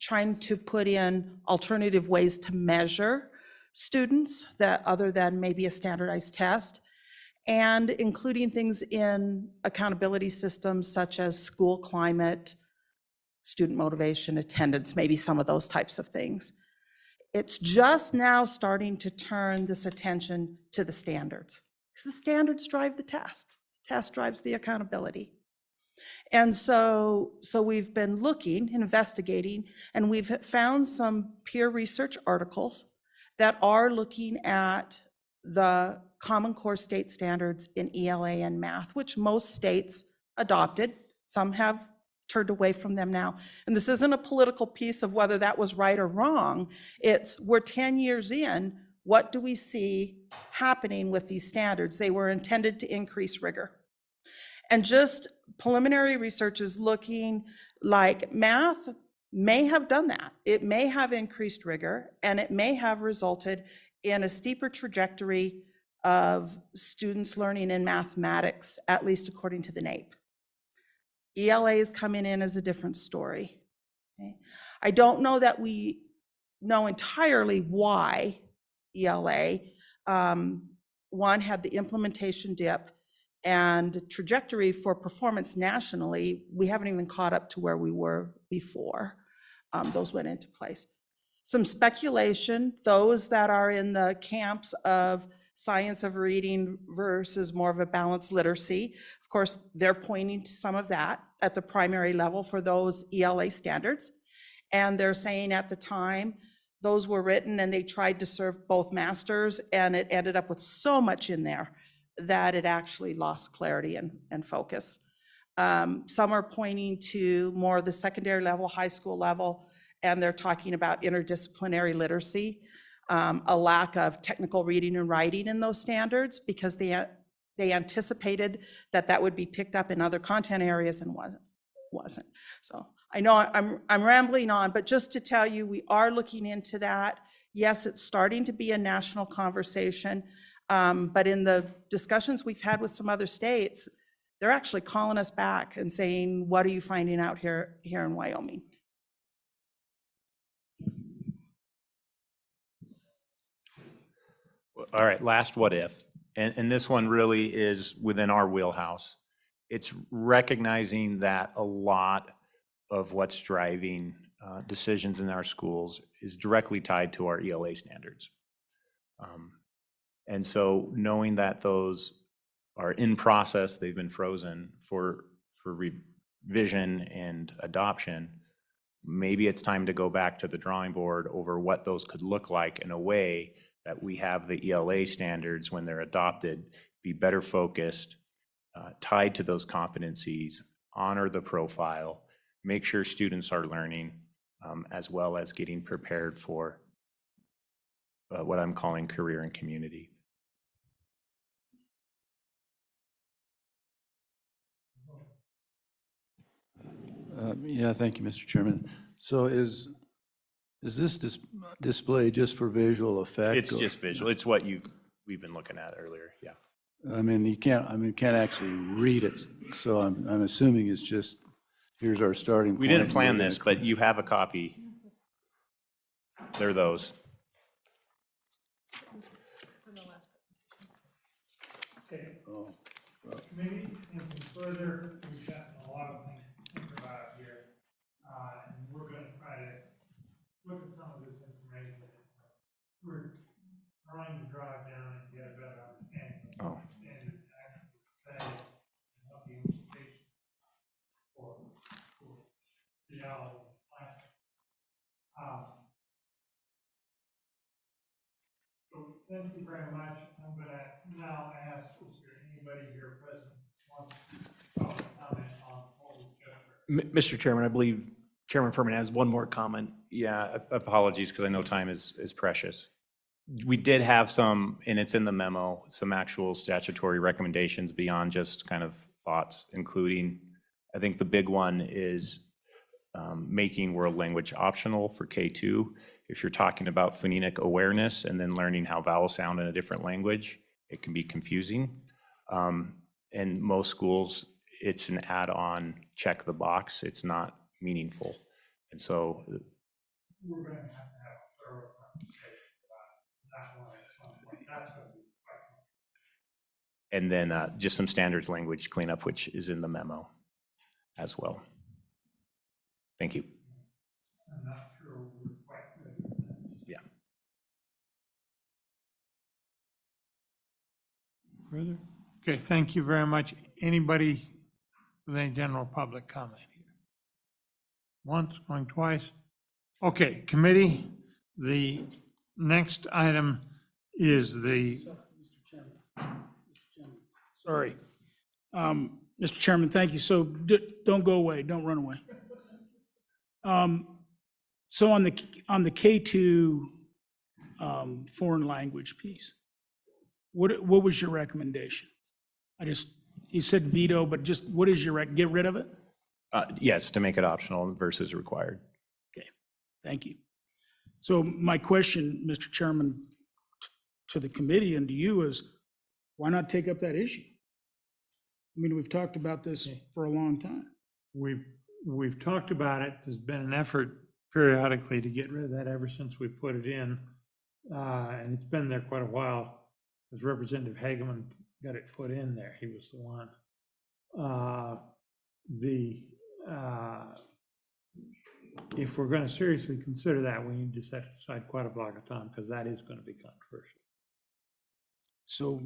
O: trying to put in alternative ways to measure students that other than maybe a standardized test, and including things in accountability systems such as school climate, student motivation, attendance, maybe some of those types of things. It's just now starting to turn this attention to the standards, because the standards drive the test. The test drives the accountability. And so we've been looking, investigating, and we've found some peer research articles that are looking at the Common Core state standards in ELA and math, which most states adopted. Some have turned away from them now. And this isn't a political piece of whether that was right or wrong. It's, we're 10 years in, what do we see happening with these standards? They were intended to increase rigor. And just preliminary research is looking like math may have done that. It may have increased rigor, and it may have resulted in a steeper trajectory of students learning in mathematics, at least according to the NAEP. ELA is coming in as a different story. Okay? I don't know that we know entirely why ELA, one, had the implementation dip, and trajectory for performance nationally, we haven't even caught up to where we were before those went into place. Some speculation, those that are in the camps of science of reading versus more of a balanced literacy, of course, they're pointing to some of that at the primary level for those ELA standards. And they're saying at the time, those were written and they tried to serve both masters, and it ended up with so much in there that it actually lost clarity and focus. Some are pointing to more of the secondary level, high school level, and they're talking about interdisciplinary literacy, a lack of technical reading and writing in those standards because they anticipated that that would be picked up in other content areas and wasn't. So I know I'm rambling on, but just to tell you, we are looking into that. Yes, it's starting to be a national conversation, but in the discussions we've had with some other states, they're actually calling us back and saying, what are you finding out here in Wyoming?
N: All right, last what if, and this one really is within our wheelhouse. It's recognizing that a lot of what's driving decisions in our schools is directly tied to our ELA standards. And so knowing that those are in process, they've been frozen for revision and adoption, maybe it's time to go back to the drawing board over what those could look like in a way that we have the ELA standards, when they're adopted, be better focused, tied to those competencies, honor the profile, make sure students are learning, as well as getting prepared for what I'm calling career and community.
M: Yeah, thank you, Mr. Chairman. So is this display just for visual effect?
N: It's just visual. It's what we've been looking at earlier, yeah.
M: You can't actually read it, so I'm assuming it's just, here's our starting point.
N: We didn't
M: and
N: plan
M: we're gonna
N: this, but you have a copy. They're those.
B: Okay. Maybe anything further, we've gotten a lot of things to think about here. And we're going to try to look at some of this information. We're trying to drive down and get a better understanding of what standards actually say and what the implications for reality and class. So thank you very much. I'm going to now ask, is there anybody here present who wants to comment on what we just heard?
A: Mr. Chairman, I believe Chairman Furman has one more comment.
N: Yeah, apologies, because I know time is precious. We did have some, and it's in the memo, some actual statutory recommendations beyond just kind of thoughts, including, I think the big one is making world language optional for K2. If you're talking about phonemic awareness and then learning how vowels sound in a different language, it can be confusing. In most schools, it's an add-on, check the box. It's not meaningful. And so
B: We're going to have a thorough conversation about that one at some point. That's going to be quite
N: and then just some standards language cleanup, which is in the memo as well. Thank you.
B: I'm not sure we're quite ready for that.
N: Yeah.
B: Further? Okay, thank you very much. Anybody with any general public comment here? Once, going twice? Okay, committee, the next item is the,
H: Sorry. Mr. Chairman, thank you. So don't go away, don't run away. So on the K2 foreign language piece, what was your recommendation? You said veto, but just what is your, get rid of it?
N: Yes, to make it optional versus required.
H: Okay, thank you. So my question, Mr. Chairman, to the committee and to you is, why not take up that issue? I mean, we've talked about this for a long time.
B: we've talked about it. There's been an effort periodically to get rid of that ever since we put it in. And it's been there quite a while. As Representative Hageman got it put in there, he was the one. If we're going to seriously consider that, we need to set aside quite a block of time because that is going to be controversial.
H: So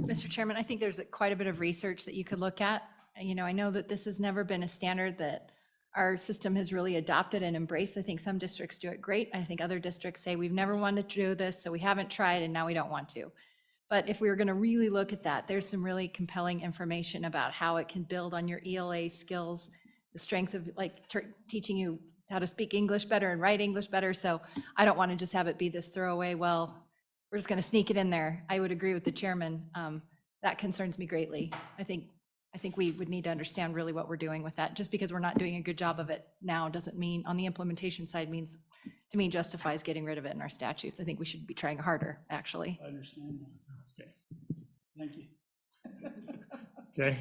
D: Mr. Chairman, I think there's quite a bit of research that you could look at. You know, I know that this has never been a standard that our system has really adopted and embraced. I think some districts do it great. I think other districts say, we've never wanted to do this, so we haven't tried, and now we don't want to. But if we were going to really look at that, there's some really compelling information about how it can build on your ELA skills, the strength of like teaching you how to speak English better and write English better. So I don't want to just have it be this throwaway, well, we're just going to sneak it in there. I would agree with the chairman. That concerns me greatly. I think we would need to understand really what we're doing with that. Just because we're not doing a good job of it now doesn't mean, on the implementation side, means, to me, justifies getting rid of it in our statutes. I think we should be trying harder, actually.
H: I understand. Okay, thank you.
B: Okay.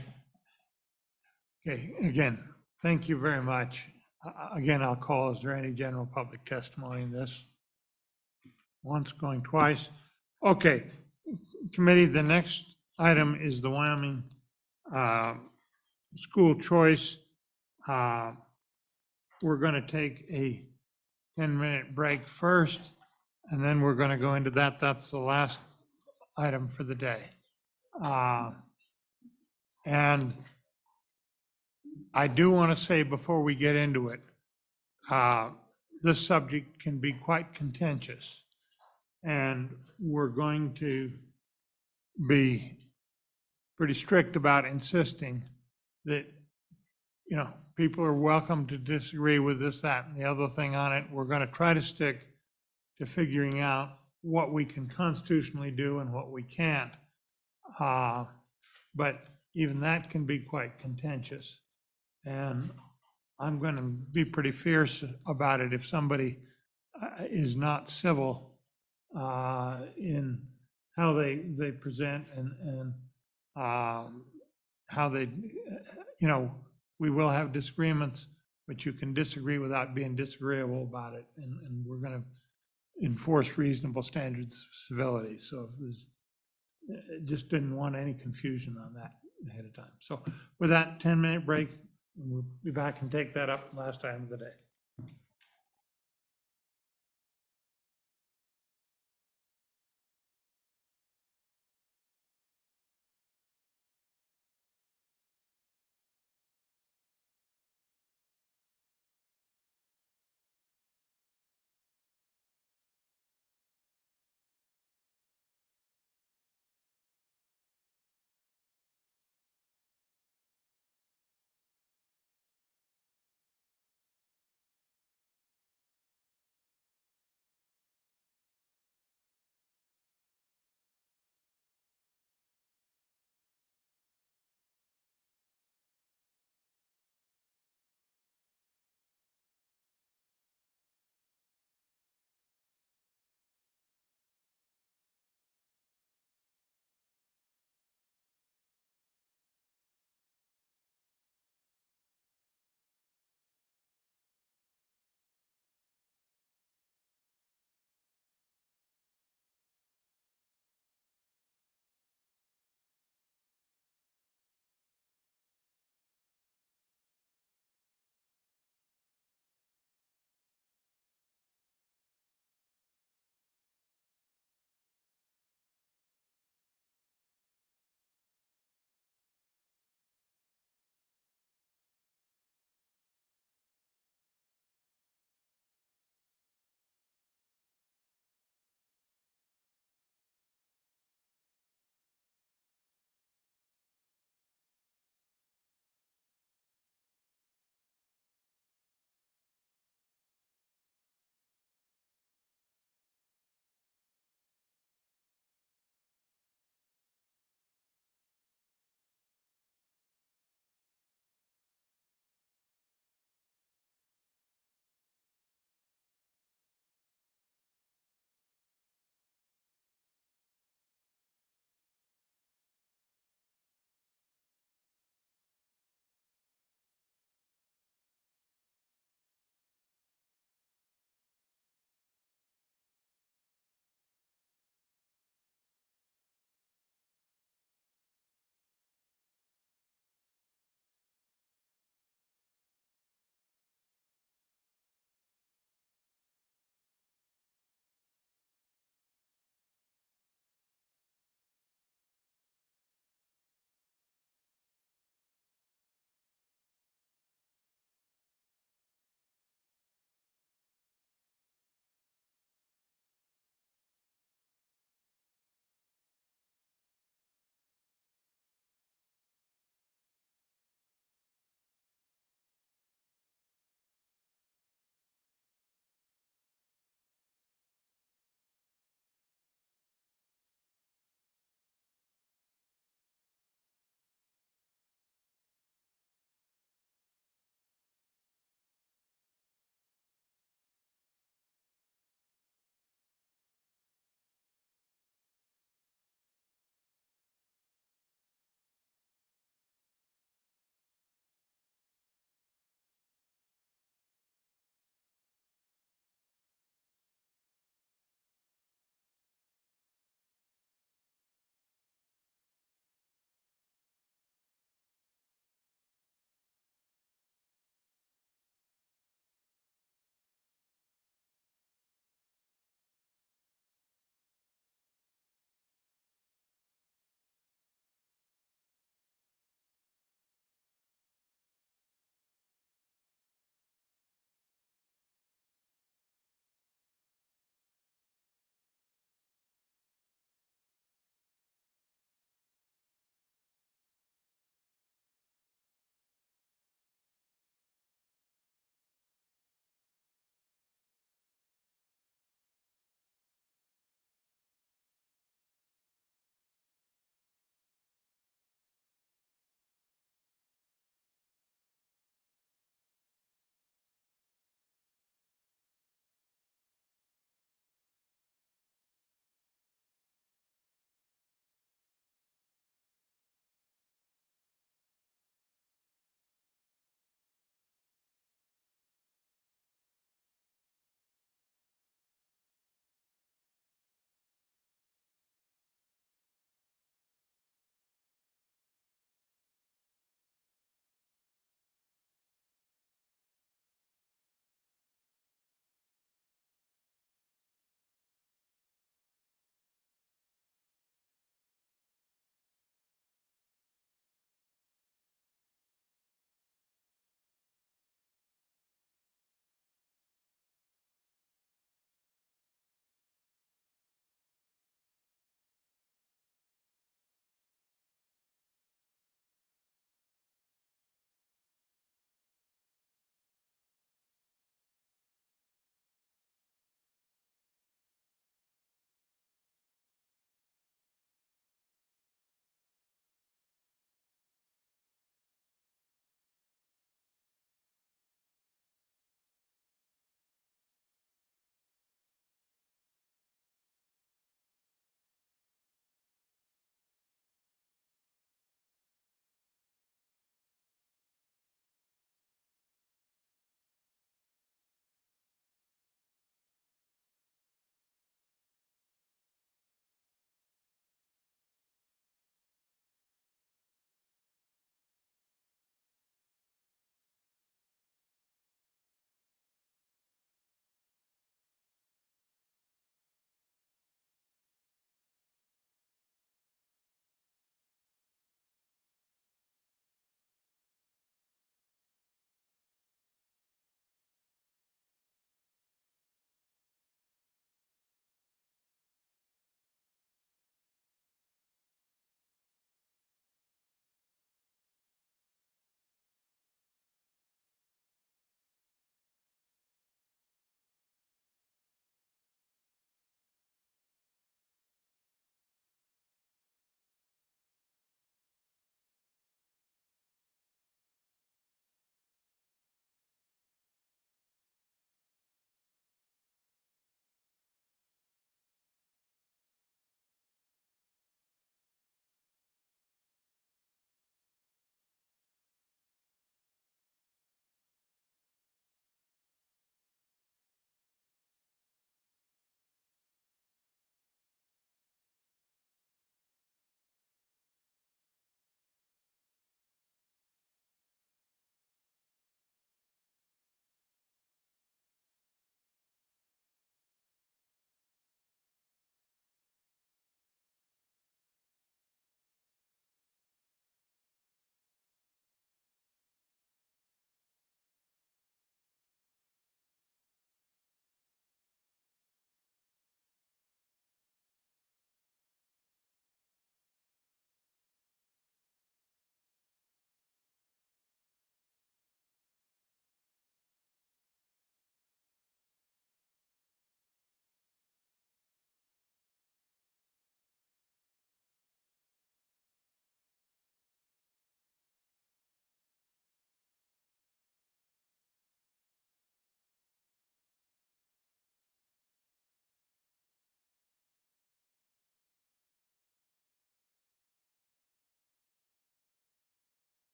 B: Okay, again, thank you very much. Again, I'll call, is there any general public testimony in this? Once, going twice. Okay, committee, the next item is the Wyoming school choice. We're going to take a 10-minute break first, and then we're going to go into that. That's the last item for the day. And I do want to say before we get into it, this subject can be quite contentious, and we're going to be pretty strict about insisting that, you know, people are welcome to disagree with this, that, and the other thing on it. We're going to try to stick to figuring out what we can constitutionally do and what we can't. But even that can be quite contentious. And I'm going to be pretty fierce about it if somebody is not civil in how they present and how they, you know, we will have disagreements, but you can disagree without being disagreeable about it. And we're going to enforce reasonable standards of civility. So if there's, just didn't want any confusion on that ahead of time. So with that 10-minute break, we'll be back and take that up last item of the day.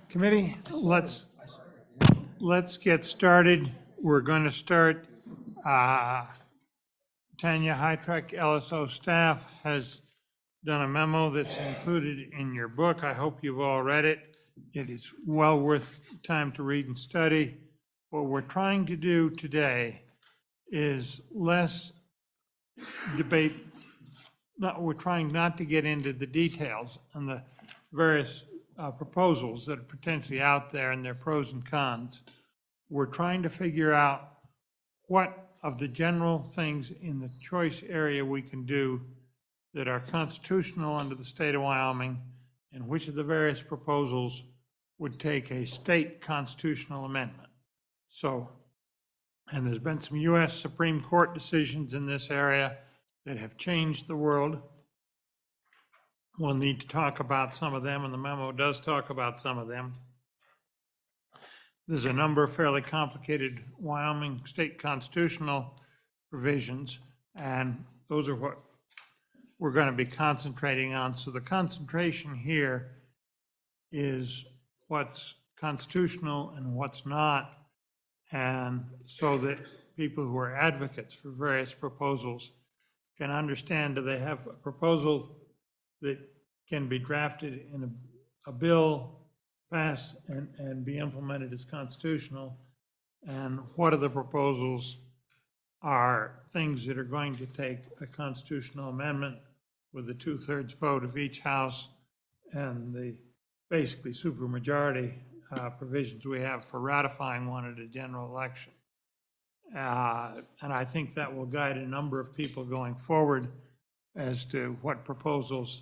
B: Committee, let's get started. We're going to start. Tanya Hytrek, LSO staff, has done a memo that's included in your book. I hope you've all read it. It is well worth time to read and study. What we're trying to do today is less debate. We're trying not to get into the details on the various proposals that are potentially out there and their pros and cons. We're trying to figure out what of the general things in the choice area we can do that are constitutional under the state of Wyoming, and which of the various proposals would take a state constitutional amendment. So, and there's been some US Supreme Court decisions in this area that have changed the world. We'll need to talk about some of them, and the memo does talk about some of them. There's a number of fairly complicated Wyoming state constitutional provisions, and those are what we're going to be concentrating on. So the concentration here is what's constitutional and what's not, and so that people who are advocates for various proposals can understand, do they have a proposal that can be drafted in a bill, pass and be implemented as constitutional, and what of the proposals are things that are going to take a constitutional amendment with a 2/3 vote of each house and the basically supermajority provisions we have for ratifying one at a general election. And I think that will guide a number of people going forward as to what proposals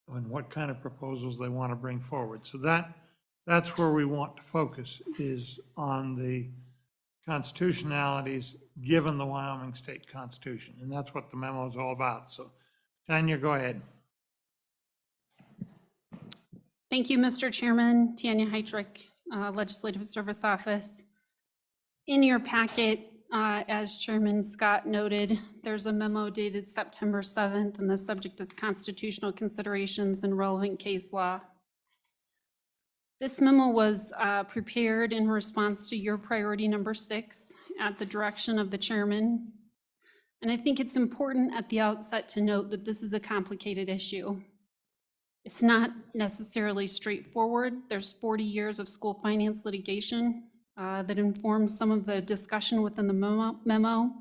B: and what kind of proposals they want to bring forward. So that's where we want to focus, is on the constitutionalities given the Wyoming State Constitution. And that's what the memo is all about. So Tanya, go ahead.
P: Thank you, Mr. Chairman. Tanya Heitrick, Legislative Service Office. In your packet, as Chairman Scott noted, there's a memo dated September 7th, and the subject is constitutional considerations and relevant case law. This memo was prepared in response to your priority number 6 at the direction of the chairman. And I think it's important at the outset to note that this is a complicated issue. It's not necessarily straightforward. There's 40 years of school finance litigation that informs some of the discussion within the memo.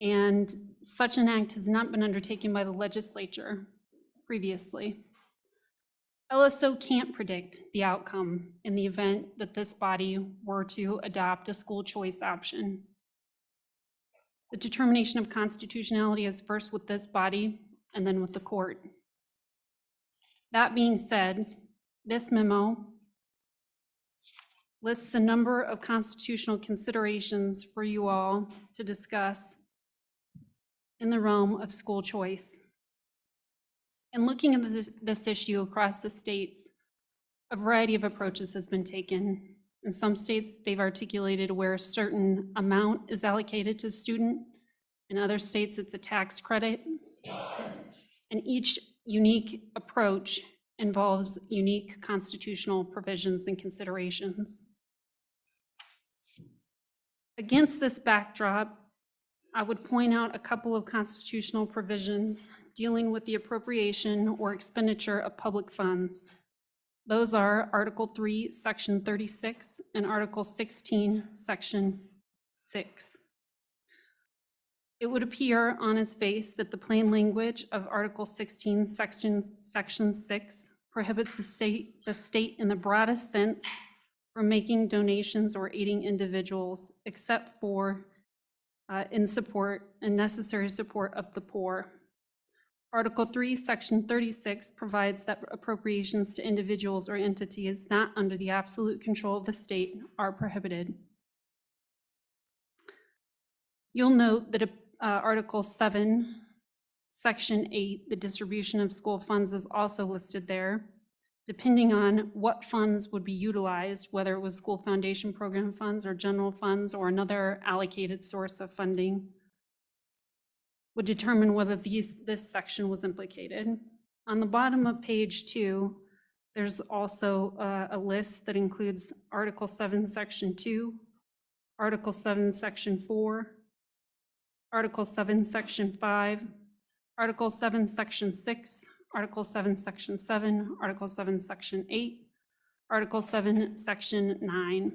P: And such an act has not been undertaken by the legislature previously. LSO can't predict the outcome in the event that this body were to adopt a school choice option. The determination of constitutionality is first with this body and then with the court. That being said, this memo lists a number of constitutional considerations for you all to discuss in the realm of school choice. In looking at this issue across the states, a variety of approaches has been taken. In some states, they've articulated where a certain amount is allocated to a student. In other states, it's a tax credit. And each unique approach involves unique constitutional provisions and considerations. Against this backdrop, I would point out a couple of constitutional provisions dealing with the appropriation or expenditure of public funds. Those are Article 3, Section 36, and Article 16, Section 6. It would appear on its face that the plain language of Article 16, Section 6 prohibits the state in the broadest sense from making donations or aiding individuals except for in support and necessary support of the poor. Article 3, Section 36 provides that appropriations to individuals or entities not under the absolute control of the state are prohibited. You'll note that Article 7, Section 8, the distribution of school funds, is also listed there, depending on what funds would be utilized, whether it was school foundation program funds or general funds or another allocated source of funding, would determine whether this section was implicated. On the bottom of page 2, There's also a list that includes Article 7, Section 2, Article 7, Section 4, Article 7, Section 5, Article 7, Section 6, Article 7, Section 7, Article 7, Section 8, Article 7, Section 9.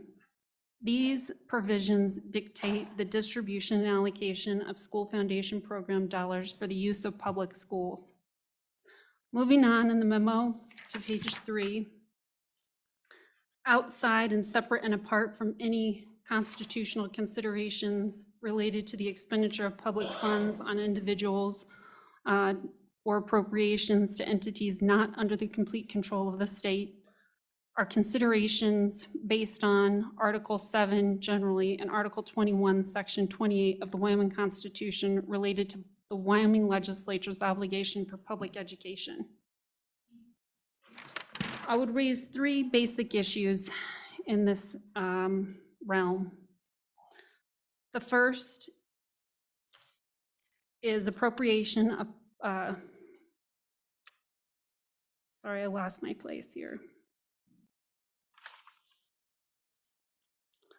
P: These provisions dictate the distribution and allocation of school foundation program dollars for the use of public schools. Moving on in the memo to page 3, outside and separate and apart from any constitutional considerations related to the expenditure of public funds on individuals or appropriations to entities not under the complete control of the state, are considerations based on Article 7 generally and Article 21, Section 28 of the Wyoming Constitution related to the Wyoming Legislature's obligation for public education. I would raise 3 basic issues in this realm. The first is appropriation of, sorry, I lost my place here.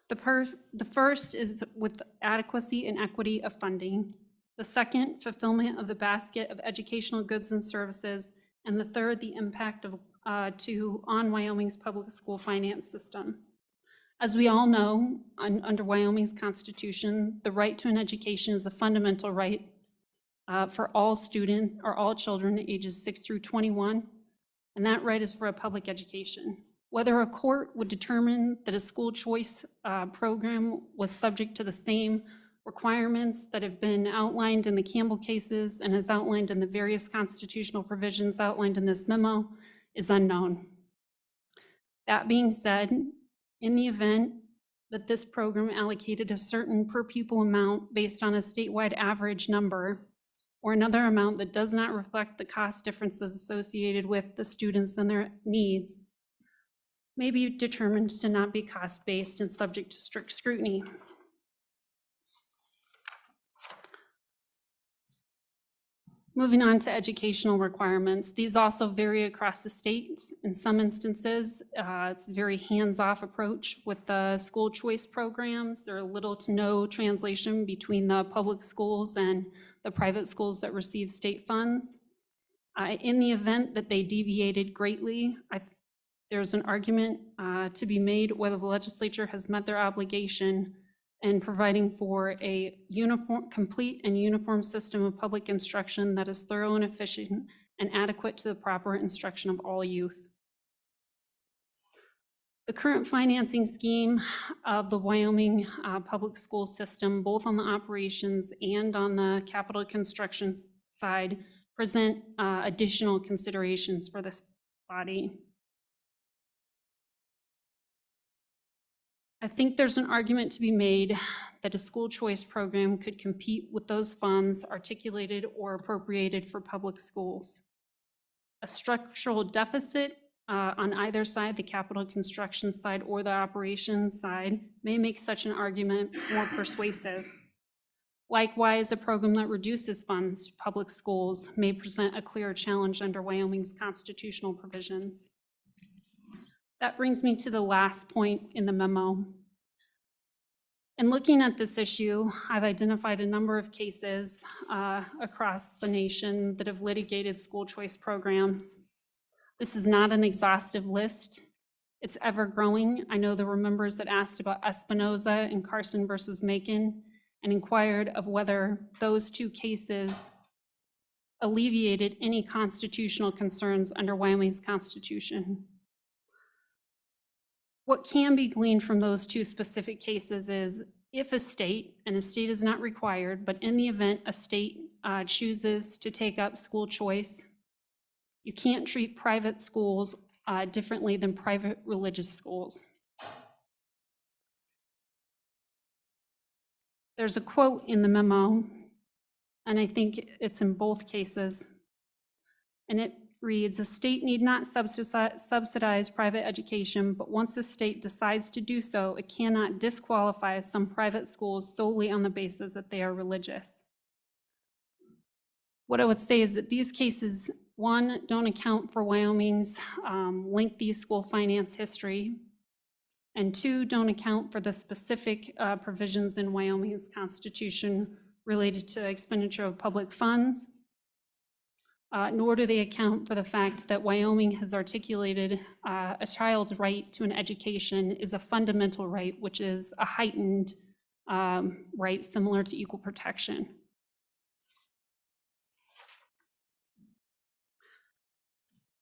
P: The first is with adequacy and equity of funding. The second, fulfillment of the basket of educational goods and services. And the third, the impact of on Wyoming's public school finance system. As we all know, under Wyoming's Constitution, the right to an education is a fundamental right for all students or all children ages 6 through 21, and that right is for a public education. Whether a court would determine that a school choice program was subject to the same requirements that have been outlined in the Campbell cases and as outlined in the various constitutional provisions outlined in this memo is unknown. That being said, in the event that this program allocated a certain per pupil amount based on a statewide average number, or another amount that does not reflect the cost differences associated with the students and their needs, may be determined to not be cost-based and subject to strict scrutiny. Moving on to educational requirements, these also vary across the state. In some instances, it's a very hands-off approach with the school choice programs. There are little to no translation between the public schools and the private schools that receive state funds. In the event that they deviated greatly, there's an argument to be made whether the legislature has met their obligation in providing for a complete and uniform system of public instruction that is thorough and efficient and adequate to the proper instruction of all youth. The current financing scheme of the Wyoming public school system, both on the operations and on the capital construction side, present additional considerations for this body. I think there's an argument to be made that a school choice program could compete with those funds articulated or appropriated for public schools. A structural deficit on either side, the capital construction side or the operations side, may make such an argument more persuasive. Likewise, a program that reduces funds to public schools may present a clear challenge under Wyoming's constitutional provisions. That brings me to the last point in the memo. In looking at this issue, I've identified a number of cases across the nation that have litigated school choice programs. This is not an exhaustive list. It's ever growing. I know there were members that asked about Espinoza and Carson versus Macon and inquired of whether those 2 cases alleviated any constitutional concerns under Wyoming's Constitution. What can be gleaned from those 2 specific cases is if a state, and a state is not required, but in the event a state chooses to take up school choice, you can't treat private schools differently than private religious schools. There's a quote in the memo, and I think it's in both cases, and it reads, "A state need not subsidize private education, but once the state decides to do so, it cannot disqualify some private schools solely on the basis that they are religious." What I would say is that these cases One, don't account for Wyoming's lengthy school finance history. And two, don't account for the specific provisions in Wyoming's constitution related to expenditure of public funds. Nor do they account for the fact that Wyoming has articulated a child's right to an education is a fundamental right, which is a heightened right similar to equal protection.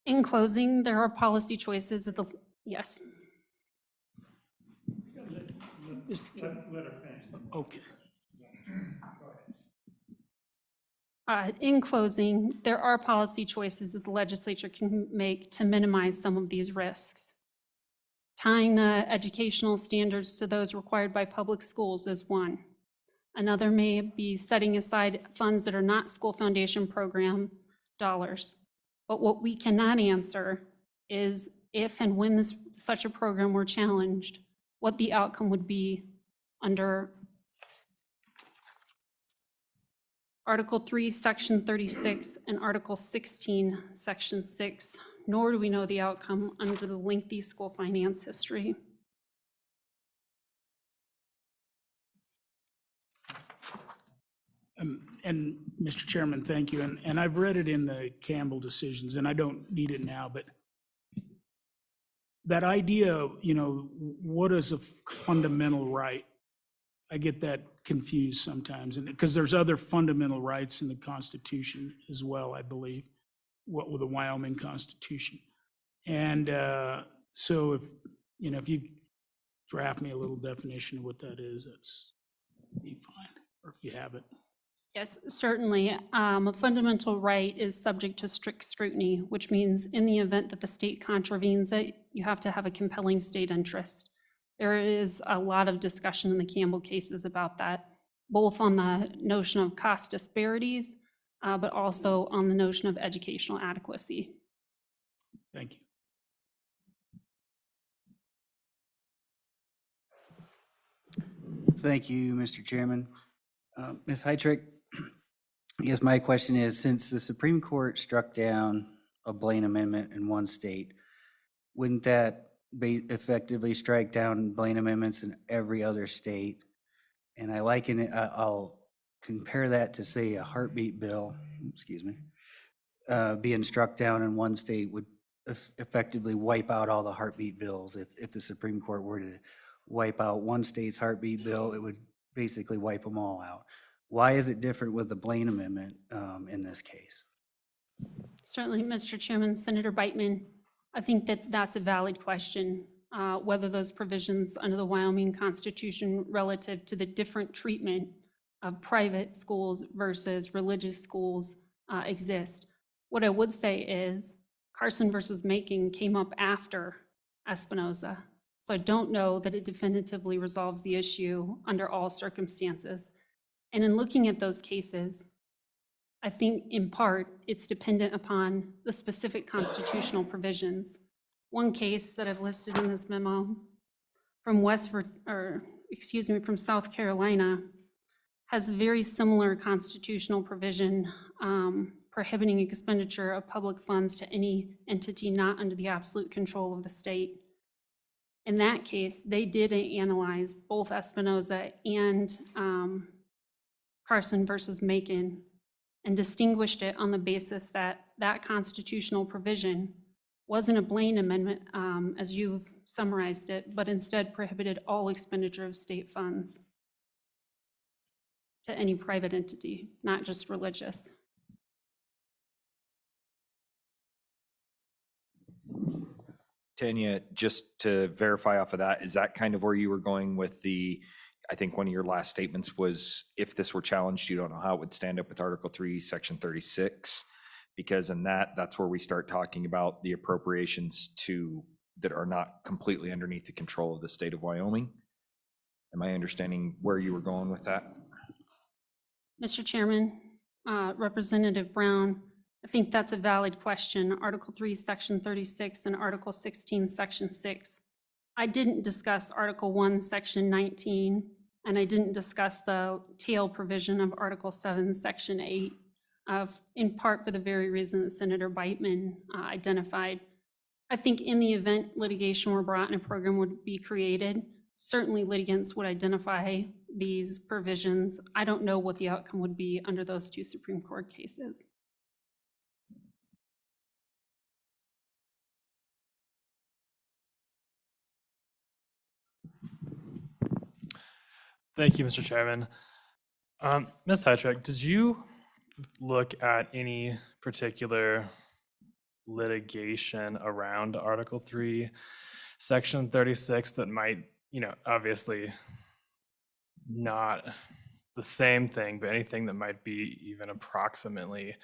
P: In closing, there are policy choices that yes.
B: Let her finish.
H: Okay.
P: In closing, there are policy choices that the legislature can make to minimize some of these risks. Tying the educational standards to those required by public schools is one. Another may be setting aside funds that are not school foundation program dollars. But what we cannot answer is if and when such a program were challenged, what the outcome would be under Article 3, Section 36, and Article 16, Section 6, nor do we know the outcome under the lengthy school finance history.
H: And Mr. Chairman, thank you. And I've read it in the Campbell decisions, and I don't need it now, but that idea of, what is a fundamental right? I get that confused sometimes, and because there's other fundamental rights in the Constitution as well, I believe, what with the Wyoming Constitution. And so if you draft me a little definition of what that is, that's be fine, or if you have it.
P: Yes, certainly. A fundamental right is subject to strict scrutiny, which means in the event that the state contravenes it, you have to have a compelling state interest. There is a lot of discussion in the Campbell cases about that, both on the notion of cost disparities, but also on the notion of educational adequacy.
H: Thank you.
Q: Thank you, Mr. Chairman. Ms. Heitrick, I guess my question is, since the Supreme Court struck down a Blaine Amendment in one state, wouldn't that effectively strike down Blaine amendments in every other state? And I liken it, I'll compare that to, say, a heartbeat bill, being struck down in one state would effectively wipe out all the heartbeat bills. If the Supreme Court were to wipe out one state's heartbeat bill, it would basically wipe them all out. Why is it different with the Blaine Amendment in this case?
P: Certainly, Mr. Chairman, Senator Beitman, I think that that's a valid question, whether those provisions under the Wyoming Constitution relative to the different treatment of private schools versus religious schools exist. What I would say is Carson versus Macon came up after Espinoza. So I don't know that it definitively resolves the issue under all circumstances. And in looking at those cases, I think in part it's dependent upon the specific constitutional provisions. One case that I've listed in this memo from from South Carolina has a very similar constitutional provision prohibiting expenditure of public funds to any entity not under the absolute control of the state. In that case, they did analyze both Espinoza and Carson versus Macon and distinguished it on the basis that that constitutional provision wasn't a Blaine Amendment, as you've summarized it, but instead prohibited all expenditure of state funds to any private entity, not just religious.
F: Tanya, just to verify off of that, is that kind of where you were going with I think one of your last statements was, if this were challenged, you don't know how it would stand up with Article 3, Section 36? Because in that's where we start talking about the appropriations that are not completely underneath the control of the state of Wyoming. Am I understanding where you were going with that?
P: Mr. Chairman, Representative Brown, I think that's a valid question. Article 3, Section 36 and Article 16, Section 6. I didn't discuss Article 1, Section 19, and I didn't discuss the tail provision of Article 7, Section 8. in part for the very reason that Senator Beitman identified. I think in the event litigation were brought and a program would be created, certainly litigants would identify these provisions. I don't know what the outcome would be under those two Supreme Court cases.
R: Thank you, Mr. Chairman. Ms. Heitrick, did you look at any particular litigation around Article 3, Section 36 that might, obviously not the same thing, but anything that might be even approximately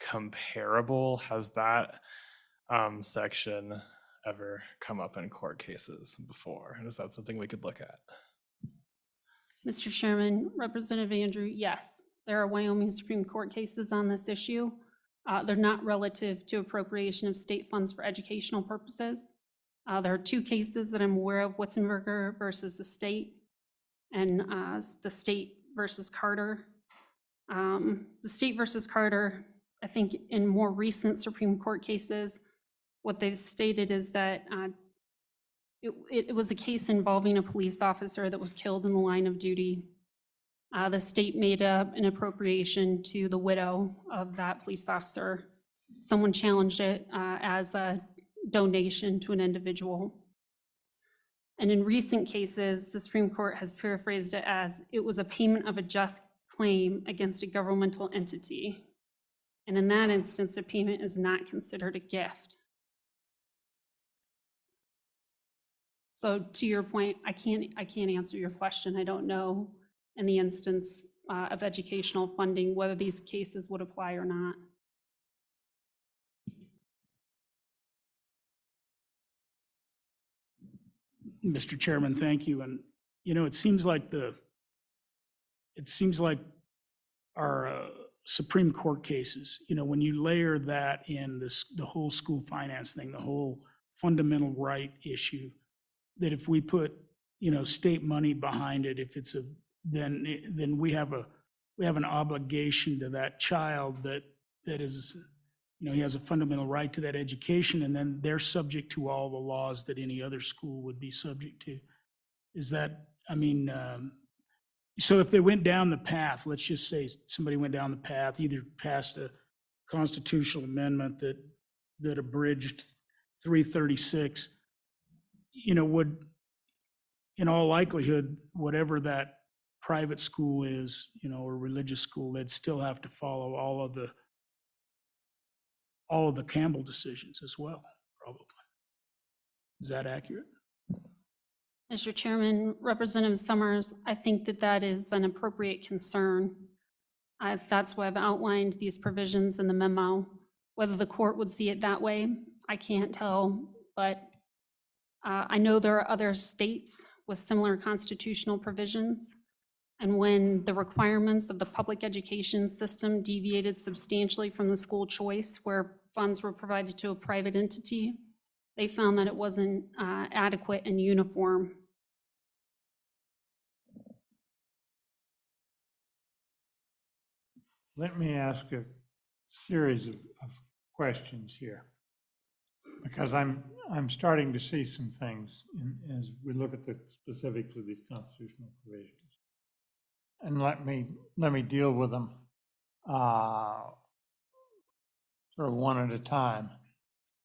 R: comparable? Has that section ever come up in court cases before? And is that something we could look at?
P: Mr. Chairman, Representative Andrew, yes, there are Wyoming Supreme Court cases on this issue. They're not relative to appropriation of state funds for educational purposes. There are two cases that I'm aware of, Witzenberger versus the state and the state versus Carter. The state versus Carter, I think in more recent Supreme Court cases, what they've stated is that it was a case involving a police officer that was killed in the line of duty. The state made an appropriation to the widow of that police officer. Someone challenged it as a donation to an individual. And in recent cases, the Supreme Court has paraphrased it as it was a payment of a just claim against a governmental entity. And in that instance, a payment is not considered a gift. So to your point, I can't answer your question. I don't know in the instance of educational funding whether these cases would apply or not.
H: Mr. Chairman, thank you. And, it seems like our Supreme Court cases, when you layer that in the whole school finance thing, the whole fundamental right issue, that if we put, state money behind it, if it's then we have an obligation to that child that is, he has a fundamental right to that education, and then they're subject to all the laws that any other school would be subject to. Is that, so if they went down the path, let's just say somebody went down the path, either passed a constitutional amendment that abridged 336, would, in all likelihood, whatever that private school is, or religious school, they'd still have to follow all of the Campbell decisions as well, probably. Is that accurate?
P: Mr. Chairman, Representative Summers, I think that is an appropriate concern. That's why I've outlined these provisions in the memo. Whether the court would see it that way, I can't tell, but I know there are other states with similar constitutional provisions. And when the requirements of the public education system deviated substantially from the school choice, where funds were provided to a private entity, they found that it wasn't adequate and uniform.
B: Let me ask a series of questions here, because I'm starting to see some things as we look at the specifics of these constitutional provisions. And let me deal with them sort of one at a time.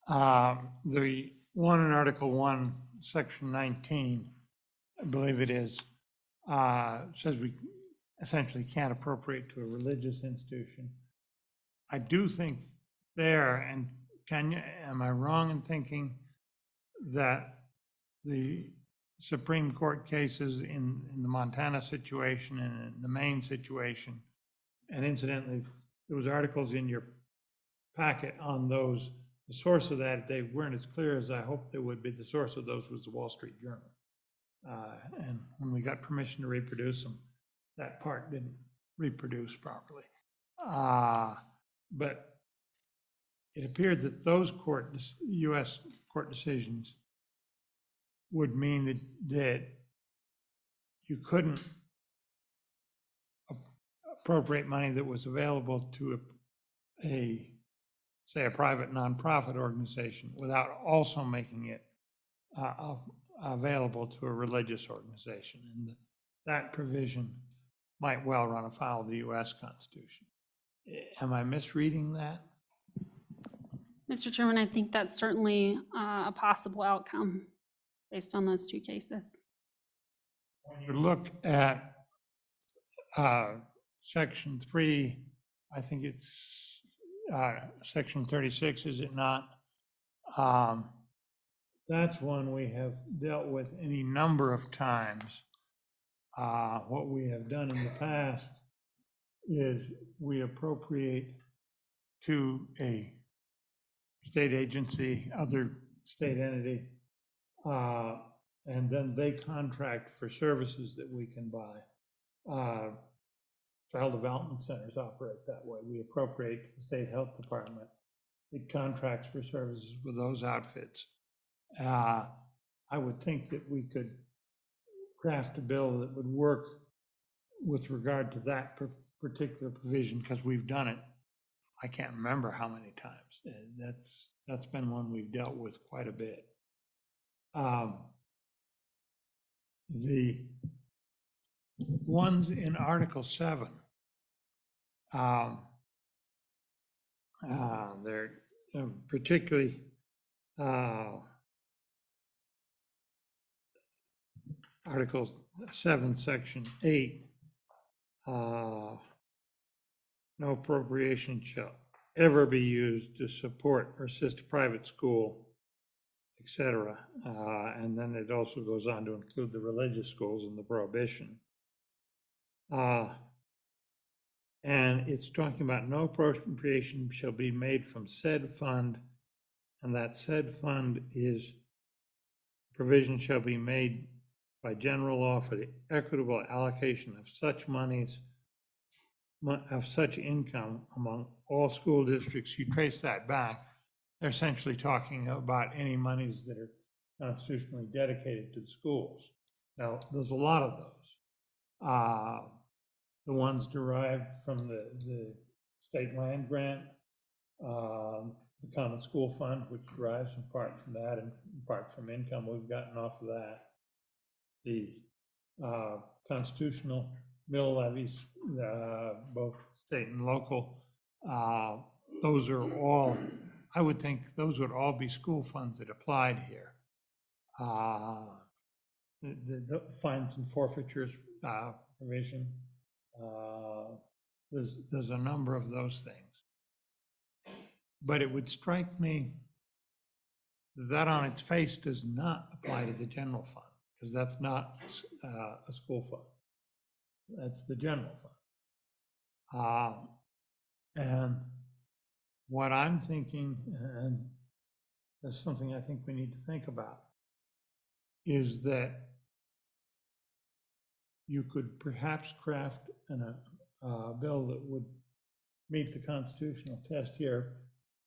B: The one in Article 1, Section 19, I believe it is, says we essentially can't appropriate to a religious institution. I do think there, and am I wrong in thinking that the Supreme Court cases in the Montana situation and in the Maine situation, and incidentally, there was articles in your packet on those, the source of that, they weren't as clear as I hoped they would be. The source of those was the Wall Street Journal. And when we got permission to reproduce them, that part didn't reproduce properly. But it appeared that those U.S. court decisions would mean that you couldn't appropriate money that was available to say, a private nonprofit organization without also making it available to a religious organization. And that provision might well run afoul of the US Constitution. Am I misreading that?
P: Mr. Chairman, I think that's certainly a possible outcome based on those two cases.
B: When you look at Section 3, I think it's Section 36, is it not? That's one we have dealt with any number of times. What we have done in the past is we appropriate to a state agency, other state entity, and then they contract for services that we can buy. Child development centers operate that way. We appropriate to the state health department. It contracts for services with those outfits. I would think that we could craft a bill that would work with regard to that particular provision, because we've done it. I can't remember how many times. That's been one we've dealt with quite a bit. The ones in Article 7, they're particularly Article 7, Section 8, no appropriation shall ever be used to support or assist a private school, etc. And then it also goes on to include the religious schools and the prohibition. And it's talking about no appropriation shall be made from said fund, and that said fund is provision shall be made by general law for the equitable allocation of such monies, of such income among all school districts. You trace that back, they're essentially talking about any monies that are constitutionally dedicated to the schools. Now, there's a lot of those. The ones derived from the state land grant, the Common School Fund, which derives in part from that and in part from income we've gotten off of that. The constitutional mill levies, both state and local, those are all, I would think those would all be school funds that applied here. The fines and forfeitures provision, there's a number of those things. But it would strike me that on its face does not apply to the general fund, because that's not a school fund. That's the general fund. And what I'm thinking, and that's something I think we need to think about, is that you could perhaps craft a bill that would meet the constitutional test here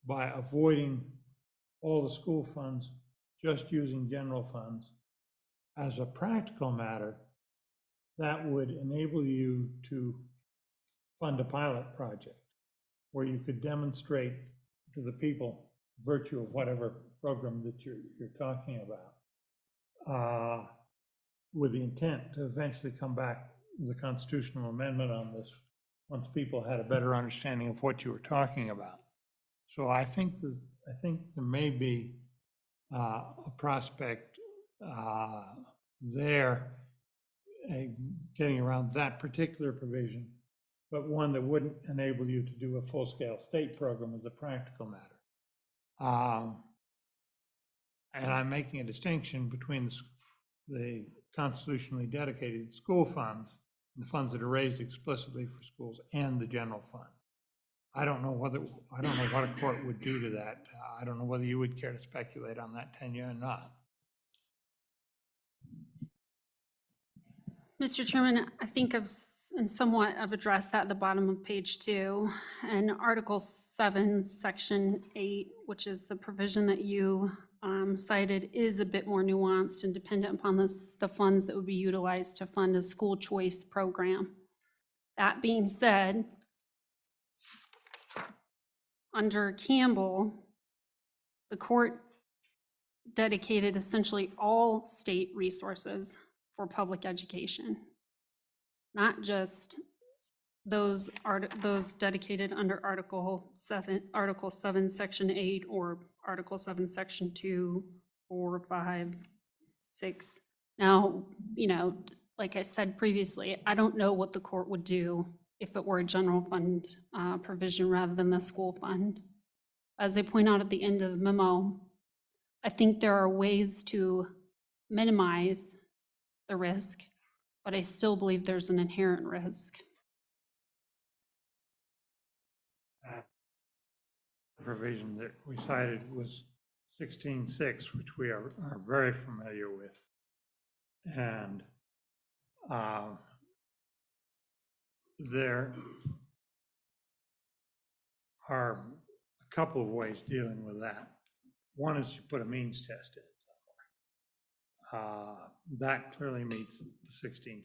B: by avoiding all the school funds, just using general funds. As a practical matter, that would enable you to fund a pilot project where you could demonstrate to the people virtue of whatever program that you're talking about, with the intent to eventually come back with a constitutional amendment on this once people had a better understanding of what you were talking about. So I think there may be a prospect there, getting around that particular provision, but one that wouldn't enable you to do a full-scale state program as a practical matter. And I'm making a distinction between the constitutionally dedicated school funds, the funds that are raised explicitly for schools, and the general fund. I don't know what a court would do to that. I don't know whether you would care to speculate on that, Tanya, or not.
P: Mr. Chairman, I think I've somewhat addressed that at the bottom of page 2. And Article 7, Section 8, which is the provision that you cited, is a bit more nuanced and dependent upon the funds that would be utilized to fund a school choice program. That being said, under Campbell, the court dedicated essentially all state resources for public education, not just those dedicated under Article 7, Section 8, or Article 7, Section 2, 4, 5, 6. Now, like I said previously, I don't know what the court would do if it were a general fund provision rather than the school fund. As they point out at the end of the memo, I think there are ways to minimize the risk, but I still believe there's an inherent risk.
B: The provision that we cited was 16.6, which we are very familiar with. And there are a couple of ways dealing with that. One is you put a means test in it somewhere. That clearly meets the 16.6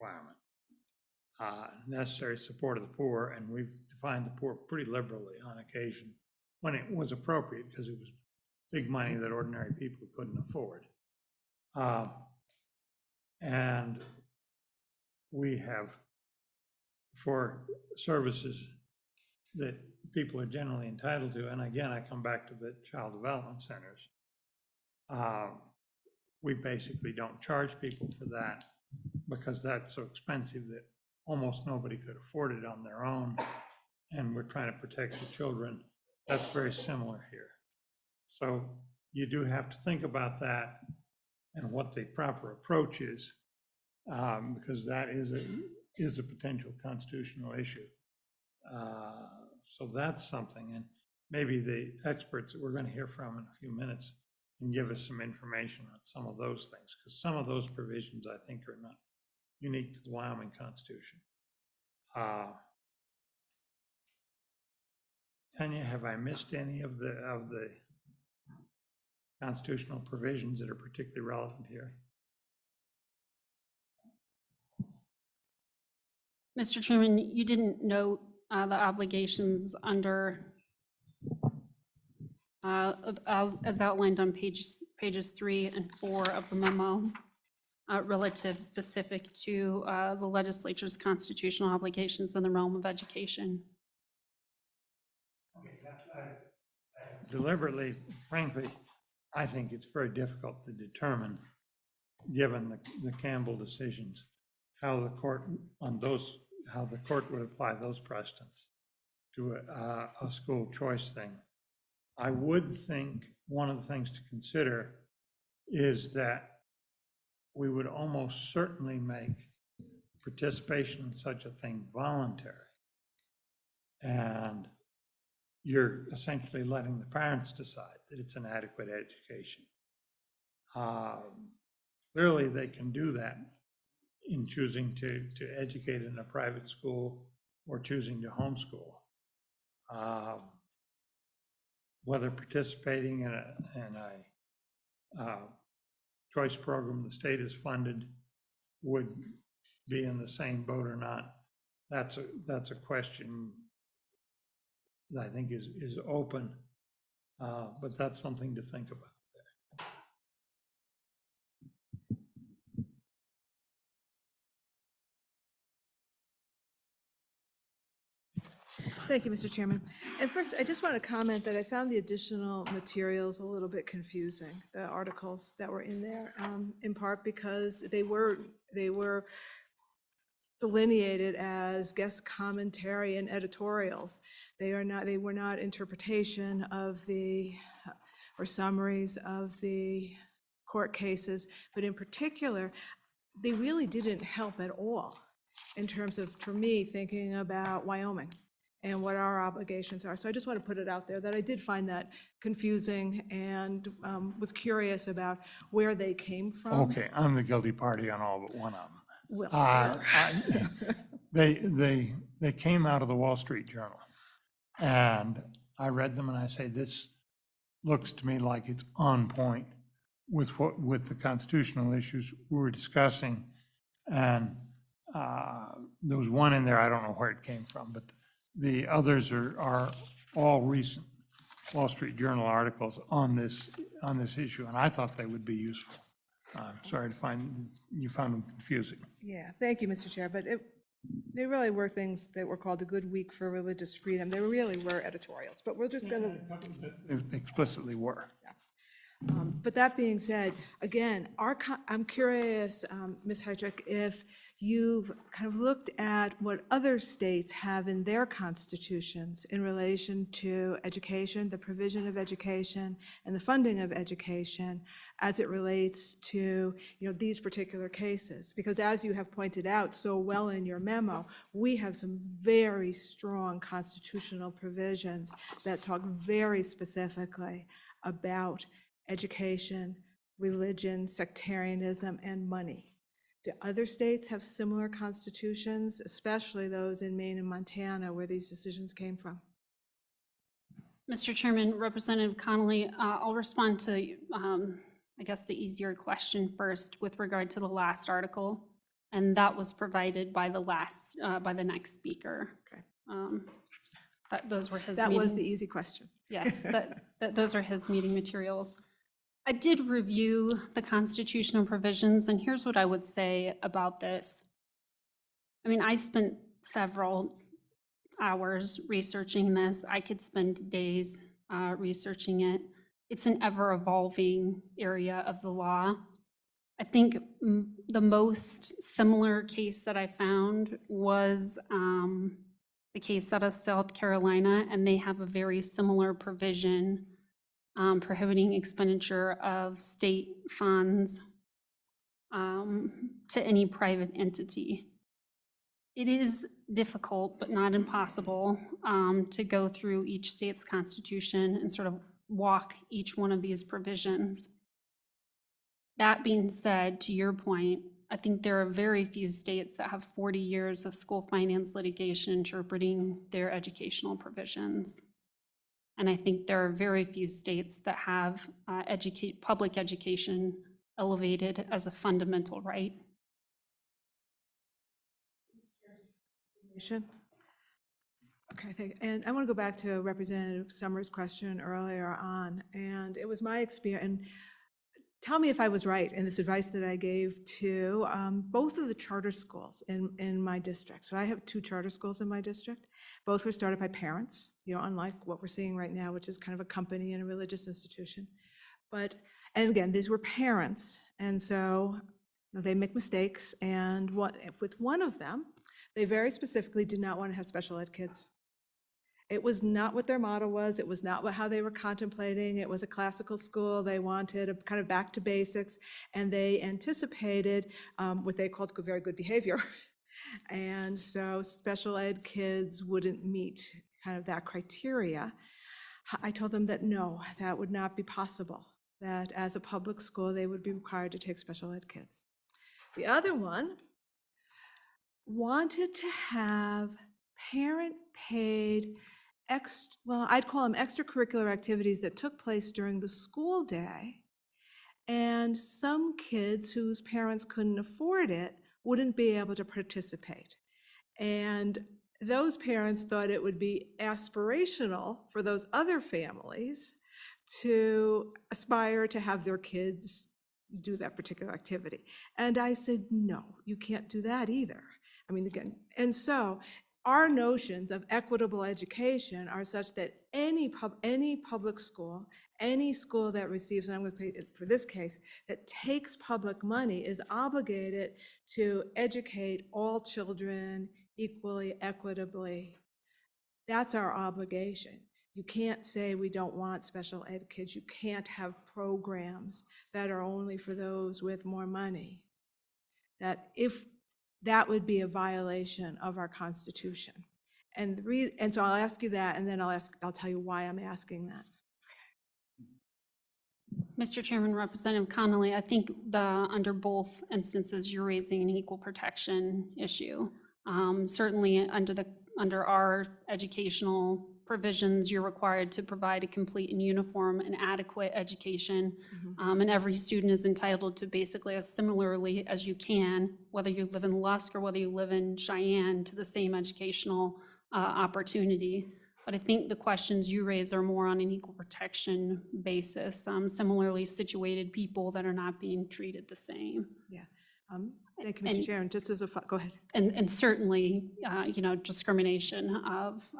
B: requirement. Necessary support of the poor, and we've defined the poor pretty liberally on occasion when it was appropriate, because it was big money that ordinary people couldn't afford. And we have, for services that people are generally entitled to, and again, I come back to the child development centers, we basically don't charge people for that because that's so expensive that almost nobody could afford it on their own, and we're trying to protect the children. That's very similar here. So you do have to think about that and what the proper approach is, because that is a potential constitutional issue. So that's something, and maybe the experts that we're going to hear from in a few minutes can give us some information on some of those things, because some of those provisions I think are not unique to the Wyoming Constitution. Tanya, have I missed any of the constitutional provisions that are particularly relevant here?
P: Mr. Chairman, you didn't note the obligations under, as outlined on pages 3 and 4 of the memo, relative specific to the legislature's constitutional obligations in the realm of education.
B: Deliberately, frankly, I think it's very difficult to determine, given the Campbell decisions, how the court would apply those precedents to a school choice thing. I would think one of the things to consider is that we would almost certainly make participation in such a thing voluntary. And you're essentially letting the parents decide that it's an adequate education. Clearly, they can do that in choosing to educate in a private school or choosing to homeschool. Whether participating in a choice program the state has funded would be in the same boat or not, that's a question that I think is open, but that's something to think about.
J: Thank you, Mr. Chairman. And first, I just want to comment that I found the additional materials a little bit confusing, the articles that were in there, in part because they were delineated as guest commentary and editorials. They were not interpretation of or summaries of the court cases, but in particular, they really didn't help at all in terms of, for me, thinking about Wyoming and what our obligations are. So I just want to put it out there that I did find that confusing and was curious about where they came from.
B: Okay, I'm the guilty party on all but one of them.
J: Well, sir.
B: They came out of the Wall Street Journal, and I read them and I say, this looks to me like it's on point with the constitutional issues we were discussing. And there was one in there, I don't know where it came from, but the others are all recent Wall Street Journal articles on this issue, and I thought they would be useful. Sorry to find, you found them confusing.
J: Yeah, thank you, Mr. Chair, but they really were things that were called a good week for religious freedom. They really were editorials, but we're just going to,
B: They explicitly were.
J: but that being said, again, I'm curious, Ms. Heydrich, if you've kind of looked at what other states have in their constitutions in relation to education, the provision of education, and the funding of education as it relates to, these particular cases. Because as you have pointed out so well in your memo, we have some very strong constitutional provisions that talk very specifically about education, religion, sectarianism, and money. Do other states have similar constitutions, especially those in Maine and Montana where these decisions came from?
P: Mr. Chairman, Representative Connolly, I'll respond to, I guess, the easier question first with regard to the last article. And that was provided by the next speaker.
J: Okay.
P: Those were his.
J: That was the easy question.
P: Yes, those are his meeting materials. I did review the constitutional provisions, and here's what I would say about this. I mean, I spent several hours researching this. I could spend days researching it. It's an ever-evolving area of the law. I think the most similar case that I found was the case out of South Carolina, and they have a very similar provision prohibiting expenditure of state funds to any private entity. It is difficult, but not impossible, to go through each state's constitution and sort of walk each one of these provisions. That being said, to your point, I think there are very few states that have 40 years of school finance litigation interpreting their educational provisions. And I think there are very few states that have public education elevated as a fundamental right.
J: Okay, and I want to go back to Representative Summers' question earlier on, and it was my experience, and tell me if I was right in this advice that I gave to both of the charter schools in my district. So I have 2 charter schools in my district. Both were started by parents, unlike what we're seeing right now, which is kind of a company and a religious institution. And again, these were parents, and so they make mistakes, and with one of them, they very specifically did not want to have special ed kids. It was not what their model was. It was not how they were contemplating. It was a classical school. They wanted a kind of back to basics, and they anticipated what they called very good behavior. And so special ed kids wouldn't meet kind of that criteria. I told them that no, that would not be possible, that as a public school, they would be required to take special ed kids. The other one wanted to have parent-paid, I'd call them extracurricular activities that took place during the school day, and some kids whose parents couldn't afford it wouldn't be able to participate. And those parents thought it would be aspirational for those other families to aspire to have their kids do that particular activity. And I said, no, you can't do that either. I mean, again, and so our notions of equitable education are such that any public school, any school that receives, and I'm going to say for this case, that takes public money is obligated to educate all children equally, equitably. That's our obligation. You can't say we don't want special ed kids. You can't have programs that are only for those with more money. That would be a violation of our Constitution. And so I'll ask you that, and then I'll tell you why I'm asking that.
P: Mr. Chairman, Representative Connolly, I think under both instances, you're raising an equal protection issue. Certainly under our educational provisions, you're required to provide a complete and uniform and adequate education. And every student is entitled to basically as similarly as you can, whether you live in Lusk or whether you live in Cheyenne, to the same educational opportunity. But I think the questions you raise are more on an equal protection basis, similarly situated people that are not being treated the same.
J: Yeah. Thank you, Mr.
P: And-
J: Chair. And just as a, go ahead.
P: And certainly, discrimination of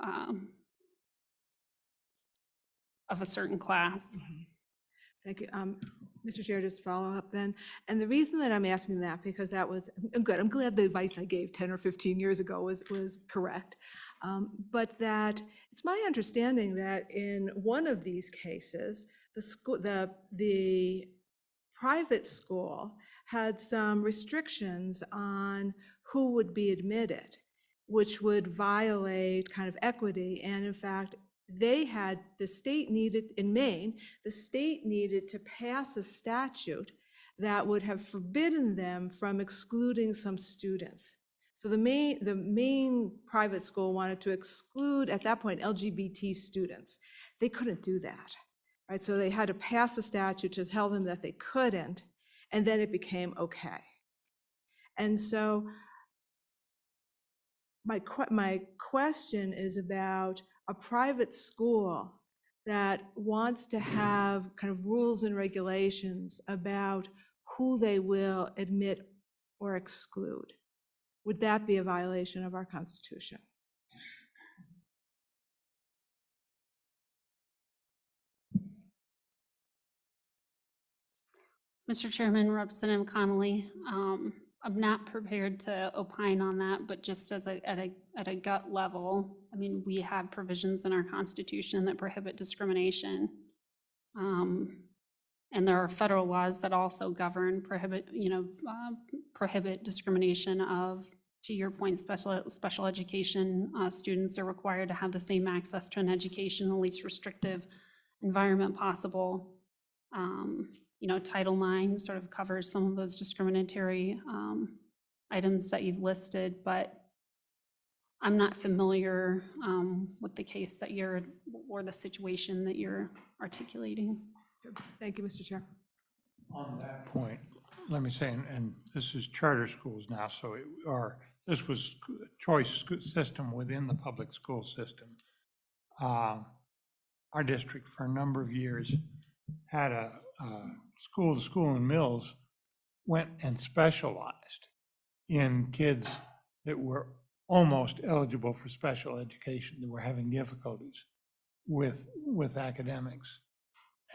P: a certain class.
J: Thank you. Mr. Chair, just follow up then. And the reason that I'm asking that, because that was, good, I'm glad the advice I gave 10 or 15 years ago was correct. But that it's my understanding that in one of these cases, the private school had some restrictions on who would be admitted, which would violate kind of equity. And in fact, the state needed, in Maine, the state needed to pass a statute that would have forbidden them from excluding some students. So the Maine private school wanted to exclude, at that point, LGBT students. They couldn't do that, right? So they had to pass a statute to tell them that they couldn't, and then it became okay. And so my question is about a private school that wants to have kind of rules and regulations about who they will admit or exclude. Would that be a violation of our Constitution?
P: Mr. Chairman, Representative Connolly, I'm not prepared to opine on that, but just as at a gut level, I mean, we have provisions in our Constitution that prohibit discrimination. And there are federal laws that also prohibit discrimination of, to your point, special education students are required to have the same access to an education in the least restrictive environment possible. Title IX sort of covers some of those discriminatory items that you've listed, but I'm not familiar with the case that or the situation that you're articulating.
J: Thank you, Mr. Chair.
B: On that point, let me say, and this is charter schools now, so this was a choice system within the public school system. Our district for a number of years had a the school in Mills went and specialized in kids that were almost eligible for special education, that were having difficulties with academics.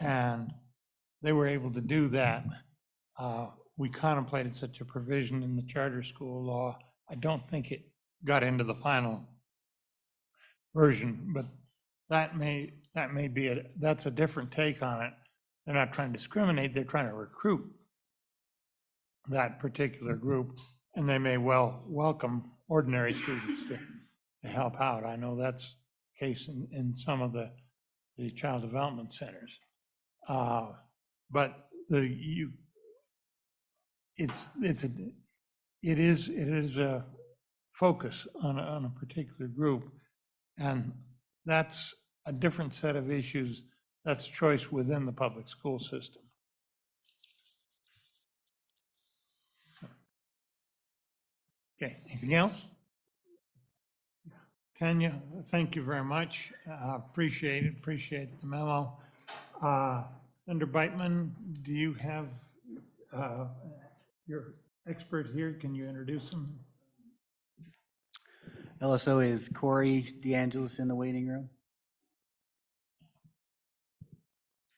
B: And they were able to do that. We contemplated such a provision in the charter school law. I don't think it got into the final version, but that may be that's a different take on it. They're not trying to discriminate, they're trying to recruit that particular group, and they may well welcome ordinary students to help out. I know that's the case in some of the child development centers. But it is a focus on a particular group, and that's a different set of issues. That's choice within the public school system. Okay, anything else? Tanya, thank you very much. Appreciate the memo. Senator Beitman, do you have your expert here? Can you introduce him?
Q: LSO is Corey DeAngelis in the waiting room.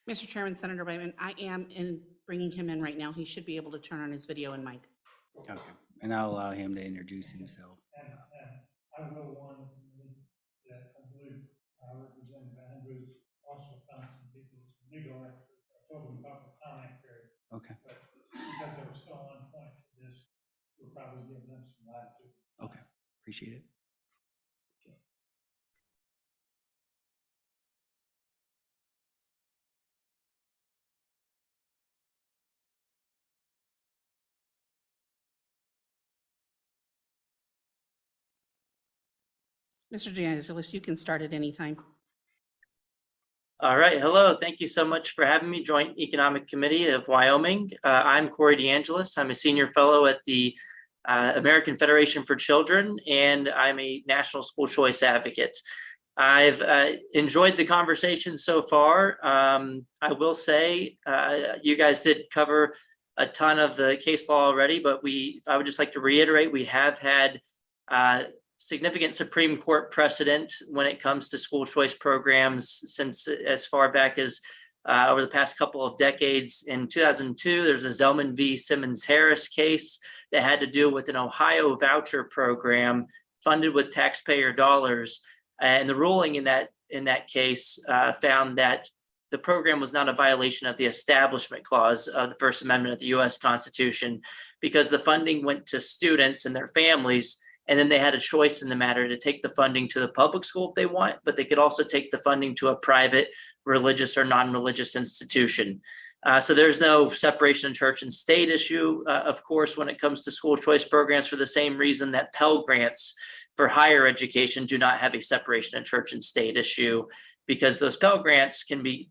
S: Mr. Chairman, Senator Beitman, I am bringing him in right now. He should be able to turn on his video and mic.
Q: Okay, and I'll allow him to introduce himself.
B: And I will want that I believe Representative Andrews also found some people, some legal experts. I told them about the comment period.
Q: Okay.
B: But because they were so on point for this, we'll probably give them some latitude.
Q: Okay, appreciate it.
S: Mr. DeAngelis, you can start at any time.
T: All right, hello. Thank you so much for having me, Joint Economic Committee of Wyoming. I'm Corey DeAngelis. I'm a senior fellow at the American Federation for Children, and I'm a national school choice advocate. I've enjoyed the conversation so far. I will say you guys did cover a ton of the case law already, but I would just like to reiterate, we have had significant Supreme Court precedent when it comes to school choice programs since as far back as over the past couple of decades. In 2002, there's a Zelman v. Simmons-Harris case that had to do with an Ohio voucher program funded with taxpayer dollars. And the ruling in that case found that the program was not a violation of the Establishment Clause of the First Amendment of the U.S. Constitution, because the funding went to students and their families, and then they had a choice in the matter to take the funding to the public school if they want, but they could also take the funding to a private religious or non-religious institution. So there's no separation of church and state issue, of course, when it comes to school choice programs, for the same reason that Pell Grants for higher education do not have a separation of church and state issue, because those Pell Grants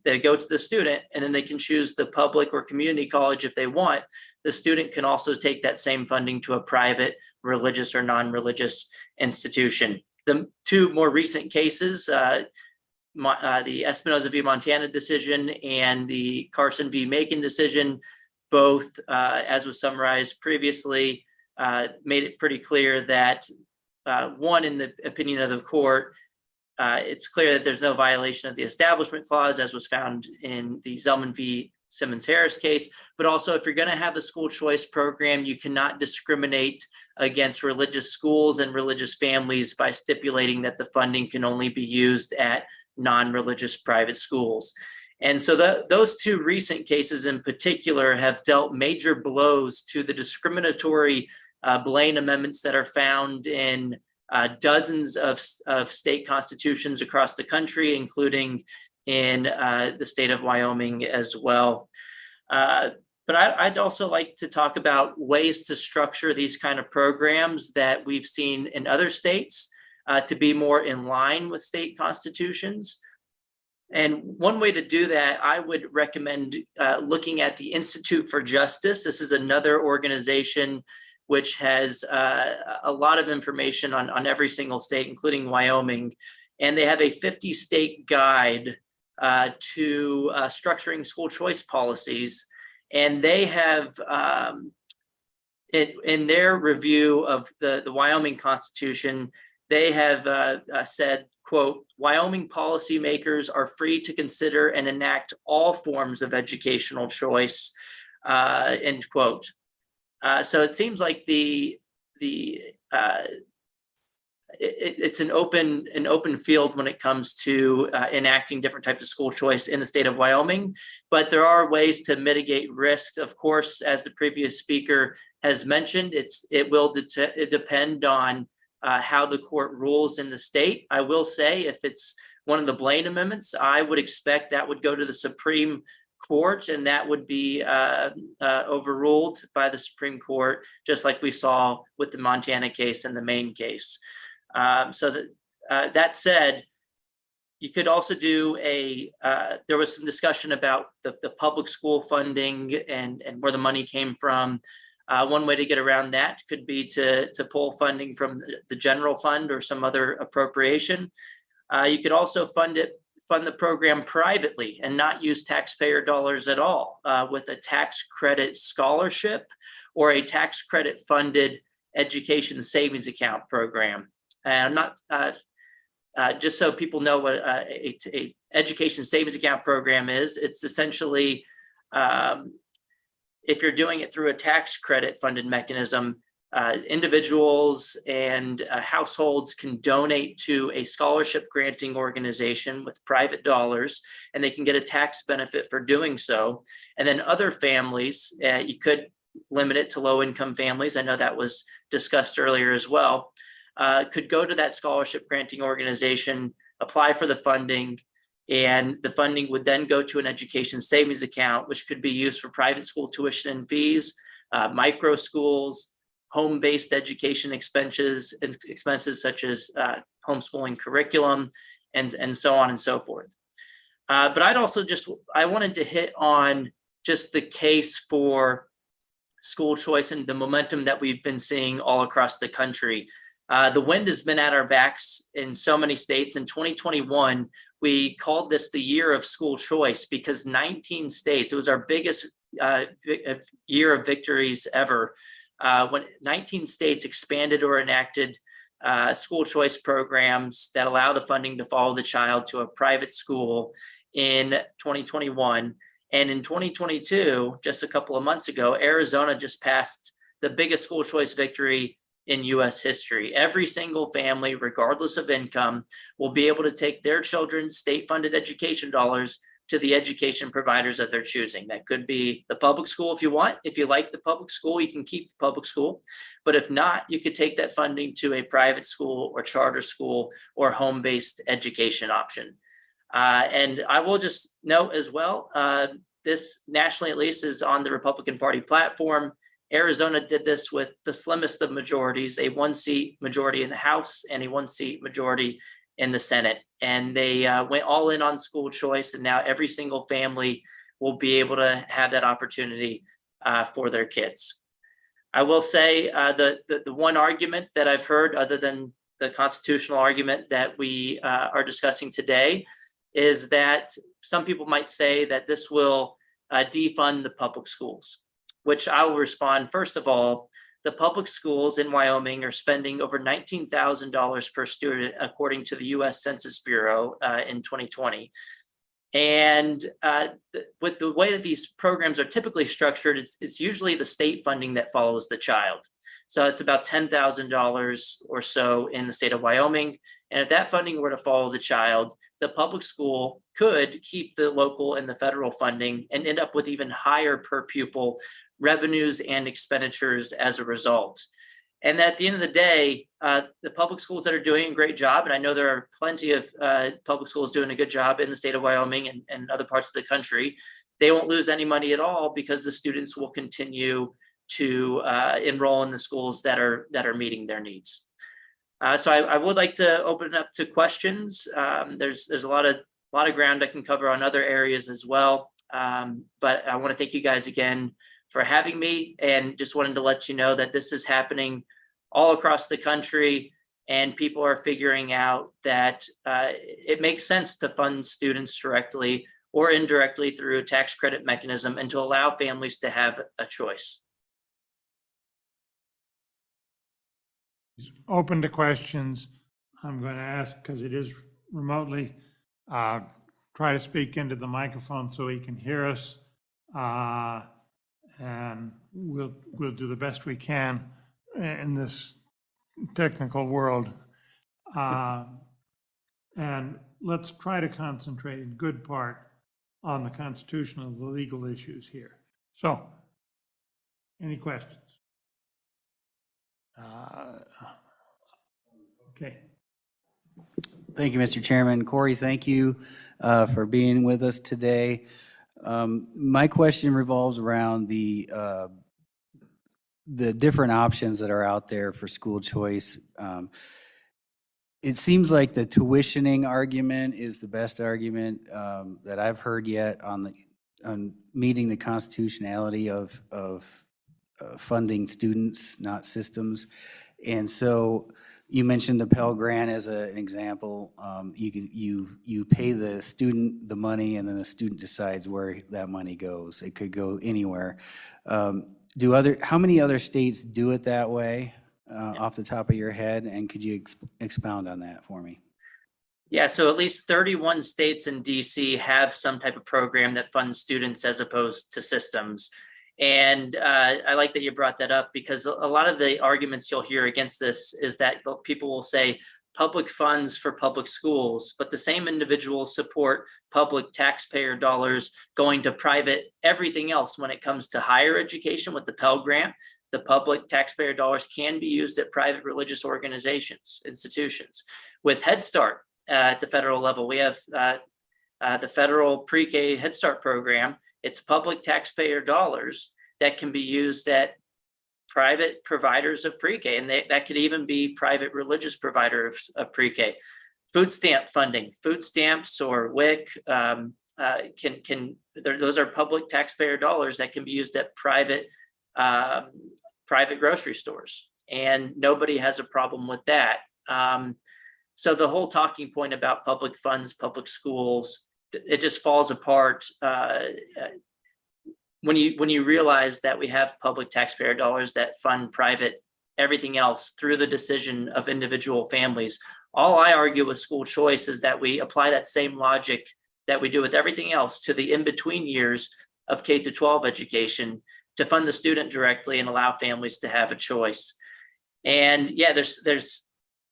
T: they go to the student and then they can choose the public or community college if they want. The student can also take that same funding to a private religious or non-religious institution. The two more recent cases, the Espinoza v. Montana decision and the Carson v. Macon decision, both, as was summarized previously, made it pretty clear that one, in the opinion of the court, it's clear that there's no violation of the Establishment Clause, as was found in the Zelman v. Simmons-Harris case. But also, if you're going to have a school choice program, you cannot discriminate against religious schools and religious families by stipulating that the funding can only be used at non-religious private schools. And so those two recent cases in particular have dealt major blows to the discriminatory Blaine amendments that are found in dozens of state constitutions across the country, including in the state of Wyoming as well. But I'd also like to talk about ways to structure these kind of programs that we've seen in other states to be more in line with state constitutions. And one way to do that, I would recommend looking at the Institute for Justice. This is another organization which has a lot of information on every single state, including Wyoming. And they have a 50-state guide to structuring school choice policies. And they have, in their review of the Wyoming Constitution, they have said, quote, Wyoming policymakers are free to consider and enact all forms of educational choice, end quote. So it seems like it's an open field when it comes to enacting different types of school choice in the state of Wyoming, but there are ways to mitigate risks. Of course, as the previous speaker has mentioned, it will depend on how the court rules in the state. I will say, if it's one of the Blaine amendments, I would expect that would go to the Supreme Court, and that would be overruled by the Supreme Court, just like we saw with the Montana case and the Maine case. That said, you could also do there was some discussion about the public school funding and where the money came from. One way to get around that could be to pull funding from the general fund or some other appropriation. You could also fund the program privately and not use taxpayer dollars at all with a tax credit scholarship or a tax credit funded education savings account program. And I'm not, just so people know what a education savings account program is, it's essentially, if you're doing it through a tax credit funded mechanism, individuals and households can donate to a scholarship granting organization with private dollars, and they can get a tax benefit for doing so. And then other families, you could limit it to low income families. I know that was discussed earlier as well. Could go to that scholarship granting organization, apply for the funding, and the funding would then go to an education savings account, which could be used for private school tuition and fees, micro schools, home-based education expenses such as homeschooling curriculum, and so on and so forth. But I wanted to hit on just the case for school choice and the momentum that we've been seeing all across the country. The wind has been at our backs in so many states. In 2021, we called this the year of school choice because 19 states, it was our biggest year of victories ever, when 19 states expanded or enacted school choice programs that allow the funding to follow the child to a private school in 2021. And in 2022, just a couple of months ago, Arizona just passed the biggest school choice victory in US history. Every single family, regardless of income, will be able to take their children's state-funded education dollars to the education providers that they're choosing. That could be the public school if you want. If you like the public school, you can keep the public school. But if not, you could take that funding to a private school or charter school or home-based education option. And I will just note as well, this nationally at least is on the Republican Party platform. Arizona did this with the slimmest of majorities, a 1-seat majority in the House and a 1-seat majority in the Senate. And they went all in on school choice, and now every single family will be able to have that opportunity for their kids. I will say the one argument that I've heard, other than the constitutional argument that we are discussing today, is that some people might say that this will defund the public schools, which I will respond. First of all, the public schools in Wyoming are spending over $19,000 per student, according to the US Census Bureau in 2020. And with the way that these programs are typically structured, it's usually the state funding that follows the child. So it's about $10,000 or so in the state of Wyoming. And if that funding were to follow the child, the public school could keep the local and the federal funding and end up with even higher per pupil revenues and expenditures as a result. And at the end of the day, the public schools that are doing a great job, and I know there are plenty of public schools doing a good job in the state of Wyoming and other parts of the country, they won't lose any money at all because the students will continue to enroll in the schools that are meeting their needs. So I would like to open it up to questions. There's a lot of ground I can cover on other areas as well. But I want to thank you guys again for having me, and just wanted to let you know that this is happening all across the country, and people are figuring out that it makes sense to fund students directly or indirectly through a tax credit mechanism and to allow families to have a choice.
B: Open to questions. I'm going to ask, because it is remotely, try to speak into the microphone so he can hear us. And we'll do the best we can in this technical world. And let's try to concentrate in good part on the constitutional, the legal issues here. So, any questions? Okay.
Q: Thank you, Mr. Chairman. Corey, thank you for being with us today. My question revolves around the different options that are out there for school choice. It seems like the tuitioning argument is the best argument that I've heard yet on meeting the constitutionality of funding students, not systems. And so you mentioned the Pell Grant as an example. You pay the student the money, and then the student decides where that money goes. It could go anywhere. How many other states do it that way, off the top of your head? And could you expound on that for me?
T: Yeah, so at least 31 states in DC have some type of program that funds students as opposed to systems. And I like that you brought that up, because a lot of the arguments you'll hear against this is that people will say public funds for public schools, but the same individuals support public taxpayer dollars going to private everything else when it comes to higher education with the Pell Grant. The public taxpayer dollars can be used at private religious organizations, institutions. With Head Start at the federal level, we have the federal pre-K Head Start program. It's public taxpayer dollars that can be used at private providers of pre-K, and that could even be private religious providers of pre-K. Food stamp funding, food stamps or WIC, those are public taxpayer dollars that can be used at private grocery stores. and nobody has a problem with that. So the whole talking point about public funds, public schools, it just falls apart when you realize that we have public taxpayer dollars that fund private everything else through the decision of individual families. All I argue with school choice is that we apply that same logic that we do with everything else to the in-between years of K through 12 education to fund the student directly and allow families to have a choice. And yeah,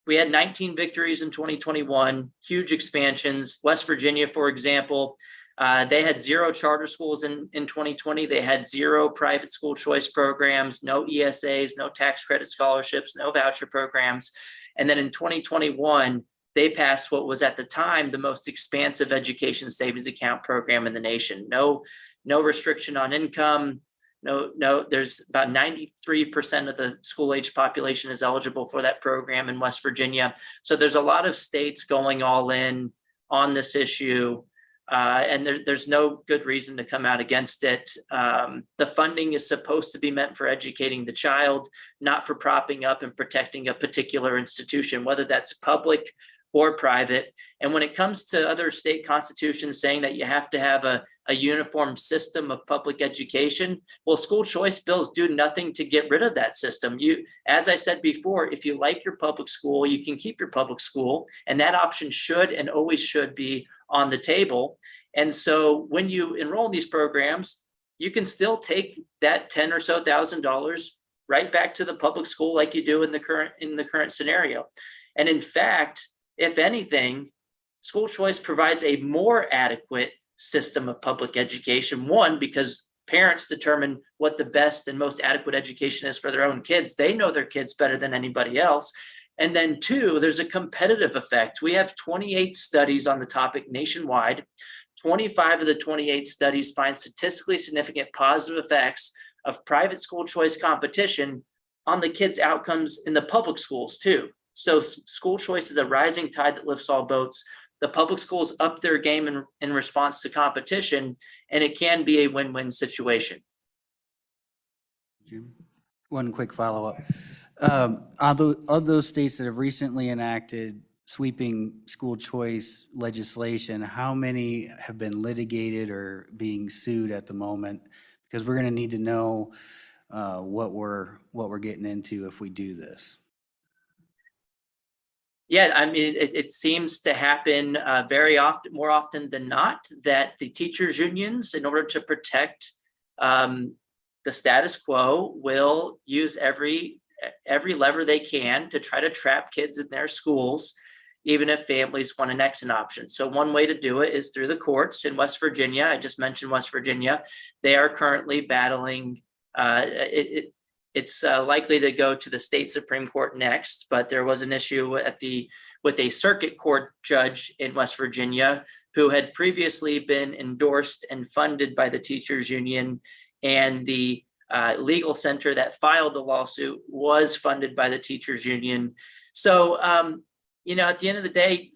T: we had 19 victories in 2021, huge expansions. West Virginia, for example, they had 0 charter schools in 2020. They had 0 private school choice programs, no ESAs, no tax credit scholarships, no voucher programs. And then in 2021, they passed what was at the time the most expansive education savings account program in the nation. No restriction on income. No, there's about 93% of the school age population is eligible for that program in West Virginia. So there's a lot of states going all in on this issue. And there's no good reason to come out against it. The funding is supposed to be meant for educating the child, not for propping up and protecting a particular institution, whether that's public or private. And when it comes to other state constitutions saying that you have to have a uniform system of public education, well, school choice bills do nothing to get rid of that system. As I said before, if you like your public school, you can keep your public school, and that option should and always should be on the table. And so when you enroll in these programs, you can still take that $10,000 or so right back to the public school like you do in the current scenario. And in fact, if anything, school choice provides a more adequate system of public education. One, because parents determine what the best and most adequate education is for their own kids. They know their kids better than anybody else. And then 2, there's a competitive effect. We have 28 studies on the topic nationwide. 25 of the 28 studies find statistically significant positive effects of private school choice competition on the kids' outcomes in the public schools too. So school choice is a rising tide that lifts all boats. The public schools up their game in response to competition, and it can be a win-win situation.
Q: One quick follow-up. Of those states that have recently enacted sweeping school choice legislation, how many have been litigated or being sued at the moment? Because we're going to need to know what we're getting into if we do this.
T: Yeah, I mean, it seems to happen very often, more often than not, that the teachers' unions, in order to protect the status quo, will use every lever they can to try to trap kids in their schools, even if families want an exit option. So one way to do it is through the courts in West Virginia. I just mentioned West Virginia. They are currently battling. It's likely to go to the state Supreme Court next, but there was an issue with a circuit court judge in West Virginia who had previously been endorsed and funded by the teachers union, and the legal center that filed the lawsuit was funded by the teachers union. So, at the end of the day,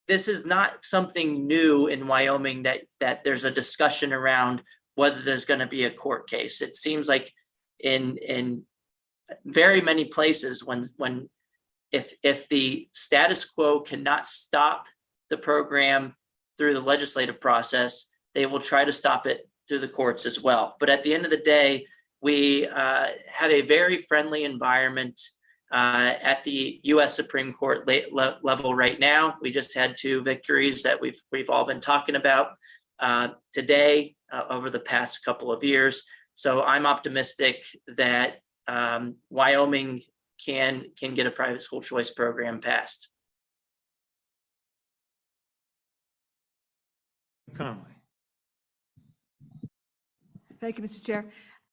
T: this is not something new in Wyoming that there's a discussion around whether there's going to be a court case. It seems like in very many places when if the status quo cannot stop the program through the legislative process, they will try to stop it through the courts as well. But at the end of the day, we have a very friendly environment at the U.S. Supreme Court level right now. We just had 2 victories that we've all been talking about today over the past couple of years. So I'm optimistic that Wyoming can get a private school choice program passed.
L: Conley.
J: Thank you, Mr. Chair.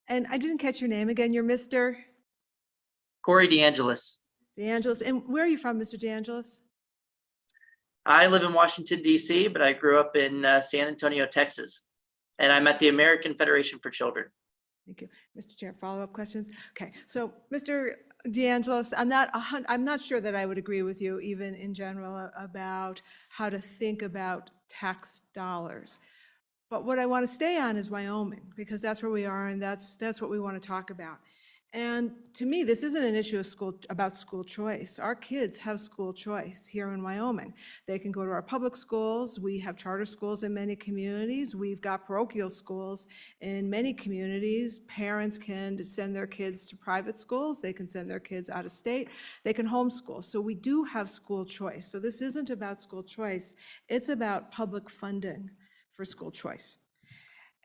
J: And I didn't catch your name again. You're Mr.
T: Corey DeAngelis.
J: DeAngelis. And where are you from, Mr. DeAngelis?
T: I live in Washington, D.C., but I grew up in San Antonio, Texas. And I'm at the American Federation for Children.
J: Thank you. Mr. Chair, follow-up questions? Okay, so Mr. DeAngelis, I'm not sure that I would agree with you even in general about how to think about tax dollars. But what I want to stay on is Wyoming, because that's where we are and that's what we want to talk about. And to me, this isn't an issue of about school choice. Our kids have school choice here in Wyoming. They can go to our public schools. We have charter schools in many communities. We've got parochial schools in many communities. Parents can send their kids to private schools. They can send their kids out of state. They can homeschool. So we do have school choice. So this isn't about school choice. It's about public funding for school choice.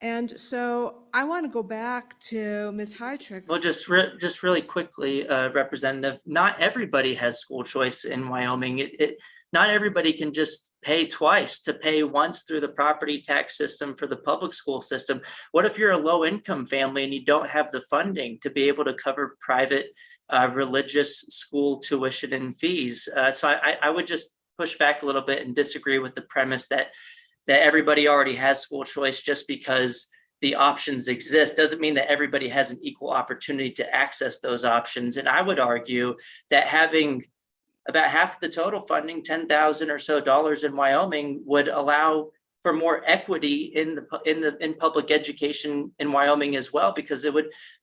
J: And so I want to go back to Ms. Heitrick's.
T: Well, just really quickly, Representative, not everybody has school choice in Wyoming. Not everybody can just pay twice, to pay once through the property tax system for the public school system. What if you're a low income family and you don't have the funding to be able to cover private religious school tuition and fees? So I would just push back a little bit and disagree with the premise that everybody already has school choice just because the options exist. Doesn't mean that everybody has an equal opportunity to access those options. And I would argue that having about half the total funding, $10,000 or so in Wyoming, would allow for more equity in public education in Wyoming as well, because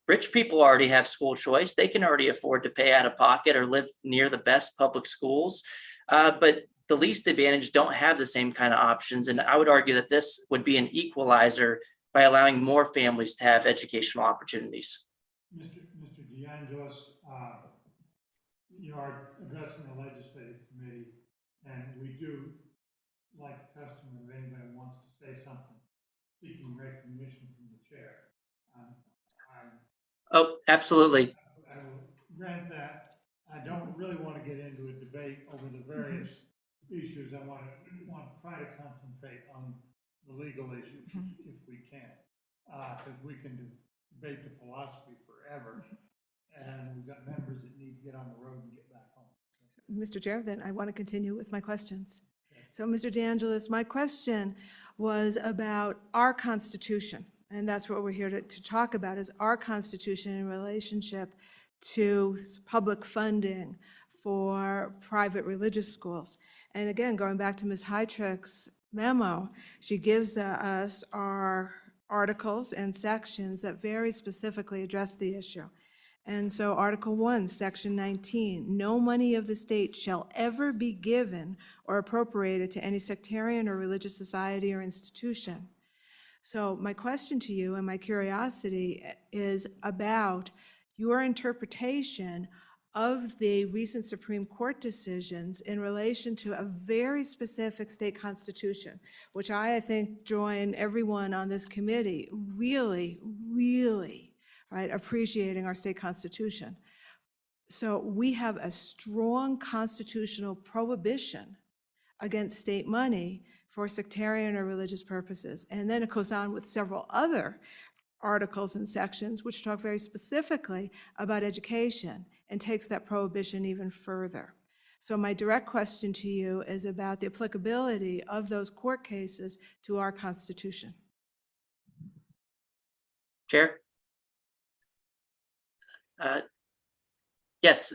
T: rich people already have school choice. They can already afford to pay out of pocket or live near the best public schools. But the least advantaged don't have the same kind of options. And I would argue that this would be an equalizer by allowing more families to have educational opportunities.
B: Mr. DeAngelis, you are addressing the legislative committee, and we do like the custom if anybody wants to say something, seeking recognition from the chair.
T: Oh, absolutely.
B: I will grant that. I don't really want to get into a debate over the various issues. I want to try to concentrate on the legal issues if we can, because we can debate the philosophy forever, and we've got members that need to get on the road and get back home.
J: Mr. Chair, then I want to continue with my questions. So, Mr. DeAngelis, my question was about our Constitution, and that's what we're here to talk about, is our Constitution in relationship to public funding for private religious schools. And again, going back to Ms. Heitrick's memo, she gives us our articles and sections that very specifically address the issue. And so Article 1, Section 19, no money of the state shall ever be given or appropriated to any sectarian or religious society or institution. So my question to you and my curiosity is about your interpretation of the recent Supreme Court decisions in relation to a very specific state constitution, which I think join everyone on this committee really, right, appreciating our state constitution. So we have a strong constitutional prohibition against state money for sectarian or religious purposes. And then it goes on with several other articles and sections which talk very specifically about education and takes that prohibition even further. So my direct question to you is about the applicability of those court cases to our Constitution.
T: Chair? Yes,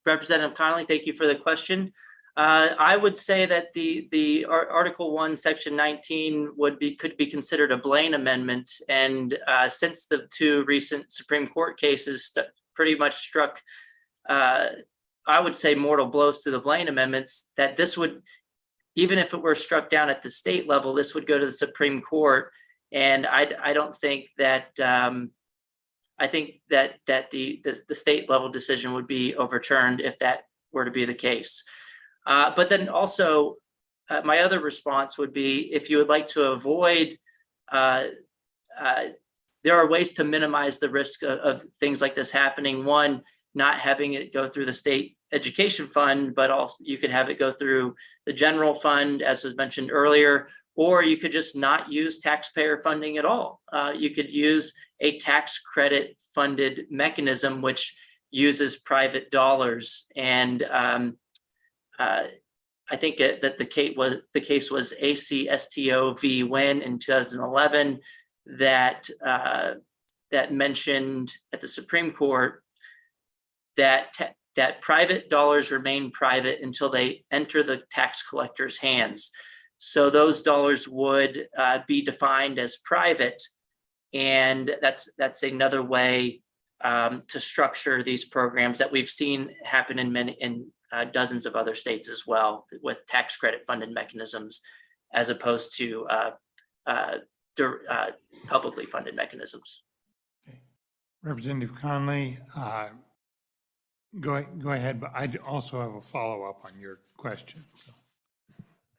T: Representative Connolly, thank you for the question. I would say that the Article 1, Section 19 could be considered a Blaine amendment, and since the two recent Supreme Court cases pretty much struck, I would say, mortal blows to the Blaine amendments, that this would, even if it were struck down at the state level, this would go to the Supreme Court, and I don't think that I think that the state level decision would be overturned if that were to be the case. But then also, my other response would be, if you would like to avoid, there are ways to minimize the risk of things like this happening. One, not having it go through the state education fund, but also you could have it go through the general fund, as was mentioned earlier, or you could just not use taxpayer funding at all. You could use a tax credit funded mechanism, which uses private dollars. And I think that the case was ACSTO v. Wynn in 2011 that mentioned at the Supreme Court that private dollars remain private until they enter the tax collector's hands. So those dollars would be defined as private, and that's another way to structure these programs that we've seen happen in dozens of other states as well, with tax credit funded mechanisms as opposed to publicly funded mechanisms.
B: Representative Conley, go ahead, but I also have a follow-up on your question. So.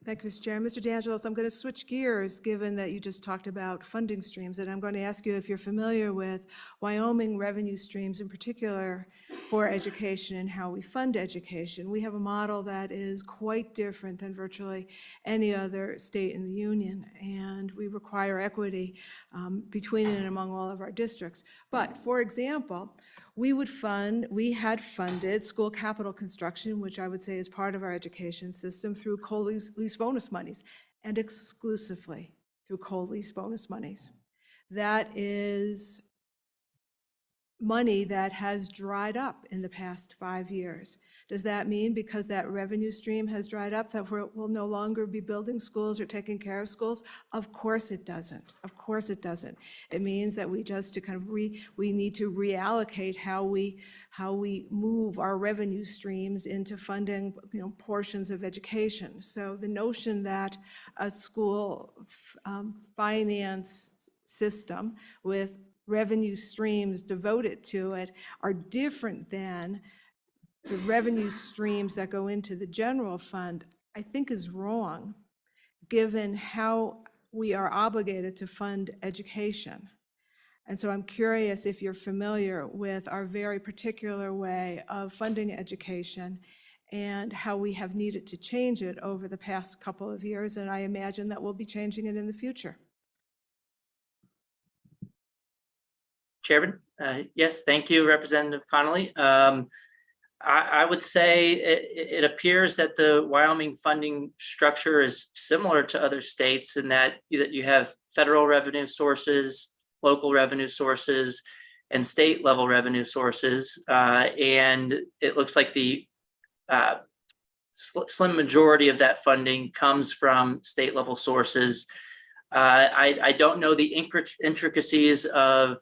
J: Thank you, Mr. Chair. Mr. DeAngelis, I'm going to switch gears, given that you just talked about funding streams, and I'm going to ask you if you're familiar with Wyoming revenue streams in particular for education and how we fund education. We have a model that is quite different than virtually any other state in the union, and we require equity between and among all of our districts. But, for example, we had funded school capital construction, which I would say is part of our education system, through co-lease bonus monies, and exclusively through co-lease bonus monies. That is money that has dried up in the past 5 years. Does that mean because that revenue stream has dried up that we'll no longer be building schools or taking care of schools? Of course it doesn't. Of course it doesn't. It means that we just we need to reallocate how we move our revenue streams into funding, portions of education. So the notion that a school finance system with revenue streams devoted to it are different than the revenue streams that go into the general fund, I think is wrong, given how we are obligated to fund education. And so I'm curious if you're familiar with our very particular way of funding education and how we have needed to change it over the past couple of years, and I imagine that we'll be changing it in the future.
T: Chairman, yes, thank you, Representative Connolly. I would say it appears that the Wyoming funding structure is similar to other states in that you have federal revenue sources, local revenue sources, and state level revenue sources. And it looks like the slim majority of that funding comes from state level sources. I don't know the intricacies of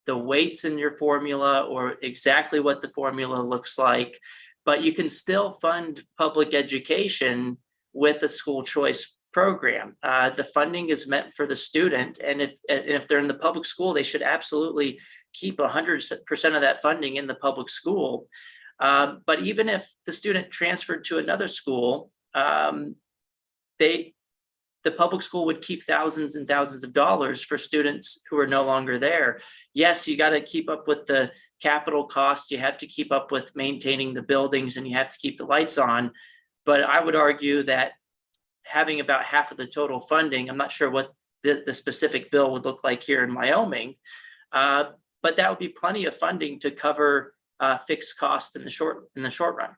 T: the weights in your formula or exactly what the formula looks like, but you can still fund public education with a school choice program. The funding is meant for the student, and if they're in the public school, they should absolutely keep 100% of that funding in the public school. But even if the student transferred to another school, the public school would keep thousands and thousands of dollars for students who are no longer there. Yes, you got to keep up with the capital costs. You have to keep up with maintaining the buildings, and you have to keep the lights on. But I would argue that having about half of the total funding, I'm not sure what the specific bill would look like here in Wyoming, but that would be plenty of funding to cover fixed costs in the short run.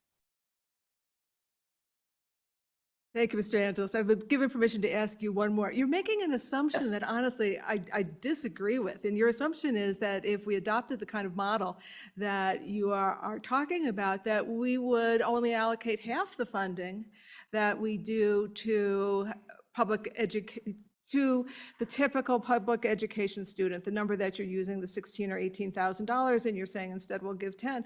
J: Thank you, Mr. Angelos. I've been given permission to ask you one more. You're making an assumption that honestly I disagree with. And your assumption is that if we adopted the kind of model that you are talking about, that we would only allocate half the funding that we do to to the typical public education student, the number that you're using, the $16,000 or $18,000, and you're saying instead we'll give 10.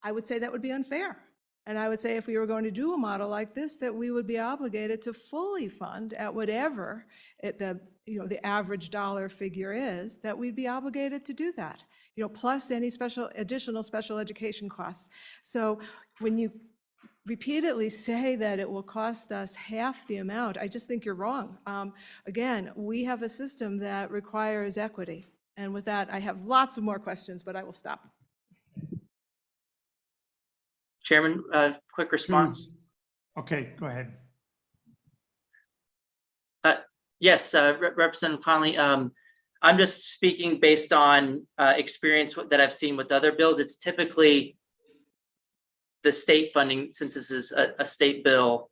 J: I would say that would be unfair. And I would say if we were going to do a model like this, that we would be obligated to fully fund at whatever the average dollar figure is, that we'd be obligated to do that, plus any additional special education costs. So when you repeatedly say that it will cost us half the amount, I just think you're wrong. Again, we have a system that requires equity. And with that, I have lots of more questions, but I will stop.
T: Chairman, quick response.
B: Okay, go ahead.
T: Yes, Representative Conley, I'm just speaking based on experience that I've seen with other bills. It's typically the state funding, since this is a state bill,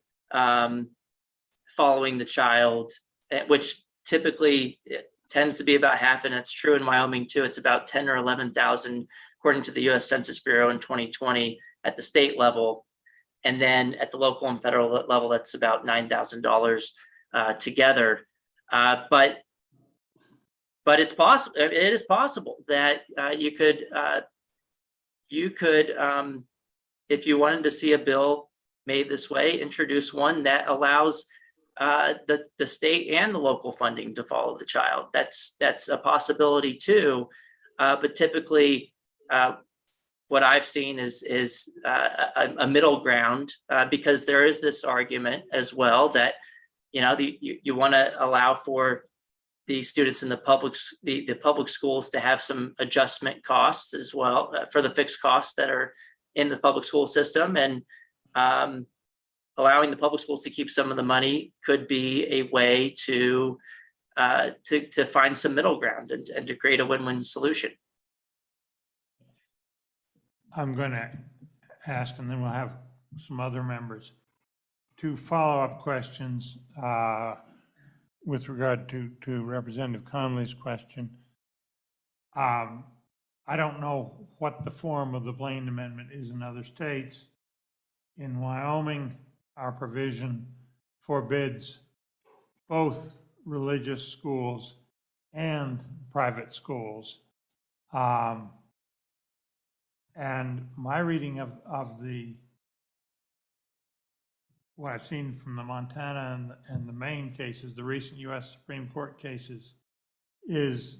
T: following the child, which typically tends to be about half, and it's true in Wyoming too. It's about 10 or 11,000, according to the U.S. Census Bureau in 2020 at the state level. And then at the local and federal level, that's about $9,000 together. But it's possible. It is possible that you could you could, if you wanted to see a bill made this way, introduce one that allows the state and the local funding to follow the child. That's a possibility too. But typically, what I've seen is a middle ground, because there is this argument as well that, you know, you want to allow for the students in the public schools to have some adjustment costs as well, for the fixed costs that are in the public school system, and allowing the public schools to keep some of the money could be a way to find some middle ground and to create a win-win solution.
B: I'm going to ask, and then we'll have some other members, 2 follow-up questions with regard to Representative Conley's question. I don't know what the form of the Blaine Amendment is in other states. In Wyoming, our provision forbids both religious schools and private schools. And my reading of what I've seen from the Montana and the Maine cases, the recent U.S. Supreme Court cases, is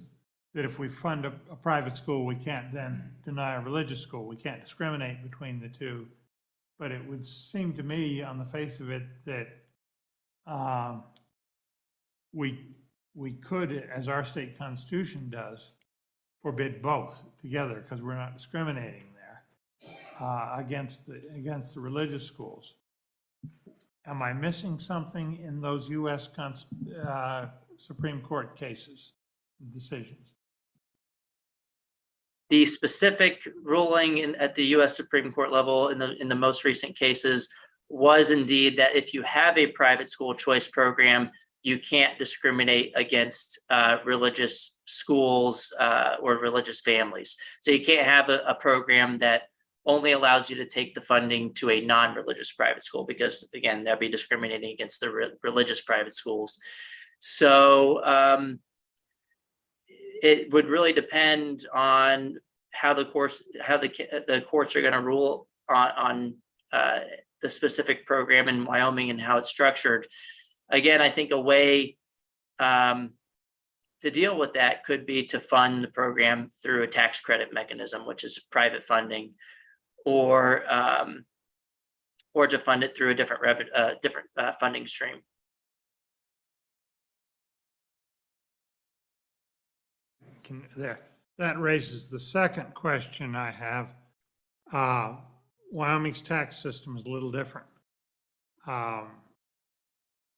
B: that if we fund a private school, we can't then deny a religious school. We can't discriminate between the two. But it would seem to me, on the face of it, that we could, as our state constitution does, forbid both together, because we're not discriminating there against the religious schools. Am I missing something in those U.S. Supreme Court cases, decisions?
T: The specific ruling at the U.S. Supreme Court level in the most recent cases was indeed that if you have a private school choice program, you can't discriminate against religious schools or religious families. So you can't have a program that only allows you to take the funding to a non-religious private school, because again, that'd be discriminating against the religious private schools. So it would really depend on how the courts are going to rule on the specific program in Wyoming and how it's structured. Again, I think a way to deal with that could be to fund the program through a tax credit mechanism, which is private funding, or to fund it through a different funding stream.
B: That raises the second question I have. Wyoming's tax system is a little different.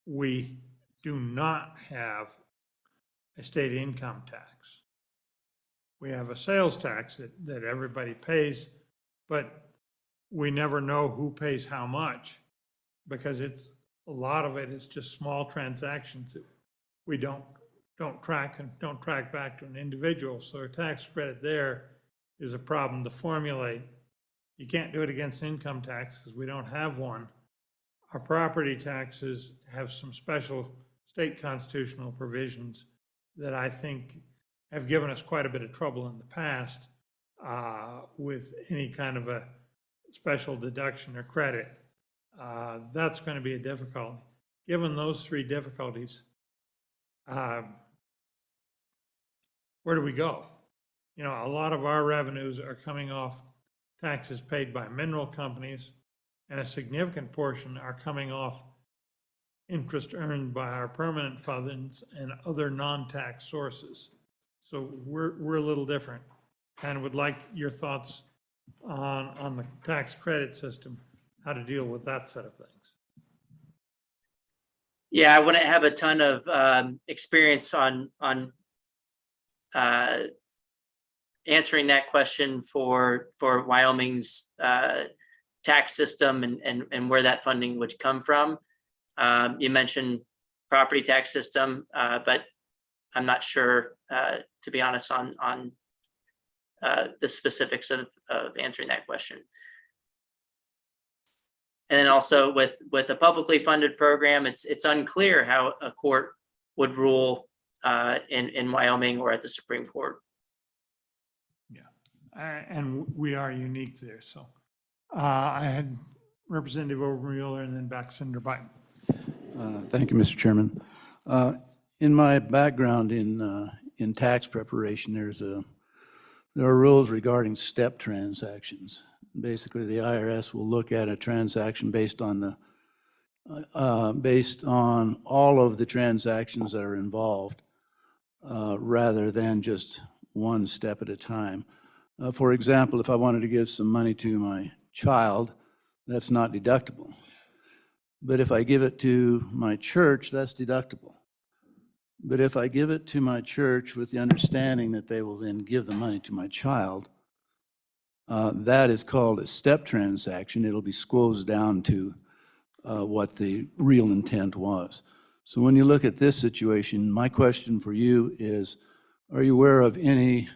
B: We do not have a state income tax. We have a sales tax that everybody pays, but we never know who pays how much, because a lot of it is just small transactions that we don't track back to an individual. So our tax credit there is a problem to formulate. You can't do it against income tax because we don't have one. Our property taxes have some special state constitutional provisions that I think have given us quite a bit of trouble in the past with any kind of a special deduction or credit. That's going to be a difficulty. Given those 3 difficulties, where do we go? You know, a lot of our revenues are coming off taxes paid by mineral companies, and a significant portion are coming off interest earned by our permanent funds and other non-tax sources. So we're a little different, and would like your thoughts on the tax credit system, how to deal with that set of things.
T: Yeah, I wouldn't have a ton of experience on answering that question for Wyoming's tax system and where that funding would come from. You mentioned property tax system, but I'm not sure, to be honest, on the specifics of answering that question. And then also with a publicly funded program, it's unclear how a court would rule in Wyoming or at the Supreme Court.
B: Yeah, And we are unique there, so. I had Representative Obermueller and then Baxter Biden.
M: Thank you, Mr. Chairman. In my background in tax preparation, there are rules regarding step transactions. Basically, the IRS will look at a transaction based on all of the transactions that are involved, rather than just one step at a time. For example, if I wanted to give some money to my child, that's not deductible. But if I give it to my church, that's deductible. But if I give it to my church with the understanding that they will then give the money to my child, that is called a step transaction. It'll be squozed down to what the real intent was. So when you look at this situation, my question for you is, are you aware of any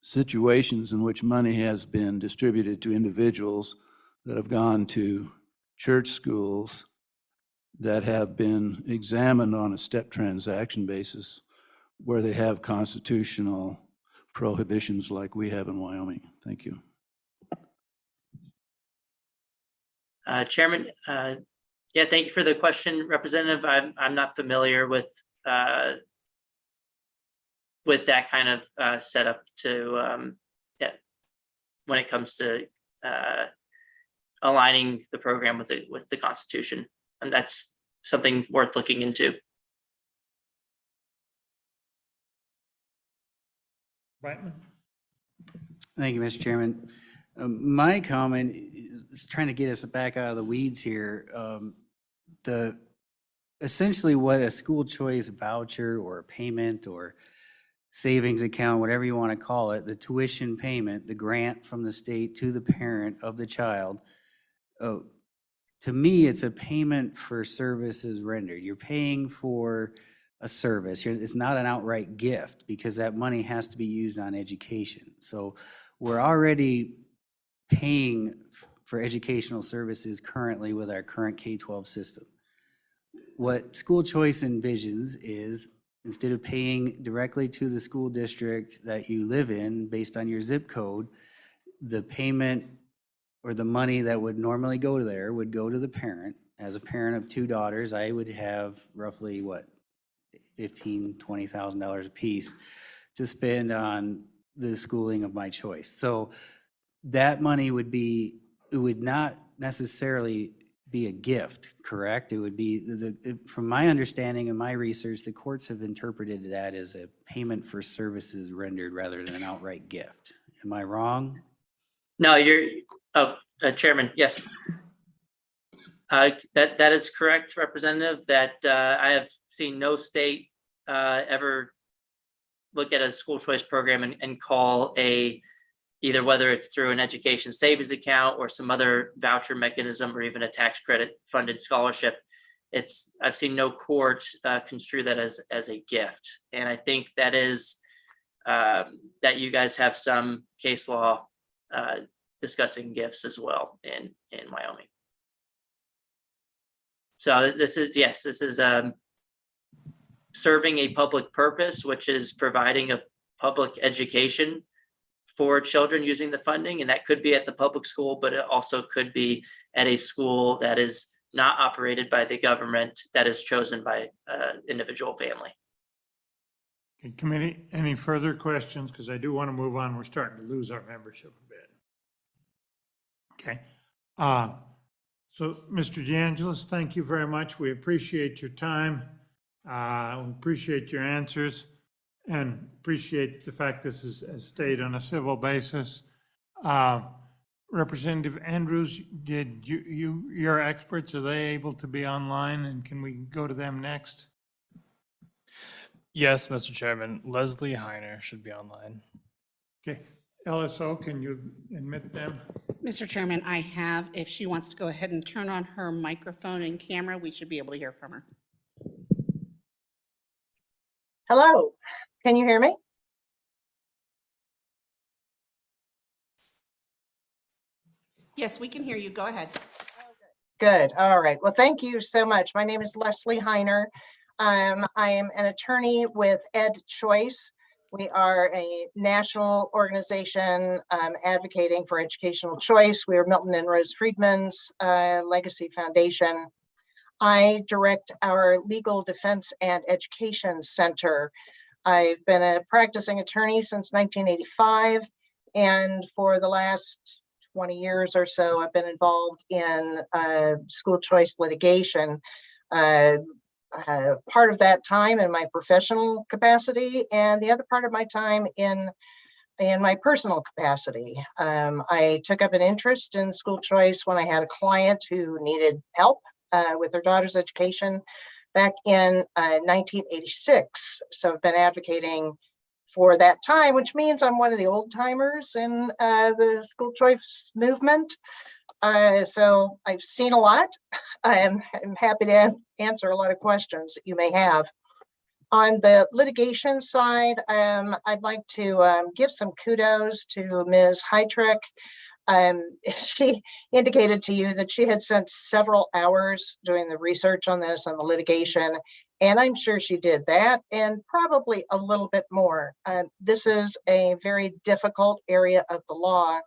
M: situations in which money has been distributed to individuals that have gone to church schools that have been examined on a step transaction basis where they have constitutional prohibitions like we have in Wyoming? Thank you.
T: Chairman, yeah, thank you for the question, Representative. I'm not familiar with that kind of setup to yeah, when it comes to aligning the program with the Constitution, and that's something worth looking into.
B: Brightman?
Q: Thank you, Mr. Chairman. My comment is trying to get us back out of the weeds here. Essentially what a school choice voucher or a payment or savings account, whatever you want to call it, the tuition payment, the grant from the state to the parent of the child, to me, it's a payment for services rendered. You're paying for a service. It's not an outright gift because that money has to be used on education. So we're already paying for educational services currently with our current K-12 system. What school choice envisions is, instead of paying directly to the school district that you live in based on your zip code, the payment or the money that would normally go there would go to the parent. As a parent of 2 daughters, I would have roughly, what, $15,000, $20,000 a piece to spend on the schooling of my choice. So that money would not necessarily be a gift, correct? It would be, from my understanding and my research, the courts have interpreted that as a payment for services rendered rather than an outright gift. Am I wrong?
T: No, Chairman, yes. That is correct, Representative, that I have seen no state ever look at a school choice program and call either whether it's through an education savings account or some other voucher mechanism or even a tax credit funded scholarship. I've seen no court construe that as a gift. And I think that is that you guys have some case law discussing gifts as well in Wyoming. So this is serving a public purpose, which is providing a public education for children using the funding. And that could be at the public school, but it also could be at a school that is not operated by the government, that is chosen by an individual family.
B: Okay, committee, any further questions? Because I do want to move on. We're starting to lose our membership a bit. Okay. So, Mr. DeAngelis, thank you very much. We appreciate your time. We appreciate your answers and appreciate the fact this is stayed on a civil basis. Representative Andrews, did your experts, are they able to be online, and can we go to them next?
R: Yes, Mr. Chairman. Leslie Heiner should be online.
B: Okay. LSO, can you admit them?
S: Mr. Chairman, I have, if she wants to go ahead and turn on her microphone and camera, we should be able to hear from her.
U: Hello, can you hear me?
S: Yes, we can hear you. Go ahead.
U: Good. All right. Well, thank you so much. My name is Leslie Heiner. I am an attorney with Ed Choice, We are a national organization advocating for educational choice. We are Milton and Rose Friedman's Legacy Foundation. I direct our Legal Defense and Education Center. I've been a practicing attorney since 1985, and for the last 20 years or so, I've been involved in school choice litigation. Part of that time in my professional capacity, and the other part of my time in my personal capacity. I took up an interest in school choice when I had a client who needed help with their daughter's education back in 1986. So I've been advocating for that time, which means I'm one of the old timers in the school choice movement. So I've seen a lot. I'm happy to answer a lot of questions that you may have. On the litigation side, I'd like to give some kudos to Ms. Heitrick. She indicated to you that she had spent several hours doing the research on this, on the litigation, and I'm sure she did that and probably a little bit more. This is a very difficult area of the law,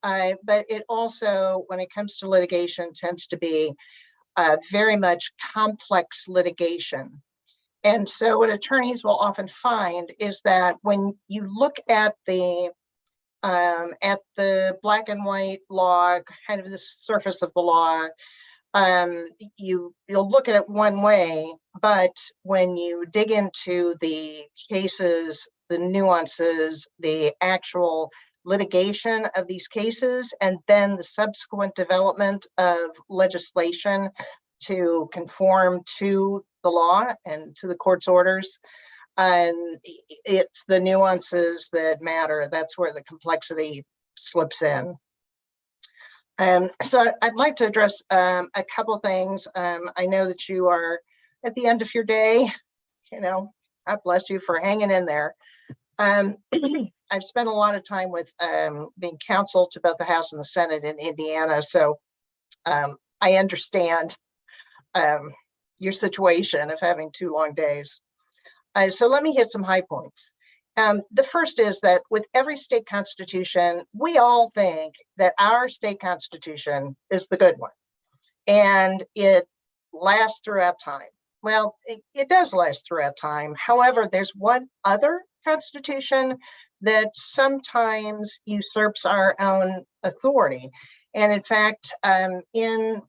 U: but it also, when it comes to litigation, tends to be very much complex litigation. And so what attorneys will often find is that when you look at the black and white law, kind of the surface of the law, you'll look at it one way, but when you dig into the cases, the nuances, the actual litigation of these cases, and then the subsequent development of legislation to conform to the law and to the court's orders, it's the nuances that matter. That's where the complexity slips in. So I'd like to address a couple things. I know that you are at the end of your day. You know, God bless you for hanging in there. I've spent a lot of time with being counsel to both the House and the Senate in Indiana, so I understand your situation of having 2 long days. So let me hit some high points. The first is that with every state constitution, we all think that our state constitution is the good one, and it lasts throughout time. Well, it does last throughout time. However, there's one other constitution that sometimes usurps our own authority. And in fact, in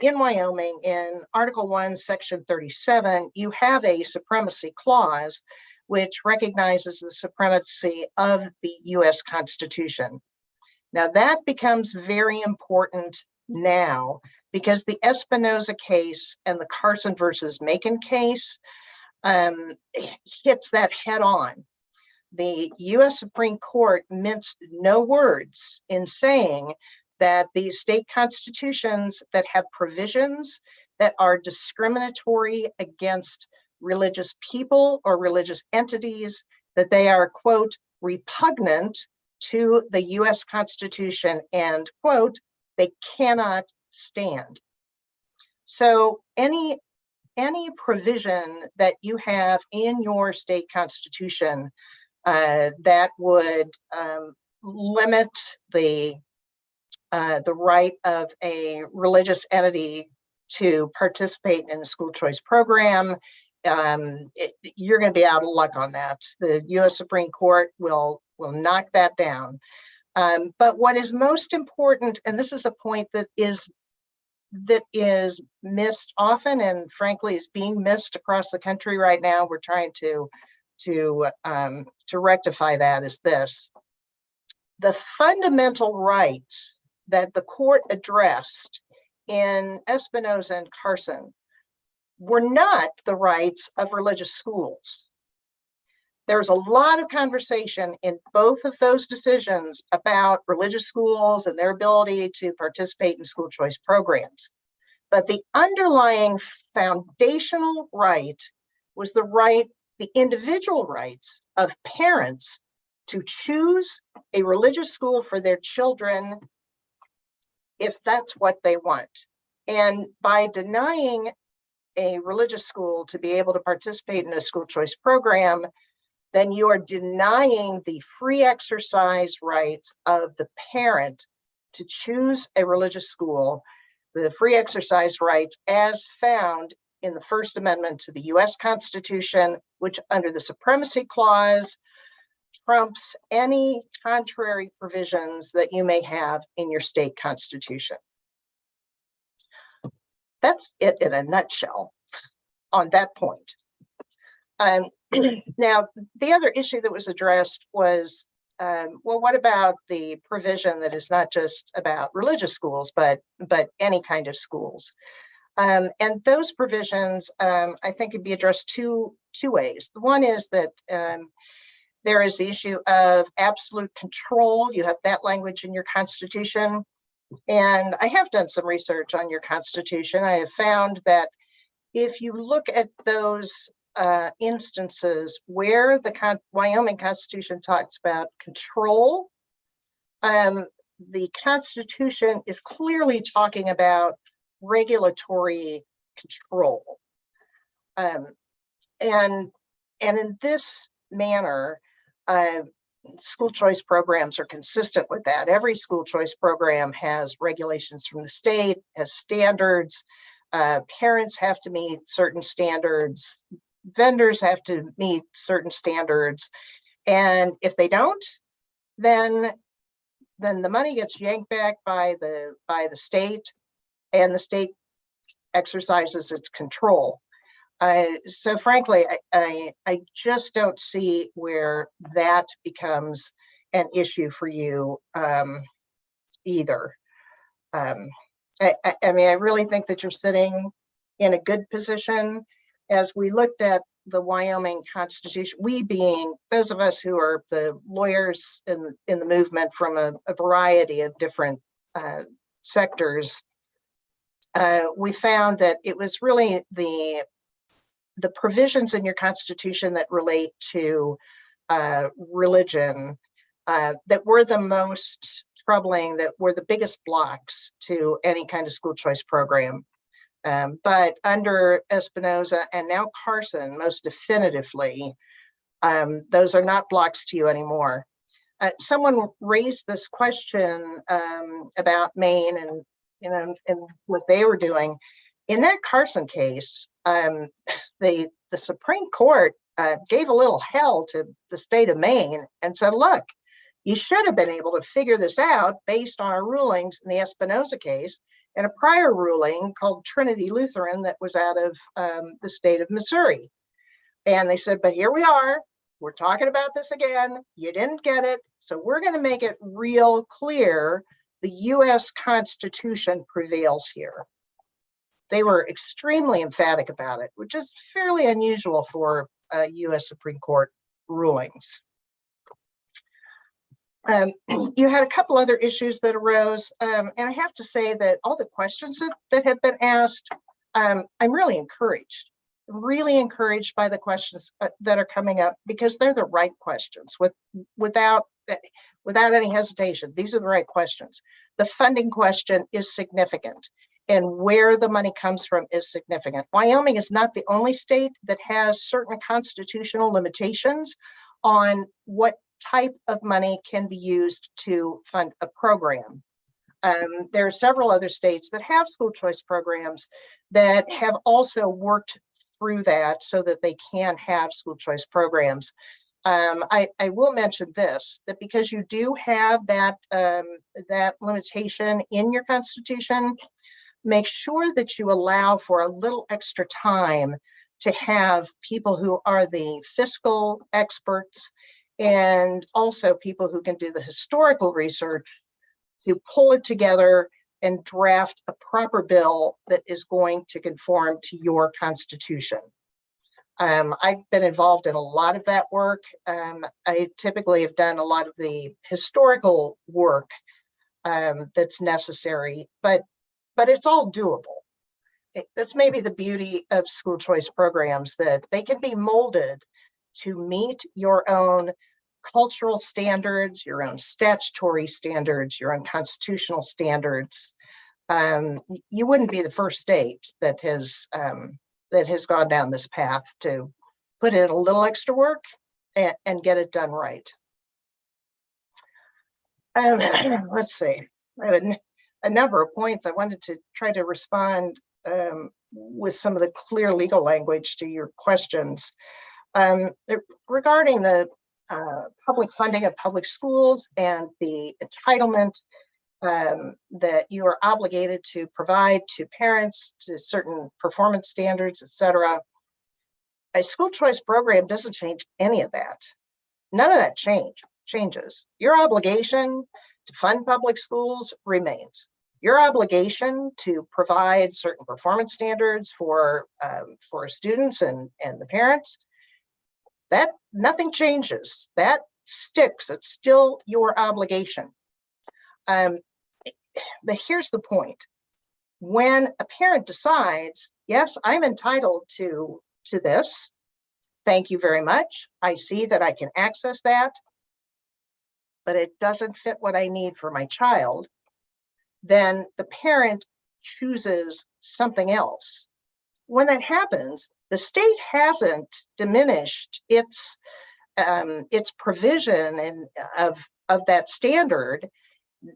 U: Wyoming, in Article 1, Section 37, you have a supremacy clause which recognizes the supremacy of the US Constitution. Now that becomes very important now because the Espinoza case and the Carson versus Macon case hits that head on. The US Supreme Court minced no words in saying that these state constitutions that have provisions that are discriminatory against religious people or religious entities, that they are, quote, repugnant to the US Constitution and, quote, they cannot stand. So any provision that you have in your state constitution that would limit the right of a religious entity to participate in a school choice program, you're going to be out of luck on that. The U.S. Supreme Court will knock that down. But what is most important, and this is a point that is missed often, and frankly is being missed across the country right now, we're trying to rectify that, is this: the fundamental rights that the court addressed in Espinoza and Carson were not the rights of religious schools. There's a lot of conversation in both of those decisions about religious schools and their ability to participate in school choice programs. But the underlying foundational right was the individual rights of parents to choose a religious school for their children if that's what they want. And by denying a religious school to be able to participate in a school choice program, then you are denying the free exercise rights of the parent to choose a religious school, the free exercise rights as found in the First Amendment to the US Constitution, which under the Supremacy Clause trumps any contrary provisions that you may have in your state constitution. That's it in a nutshell on that point. Now, the other issue that was addressed was, well, what about the provision that is not just about religious schools, but any kind of schools? And those provisions, I think, could be addressed two ways. The one is that there is the issue of absolute control. You have that language in your Constitution. And I have done some research on your Constitution. I have found that if you look at those instances where the Wyoming Constitution talks about control, the Constitution is clearly talking about regulatory control. And in this manner, school choice programs are consistent with that. Every school choice program has regulations from the state, has standards. Parents have to meet certain standards. Vendors have to meet certain standards. And if they don't, then the money gets yanked back by the state, and the state exercises its control. So frankly, I just don't see where that becomes an issue for you either. I mean, I really think that you're sitting in a good position. As we looked at the Wyoming Constitution, we being those of us who are the lawyers in the movement from a variety of different sectors, we found that it was really the provisions in your Constitution that relate to religion that were the most troubling, that were the biggest blocks to any kind of school choice program. But under Espinoza and now Carson, most definitively, those are not blocks to you anymore. Someone raised this question about Maine and what they were doing. In that Carson case, the Supreme Court gave a little hell to the state of Maine and said, look, you should have been able to figure this out based on our rulings in the Espinoza case and a prior ruling called Trinity Lutheran that was out of the state of Missouri. And they said, but here we are, we're talking about this again, you didn't get it, so we're going to make it real clear the US Constitution prevails here. They were extremely emphatic about it, which is fairly unusual for US Supreme Court rulings. You had a couple other issues that arose, and I have to say that all the questions that have been asked, I'm really encouraged by the questions that are coming up, because they're the right questions without any hesitation. These are the right questions. The funding question is significant, and where the money comes from is significant. Wyoming is not the only state that has certain constitutional limitations on what type of money can be used to fund a program. There are several other states that have school choice programs that have also worked through that so that they can have school choice programs. I will mention this, that because you do have that limitation in your Constitution, make sure that you allow for a little extra time to have people who are the fiscal experts and also people who can do the historical research to pull it together and draft a proper bill that is going to conform to your Constitution. I've been involved in a lot of that work. I typically have done a lot of the historical work that's necessary, but it's all doable. That's maybe the beauty of school choice programs, that they can be molded to meet your own cultural standards, your own statutory standards, your own constitutional standards. You wouldn't be the first state that has gone down this path to put in a little extra work and get it done right. Let's see. I have a number of points. I wanted to try to respond with some of the clear legal language to your questions. Regarding the public funding of public schools and the entitlement that you are obligated to provide to parents, to certain performance standards, et cetera, a school choice program doesn't change any of that. None of that changes. Your obligation to fund public schools remains. Your obligation to provide certain performance standards for students and the parents, that nothing changes. That sticks. It's still your obligation. But here's the point. When a parent decides, yes, I'm entitled to this, thank you very much. I see that I can access that, but it doesn't fit what I need for my child, then the parent chooses something else. When that happens, the state hasn't diminished its provision of that standard.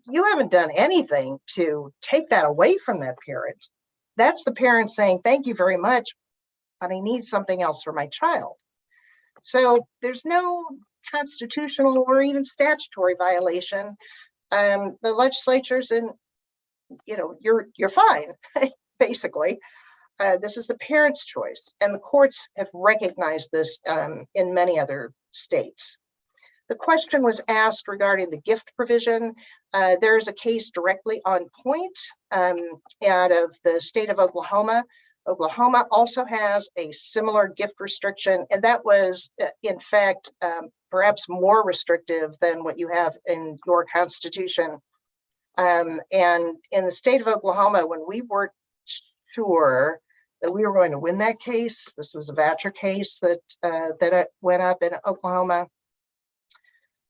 U: You haven't done anything to take that away from that parent. That's the parent saying, thank you very much, but I need something else for my child. So there's no constitutional or even statutory violation. The legislature's in, you're fine, basically. This is the parent's choice, and the courts have recognized this in many other states. The question was asked regarding the gift provision. There is a case directly on point out of the state of Oklahoma. Oklahoma also has a similar gift restriction, and that was, in fact, perhaps more restrictive than what you have in your Constitution. And in the state of Oklahoma, when we weren't sure that we were going to win that case, this was a voucher case that went up in Oklahoma,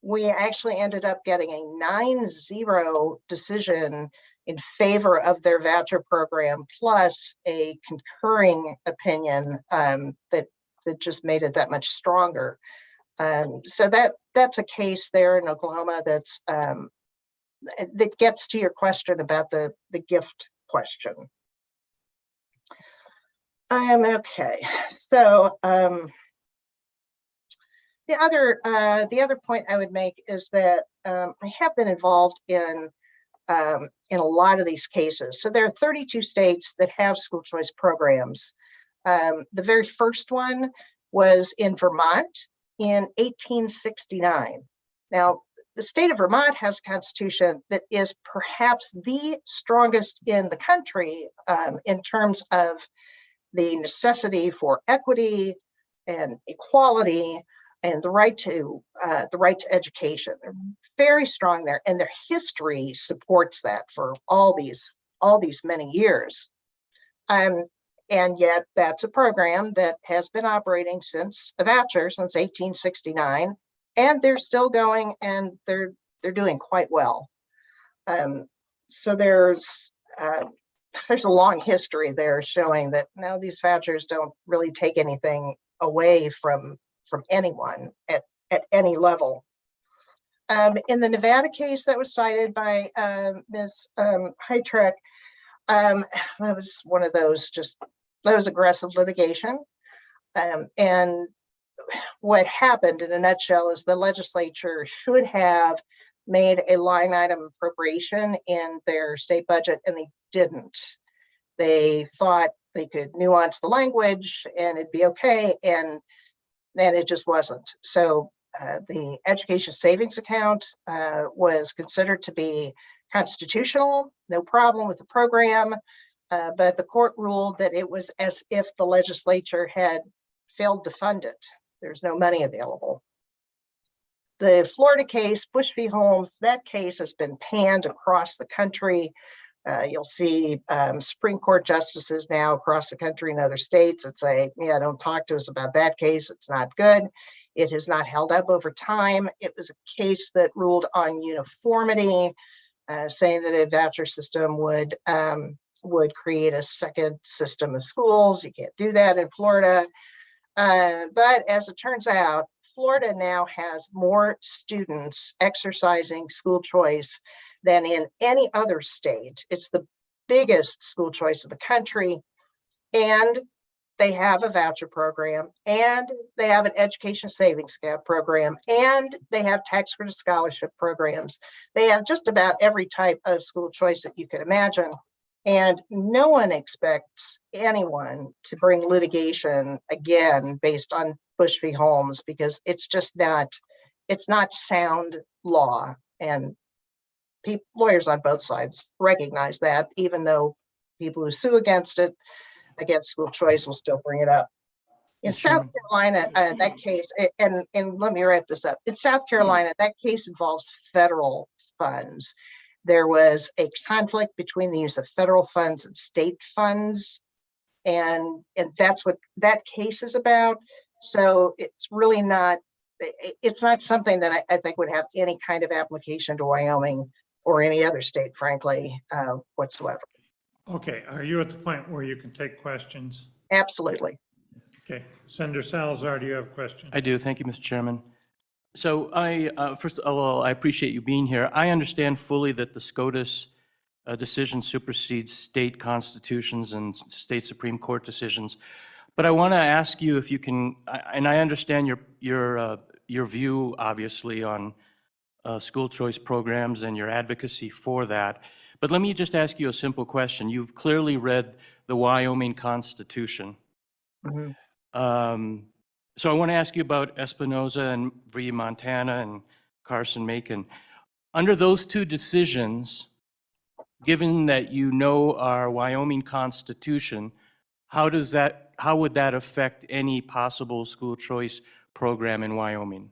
U: we actually ended up getting a 9-0 decision in favor of their voucher program, plus a concurring opinion that just made it that much stronger. So that's a case there in Oklahoma that's that gets to your question about the gift question. Okay, so the other point I would make is that I have been involved in a lot of these cases. So there are 32 states that have school choice programs. The very first one was in Vermont in 1869. Now, the state of Vermont has a constitution that is perhaps the strongest in the country in terms of the necessity for equity and equality and the right to education. They're very strong there, and their history supports that for all these many years. And yet that's a program that has been operating since a voucher since 1869, and they're still going, and they're doing quite well. So there's a long history there showing that now these vouchers don't really take anything away from anyone at any level. In the Nevada case that was cited by Ms. Heitrek, that was one of those aggressive litigation. And what happened in a nutshell is the legislature should have made a line item appropriation in their state budget, and they didn't. They thought they could nuance the language and it'd be okay, and then it just wasn't. So the education savings account was considered to be constitutional, no problem with the program, but the court ruled that it was as if the legislature had failed to fund it. There's no money available. The Florida case, Bush v. Holmes, that case has been panned across the country. You'll see Supreme Court justices now across the country in other states that say, yeah, don't talk to us about that case. It's not good. It has not held up over time. It was a case that ruled on uniformity, saying that a voucher system would create a second system of schools. You can't do that in Florida. But as it turns out, Florida now has more students exercising school choice than in any other state. It's the biggest school choice in the country. And they have a voucher program, and they have an education savings program, and they have tax credit scholarship programs. They have just about every type of school choice that you could imagine. And no one expects anyone to bring litigation again based on Bush v. Holmes, because it's just not, it's not sound law. And lawyers on both sides recognize that, even though people who sue against school choice will still bring it up. In South Carolina, that case, and let me wrap this up. In South Carolina, that case involves federal funds. There was a conflict between the use of federal funds and state funds, and that's what that case is about. So it's really not, it's not something that I think would have any kind of application to Wyoming or any other state, frankly, whatsoever.
B: Okay, are you at the point where you can take questions?
U: Absolutely.
B: Okay, Senator Salazar, do you have a question?
C: I do. Thank you, Mr. Chairman. So first of all, I appreciate you being here. I understand fully that the SCOTUS decision supersedes state constitutions and state Supreme Court decisions. But I want to ask you if you can, and I understand your view, obviously, on school choice programs and your advocacy for that. But let me just ask you a simple question. You've clearly read the Wyoming Constitution.
U: Mm-hmm.
C: So I want to ask you about Espinoza and v. Montana and Carson-Macon. Under those two decisions, given that you know our Wyoming Constitution, how would that affect any possible school choice program in Wyoming?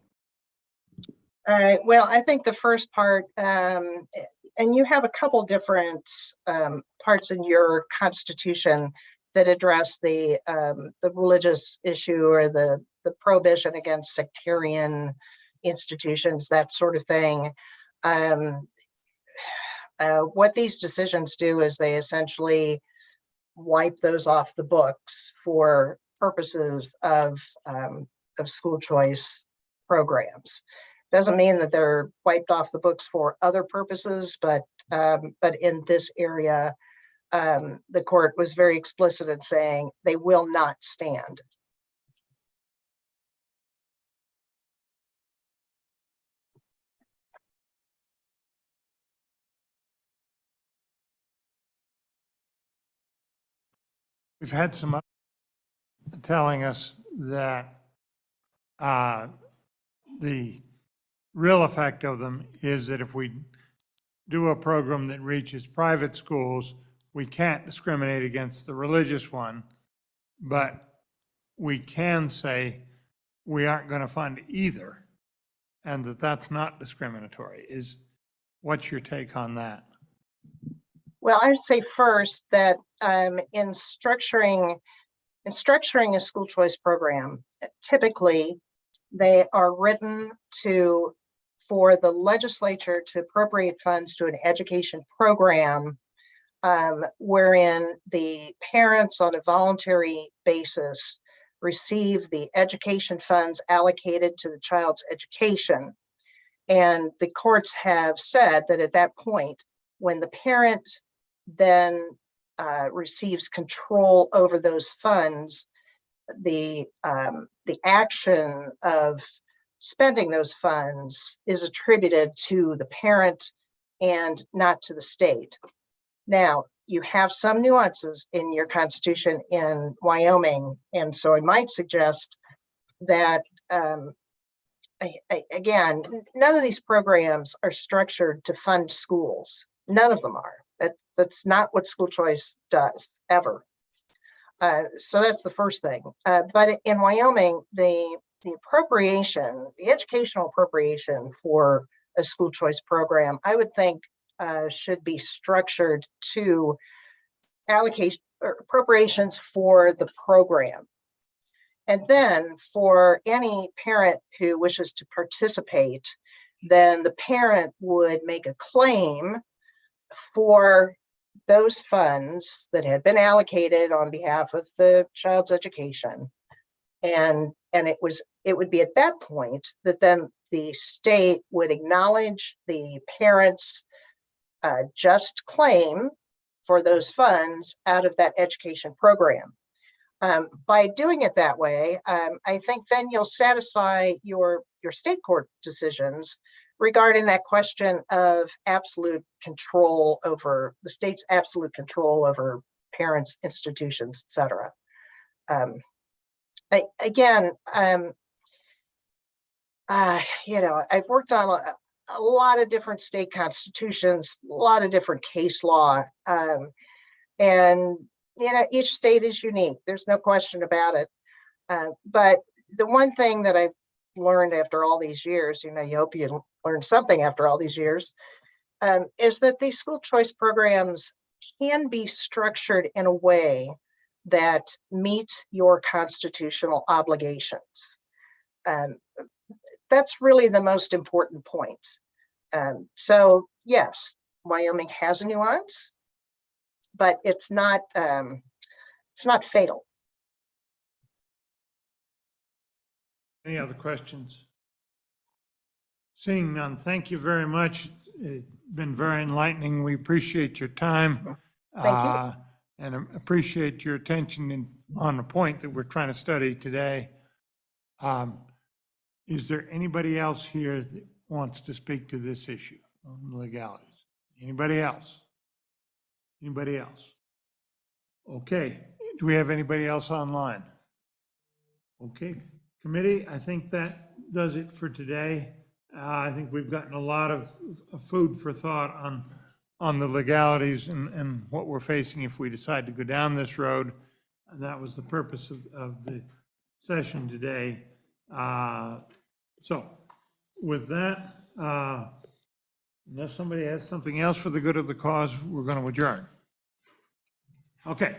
U: All right. Well, I think the first part, and you have a couple different parts in your Constitution that address the religious issue or the prohibition against sectarian institutions, that sort of thing. What these decisions do is they essentially wipe those off the books for purposes of school choice programs. Doesn't mean that they're wiped off the books for other purposes, but in this area, the court was very explicit in saying they will not stand.
B: We've had some telling us that the real effect of them is that if we do a program that reaches private schools, we can't discriminate against the religious one, but we can say we aren't going to fund either, and that's not discriminatory. What's your take on that?
U: Well, I would say first that in structuring a school choice program, typically they are written for the legislature to appropriate funds to an education program wherein the parents on a voluntary basis receive the education funds allocated to the child's education. And the courts have said that at that point, when the parent then receives control over those funds, the action of spending those funds is attributed to the parent and not to the state. Now, you have some nuances in your Constitution in Wyoming, and so I might suggest that, again, none of these programs are structured to fund schools. None of them are. That's not what school choice does, ever. So that's the first thing. But in Wyoming, the appropriation, the educational appropriation for a school choice program, I would think should be structured to allocation or appropriations for the program. And then for any parent who wishes to participate, then the parent would make a claim for those funds that had been allocated on behalf of the child's education. And it would be at that point that then the state would acknowledge the parents' just claim for those funds out of that education program. By doing it that way, I think then you'll satisfy your state court decisions regarding that question of absolute control over the state's absolute control over parents, institutions, et cetera. I've worked on a lot of different state constitutions, a lot of different case law, and each state is unique. There's no question about it. But the one thing that I've learned after all these years, you hope you learned something after all these years, is that these school choice programs can be structured in a way that meets your constitutional obligations. That's really the most important point. So yes, Wyoming has a nuance, but it's not fatal.
B: Any other questions? Seeing none, thank you very much. It's been very enlightening. We appreciate your time.
U: Thank you.
B: And appreciate your attention on the point that we're trying to study today. Is there anybody else here that wants to speak to this issue on legalities? Anybody else? Anybody else? Okay, do we have anybody else online? Okay, committee, I think that does it for today. I think we've gotten a lot of food for thought on the legalities and what we're facing if we decide to go down this road. And that was the purpose of the session today. So with that, unless somebody has something else for the good of the cause, we're going to adjourn. Okay.